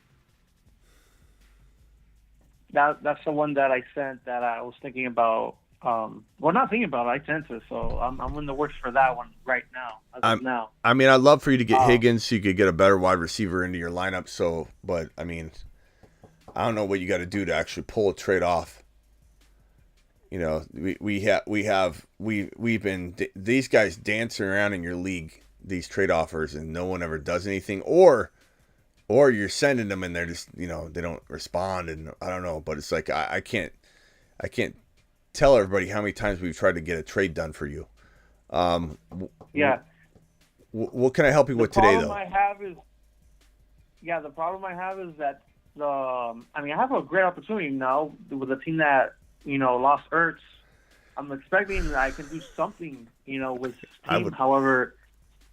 That's the one that I sent that I was thinking about. Not thinking about it. I sent it, so I'm in the works for that one right now. I mean, I'd love for you to get Higgins so you could get a better wide receiver into your lineup. So, but I mean, I don't know what you got to do to actually pull a trade off. You know, we've been these guys dancing around in your league, these trade offers, and no one ever does anything, or you're sending them and they're just, you know, they don't respond, and I don't know, but it's like I can't tell everybody how many times we've tried to get a trade done for you. Yeah. What can I help you with today, though? The problem I have is that I have a great opportunity now with a team that, you know, lost Ertz. I'm expecting that I can do something, you know, with his team. However,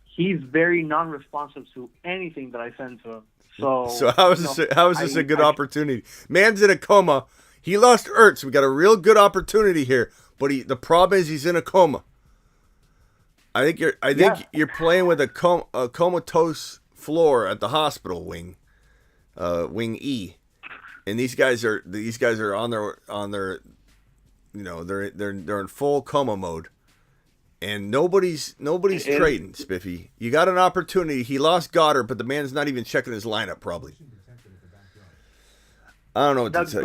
he's very non-responsive to anything that I send to him. So how is this a good opportunity? Man's in a coma. He lost Ertz. We got a real good opportunity here, but the problem is he's in a coma. I think you're playing with a comatose floor at the hospital wing, wing E, and these guys are on their you know, they're in full coma mode, and nobody's trading. Spiffy, you got an opportunity. He lost Goddard, but the man's not even checking his lineup probably. I don't know what to tell you.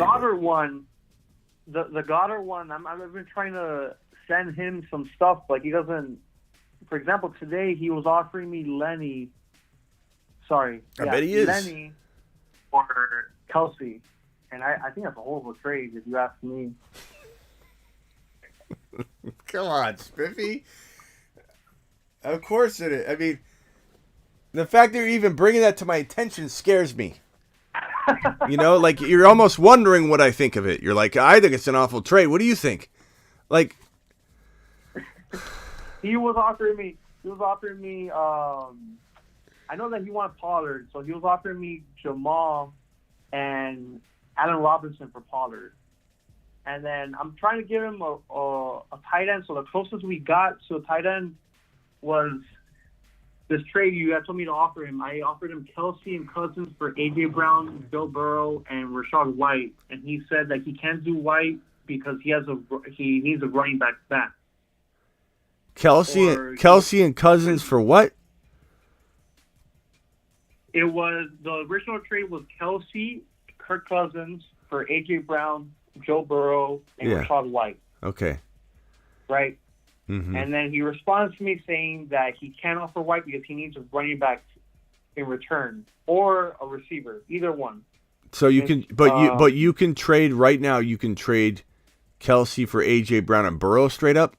The Goddard one, I've been trying to send him some stuff, but he doesn't. For example, today he was offering me Lenny. Sorry. I bet he is. Lenny or Kelsey. And I think that's a horrible trade if you ask me. Come on, Spiffy. Of course it is. I mean, the fact that you're even bringing that to my attention scares me. You know, like, you're almost wondering what I think of it. You're like, I think it's an awful trade. What do you think? Like, he was offering me. I know that he wanted Pollard, so he was offering me Jamal and Allen Robinson for Pollard. And then I'm trying to give him a tight end. So the closest we got to a tight end was this trade you had told me to offer him. I offered him Kelsey and Cousins for A.J. Brown, Joe Burrow, and Rachaad White. And he said that he can't do White because he needs a running back. Kelsey and Cousins for what? It was, the original trade was Kelsey, Kirk Cousins for A.J. Brown, Joe Burrow, and Rachaad White. Okay. Right? Mm-hmm. And then he responds to me saying that he can't offer White because he needs a running back in return or a receiver, either one. So you can, but you can trade right now. You can trade Kelsey for A.J. Brown and Burrow straight up.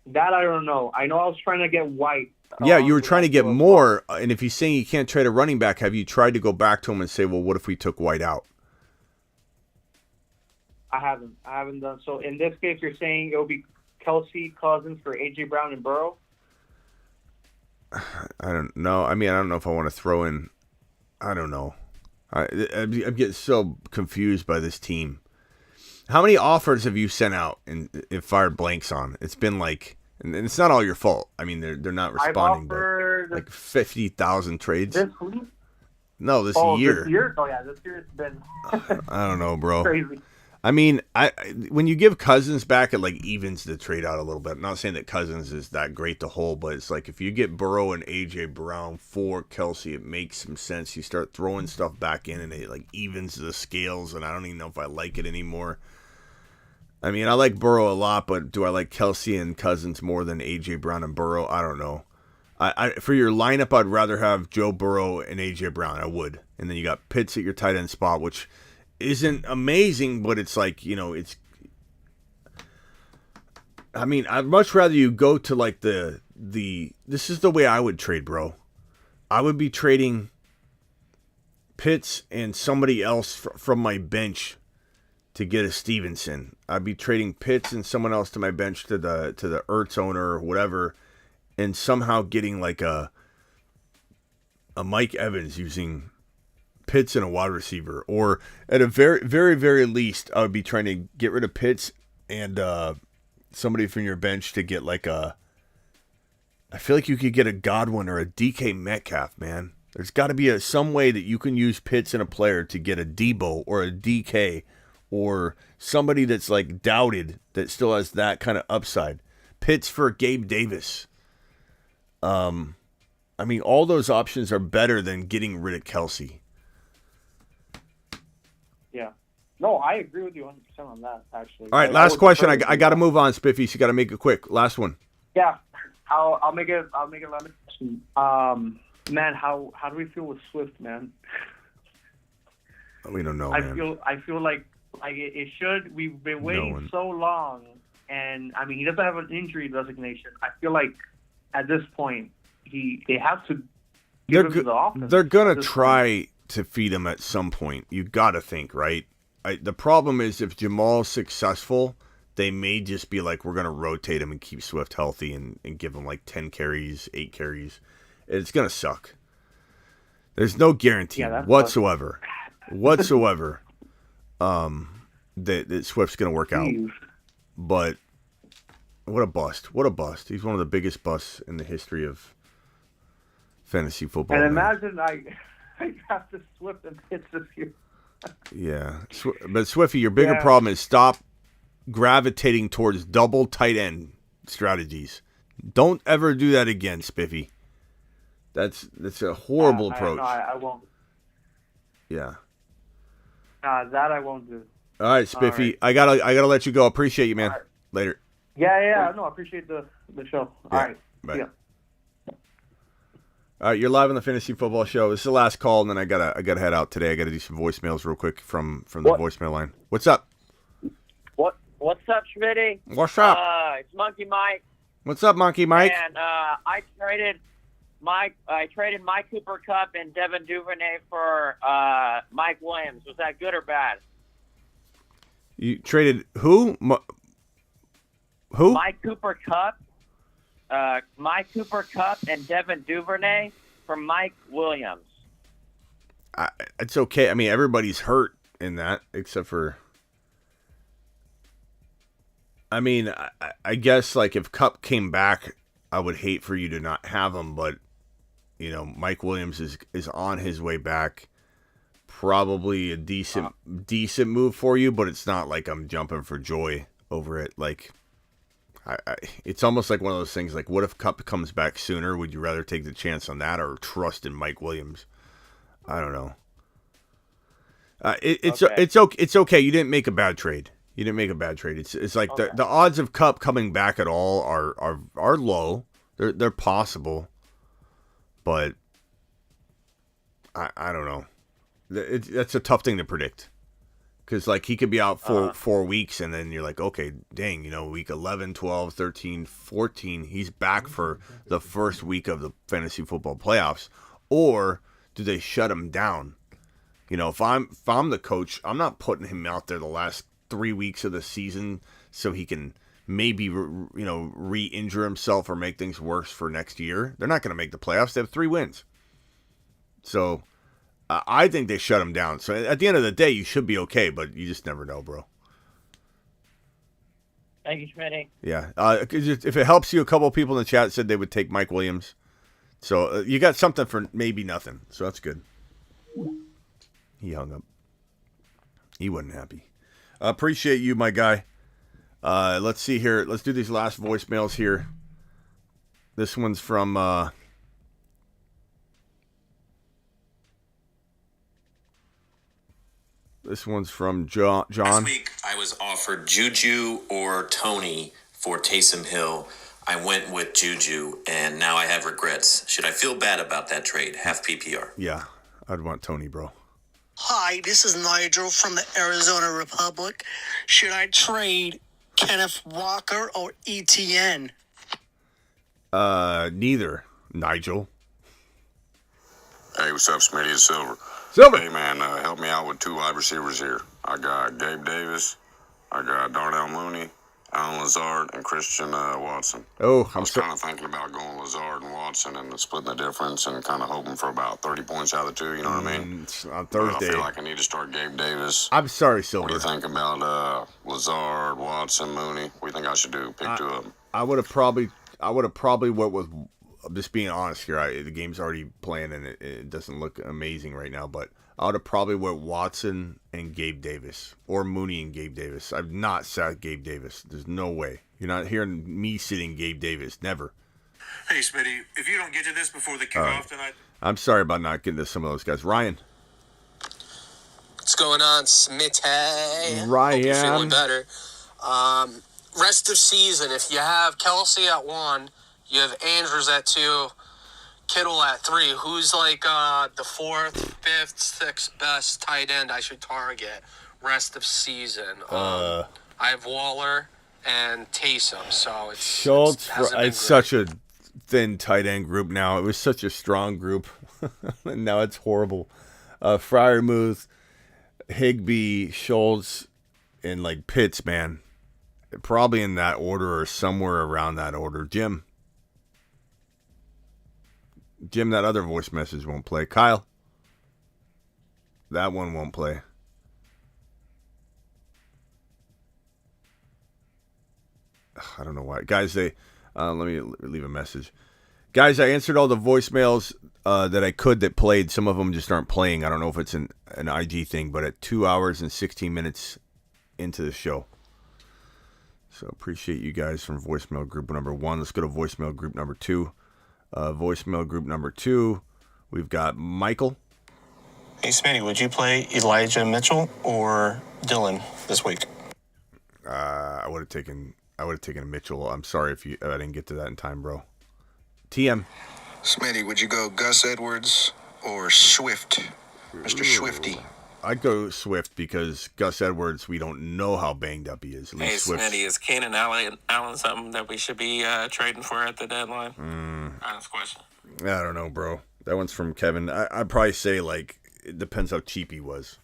That I don't know. I know I was trying to get White. Yeah, you were trying to get more. And if he's saying you can't trade a running back, have you tried to go back to him and say, well, what if we took White out? I haven't done so. In this case, you're saying it will be Kelsey, Cousins for A.J. Brown and Burrow? I don't know. I mean, I don't know if I want to throw in. I don't know. I'm getting so confused by this team. How many offers have you sent out and fired blanks on? It's been like, and it's not all your fault. I mean, they're not responding, but like 50,000 trades. This week? No, this year. This year? Oh yeah, this year's been. I don't know, bro. Crazy. I mean, when you give Cousins back, it like evens the trade out a little bit. I'm not saying that Cousins is that great to hold, but it's like if you get Burrow and AJ Brown for Kelsey, it makes some sense. You start throwing stuff back in, and it like evens the scales. And I don't even know if I like it anymore. I mean, I like Burrow a lot, but do I like Kelsey and Cousins more than AJ Brown and Burrow? I don't know. For your lineup, I'd rather have Joe Burrow and AJ Brown. I would, and then you got Pitts at your tight end spot, which isn't amazing, but it's like, it's. I mean, I'd much rather you go to like the. This is the way I would trade, bro. I would be trading Pitts and somebody else from my bench to get a Stevenson. I'd be trading Pitts and someone else to my bench to the Ertz owner or whatever, and somehow getting like a Mike Evans using Pitts and a wide receiver, or at a very, very, very least, I would be trying to get rid of Pitts and somebody from your bench to get like a. I feel like you could get a Godwin or a DK Metcalf, man. There's got to be some way that you can use Pitts and a player to get a Debo or a DK or somebody that's like doubted that still has that kind of upside. Pitts for Gabe Davis. I mean, all those options are better than getting rid of Kelsey. Yeah. No, I agree with you 100% on that, actually. All right, last question. I got to move on, Spiffy. So you got to make it quick. Last one. Yeah, I'll make it. I'll make it last question. Man, how do we feel with Swift, man? We don't know, I man. feel like it should. We've been waiting so long, and I mean, he doesn't have an injury designation. I feel like at this point, they have to give him the offense. They're gonna try to feed him at some point. You got to think, right? The problem is if Jamal's successful, they may just be like, we're going to rotate him and keep Swift healthy and give him like 10 carries, 8 carries. It's going to suck. There's no guarantee whatsoever that Swift's going to work out. But what a bust. What a bust. He's one of the biggest busts in the history of fantasy football. And imagine I got the Swift and Pitts this year. Yeah. But Swifty, your bigger problem is stop gravitating towards double tight end strategies. Don't ever do that again, Spiffy. That's a horrible approach. No, I won't. Yeah. That I won't do. All right, Spiffy. All right. I gotta let you go. Appreciate you, man. Right. Later. Yeah. No, I appreciate the show. All right. Bye. Yeah. All right, you're live on the Fantasy Football Show. This is the last call, and then I gotta head out today. I gotta do some voicemails real quick from the voicemail line. What's up? What's up, Schmitty? What's up? It's Monkey Mike. What's up, Monkey Mike? And I traded Mike Cooper Cup and Devin Duvernay for Mike Williams. Was that good or bad? You traded who? Who? Mike Cooper Cup and Devin Duvernay for Mike Williams. It's okay. I mean, everybody's hurt in that except for. I mean, I guess like if Cup came back, I would hate for you to not have him, but Mike Williams is on his way back. Probably a decent move for you, but it's not like I'm jumping for joy over it. Like, it's almost like one of those things. Like, what if Cup comes back sooner? Would you rather take the chance on that or trust in Mike Williams? I don't know. It's okay. You didn't make a bad trade. It's like the odds of Cup coming back at all are low. They're possible, but I don't know. That's a tough thing to predict because like he could be out for 4 weeks and then you're like, okay, dang, week 11, 12, 13, 14, he's back for the first week of the fantasy football playoffs, or do they shut him down? If I'm the coach, I'm not putting him out there the last 3 weeks of the season so he can maybe re-injure himself or make things worse for next year. They're not going to make the playoffs. They have 3 wins. So I think they shut him down. So at the end of the day, you should be okay, but you just never know, bro. Thank you, Schmitty. Yeah. If it helps you, a couple of people in the chat said they would take Mike Williams. So you got something for maybe nothing. So that's good. He hung up. He wasn't happy. Appreciate you, my guy. Let's see here. Let's do these last voicemails here. This one's from... This one's from John. Last week, I was offered Juju or Tony for Taysom Hill. I went with Juju, and now I have regrets. Should I feel bad about that trade? Half PPR. Yeah, I'd want Tony, bro. Hi, this is Nigel from the Arizona Republic. Should I trade Kenneth Walker or ETN? Neither, Nigel. Hey, what's up, Smitty? It's Silver. Silver. Hey, man, help me out with 2 wide receivers here. I got Gabe Davis, I got Darnell Mooney, Alan Lazard, and Christian Watson. Oh, I was kind of thinking about going Lazard and Watson and splitting the difference and kind of hoping for about 30 points out of the 2, you know what I mean? On Thursday. I feel like I need to start Gabe Davis. I'm sorry, Silver. What do you think about Lazard, Watson, Mooney? What do you think I should do? Pick 2 of them. I would have probably went with... I'm just being honest here. The game's already playing, and it doesn't look amazing right now. But I would have probably went Watson and Gabe Davis, or Mooney and Gabe Davis. I've not sat Gabe Davis. There's no way. You're not hearing me sitting Gabe Davis. Never. Hey, Smitty, if you don't get to this before the kickoff tonight... I'm sorry about not getting to some of those guys. Ryan. What's going on, Smitty? Ryan. Hope you're feeling better. Rest of season, if you have Kelsey at 1... You have Andrews at 2, Kittle at 3. Who's like the 4th, 5th, 6th best tight end I should target rest of season? I have Waller and Taysom, so it's Schultz. It's such a thin tight end group now. It was such a strong group, and now it's horrible. Freiermuth, Higbee, Schultz, and like Pitts, man. Probably in that order or somewhere around that order. Jim, that other voice message won't play. Kyle, that one won't play. I don't know why. Guys, let me leave a message. Guys, I answered all the voicemails that I could that played. Some of them just aren't playing. I don't know if it's an IG thing, but at 2 hours and 16 minutes into the show. So appreciate you guys from voicemail group number 1. Let's go to voicemail group number 2. Voicemail group number 2, we've got Michael. Hey, Smitty, would you play Elijah Mitchell or Dylan this week? I would have taken Mitchell. I'm sorry if I didn't get to that in time, bro. TM. Smitty, would you go Gus Edwards or Swift? Mr. Swifty. I'd go Swift because Gus Edwards, we don't know how banged up he is. At least Hey, Smitty, is Keenan Allen something that we should be trading for at the deadline? Honest question. I don't know, bro. That one's from Kevin. I'd probably say, like, it depends how cheap he was.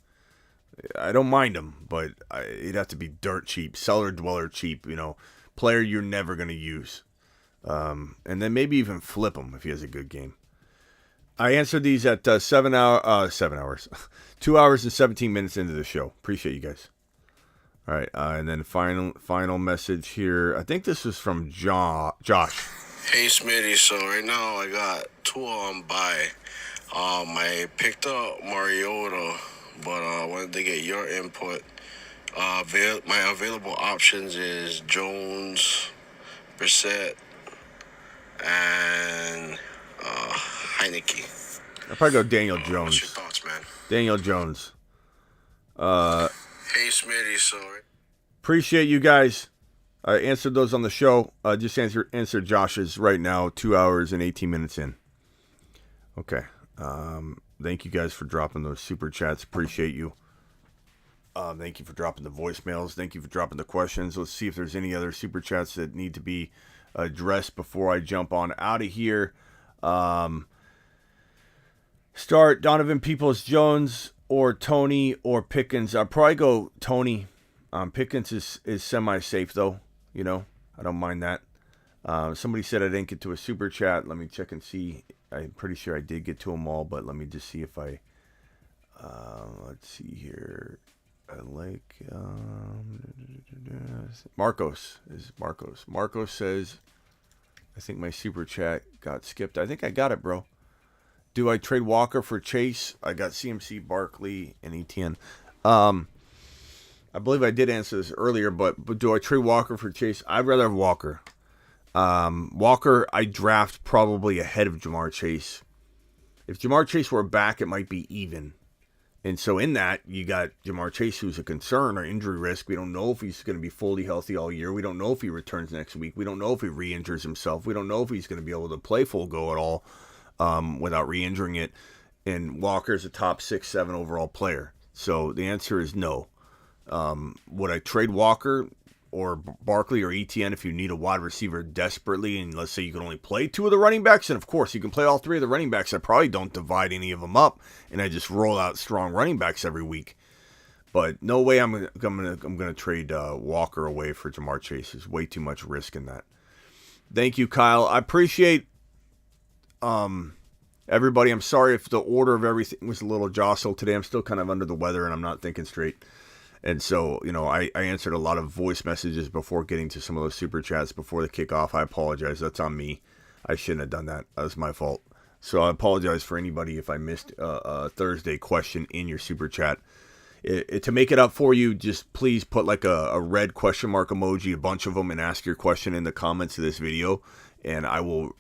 I don't mind him, but it'd have to be dirt cheap, cellar dweller cheap, player you're never going to use. And then maybe even flip him if he has a good game. I answered these at 7 hours. 2 hours and 17 minutes into the show. Appreciate you guys. All right, and then final message here. I think this is from Josh. Hey, Smitty. So right now I got 2 on bye. I picked up Mariota, but I wanted to get your input. My available options is Jones, Brissett, and Heineke. I'll probably go Daniel Jones. What's your thoughts, man? Daniel Jones. Hey, Smitty. Sorry. Appreciate you guys. I answered those on the show. Just answer Josh's right now. 2 hours and 18 minutes in. Okay. Thank you guys for dropping those super chats. Appreciate you. Thank you for dropping the voicemails. Thank you for dropping the questions. Let's see if there's any other super chats that need to be addressed before I jump on out of here. Start Donovan Peoples-Jones or Tony or Pickens. I'll probably go Tony. Pickens is semi-safe, though. I don't mind that. Somebody said I didn't get to a super chat. Let me check and see. I'm pretty sure I did get to them all, but let me just see if I... let's see here. I like... Marcos. Marcos says, I think my super chat got skipped. I think I got it, bro. Do I trade Walker for Chase? I got CMC, Barkley, and ETN. I believe I did answer this earlier, but do I trade Walker for Chase? I'd rather have Walker. Walker, I draft probably ahead of Jamar Chase. If Jamar Chase were back, it might be even. And so in that, you got Jamar Chase, who's a concern or injury risk. We don't know if he's going to be fully healthy all year. We don't know if he returns next week. We don't know if he re-injures himself. We don't know if he's going to be able to play full go at all without re-injuring it. And Walker's a top 6-7 overall player. So the answer is no. Would I trade Walker or Barkley or ETN if you need a wide receiver desperately, and let's say you can only play 2 of the running backs, and of course you can play all 3 of the running backs. I probably don't divide any of them up, and I just roll out strong running backs every week. But no way I'm gonna trade Walker away for Jamar Chase. There's way too much risk in that. Thank you, Kyle. I appreciate everybody. I'm sorry if the order of everything was a little jostled today. I'm still kind of under the weather, and I'm not thinking straight. And so, I answered a lot of voice messages before getting to some of those super chats before the kickoff. I apologize. That's on me. I shouldn't have done that. That was my fault. So I apologize for anybody if I missed a Thursday question in your super chat. To make it up for you, just please put like a red question mark emoji, a bunch of them, and ask your question in the comments of this video. And I will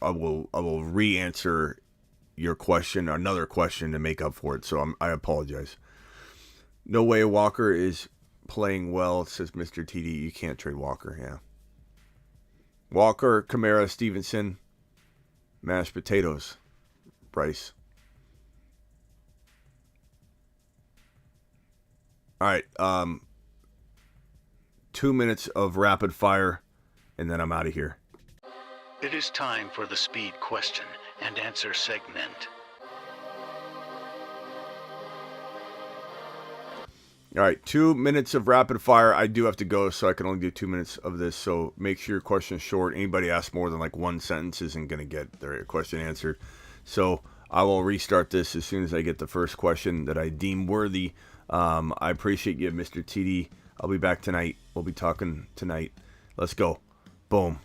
re-answer your question, another question to make up for it. So I apologize. No way Walker is playing well, says Mr. TD. You can't trade Walker, yeah. Walker, Kamara, Stevenson, mashed potatoes, Bryce. All right, 2 minutes of rapid fire, and then I'm out of here. It is time for the speed question and answer segment. All right, 2 minutes of rapid fire. I do have to go, so I can only do 2 minutes of this. So make sure your question is short. Anybody asks more than like one sentence isn't going to get their question answered. So I will restart this as soon as I get the first question that I deem worthy. I appreciate you, Mr. TD. I'll be back tonight. We'll be talking tonight. Let's go. Boom.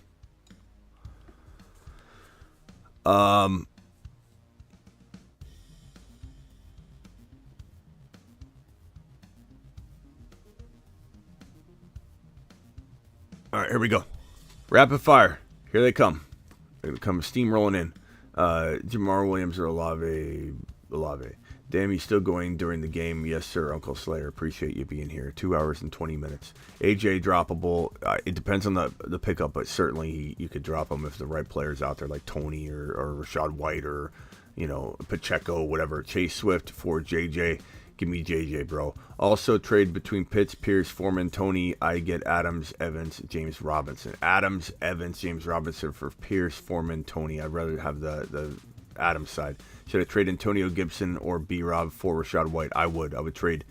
All right, here we go. Rapid fire. Here they come. They're going to come steamrolling in. Jamar Williams or Olave. Damn, you still going during the game? Yes, sir, Uncle Slayer. Appreciate you being here. 2 hours and 20 minutes. AJ droppable. It depends on the pickup, but certainly you could drop him if the right player's out there, like Tony or Rashad White or, Pacheco, whatever. Chase Swift for JJ. Give me JJ, bro. Also, trade between Pitts, Pierce, Foreman, Tony. I get Adams, Evans, James Robinson. Adams, Evans, James Robinson for Pierce, Foreman, Tony. I'd rather have the Adams side. Should I trade Antonio Gibson or B-Rob for Rashad White? I would. I would trade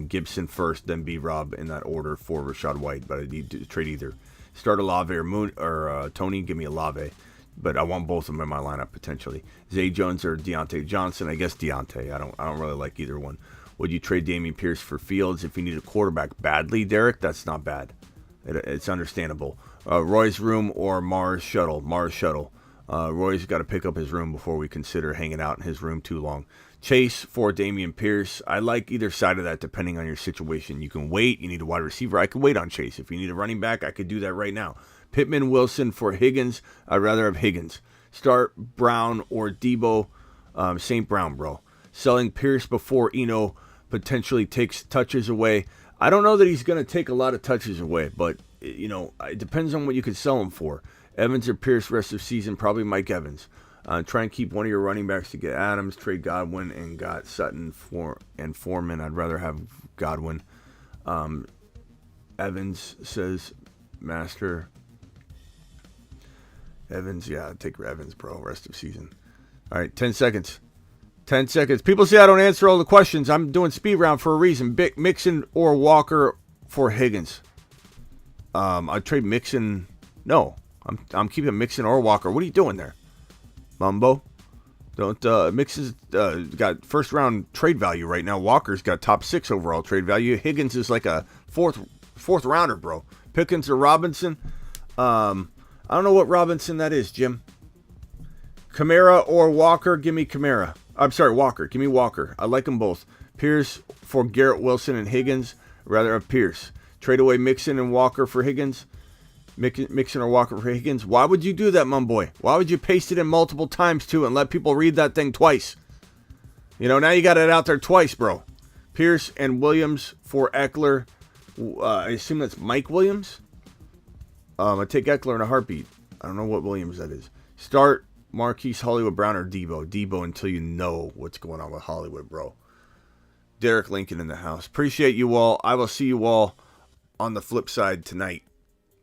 Gibson first, then B-Rob in that order for Rashad White, but I need to trade either. Start Olave or Tony. Give me Olave. But I want both of them in my lineup potentially. Zay Jones or Deontay Johnson. I guess Deontay. I don't really like either one. Would you trade Dameon Pierce for Fields if you need a quarterback badly, Derek? That's not bad. It's understandable. Roy's room or Mars shuttle. Roy's got to pick up his room before we consider hanging out in his room too long. Chase for Dameon Pierce. I like either side of that depending on your situation. You can wait. You need a wide receiver. I could wait on Chase. If you need a running back, I could do that right now. Pittman, Wilson for Higgins. I'd rather have Higgins. Start Brown or Debo. St. Brown, bro. Selling Pierce before Eno potentially takes touches away. I don't know that he's going to take a lot of touches away, but, it depends on what you could sell him for. Evans or Pierce rest of season, probably Mike Evans. Try and keep one of your running backs to get Adams. Trade Godwin and got Sutton and Foreman. I'd rather have Godwin. Evans says, Master. Evans, yeah, take Evans, bro. Rest of season. All right, 10 seconds. 10 seconds. People say I don't answer all the questions. I'm doing speed round for a reason. Mixon or Walker for Higgins. I'd trade Mixon No, I'm keeping Mixon or Walker. What are you doing there, Mumbo? Don't Mixon's got first round trade value right now. Walker's got top 6 overall trade value. Higgins is like a fourth rounder, bro. Pickens or Robinson? I don't know what Robinson that is, Jim. Kamara or Walker? Give me Kamara. I'm sorry, Walker. Give me Walker. I like them both. Pierce for Garrett Wilson and Higgins. Rather have Pierce. Trade away Mixon and Walker for Higgins. Mixon or Walker for Higgins. Why would you do that, Mumboy? Why would you paste it in multiple times, too, and let people read that thing twice? Now you got it out there twice, bro. Pierce and Williams for Eckler. I assume that's Mike Williams. I take Eckler in a heartbeat. I don't know what Williams that is. Start Marquise Hollywood Brown or Debo. Debo until you know what's going on with Hollywood, bro. Derek Lincoln in the house. Appreciate you all. I will see you all on the flip side tonight.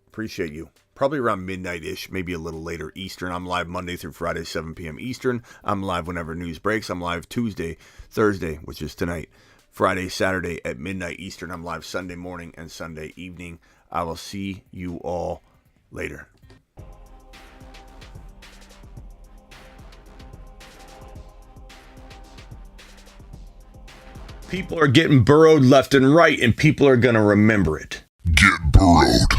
Appreciate you. Probably around midnight-ish, maybe a little later Eastern. I'm live Monday through Friday, 7 p.m. Eastern. I'm live whenever news breaks. I'm live Tuesday, Thursday, which is tonight. Friday, Saturday at midnight Eastern. I'm live Sunday morning and Sunday evening. I will see you all later. People are getting burrowed left and right, and people are going to remember it. Get burrowed.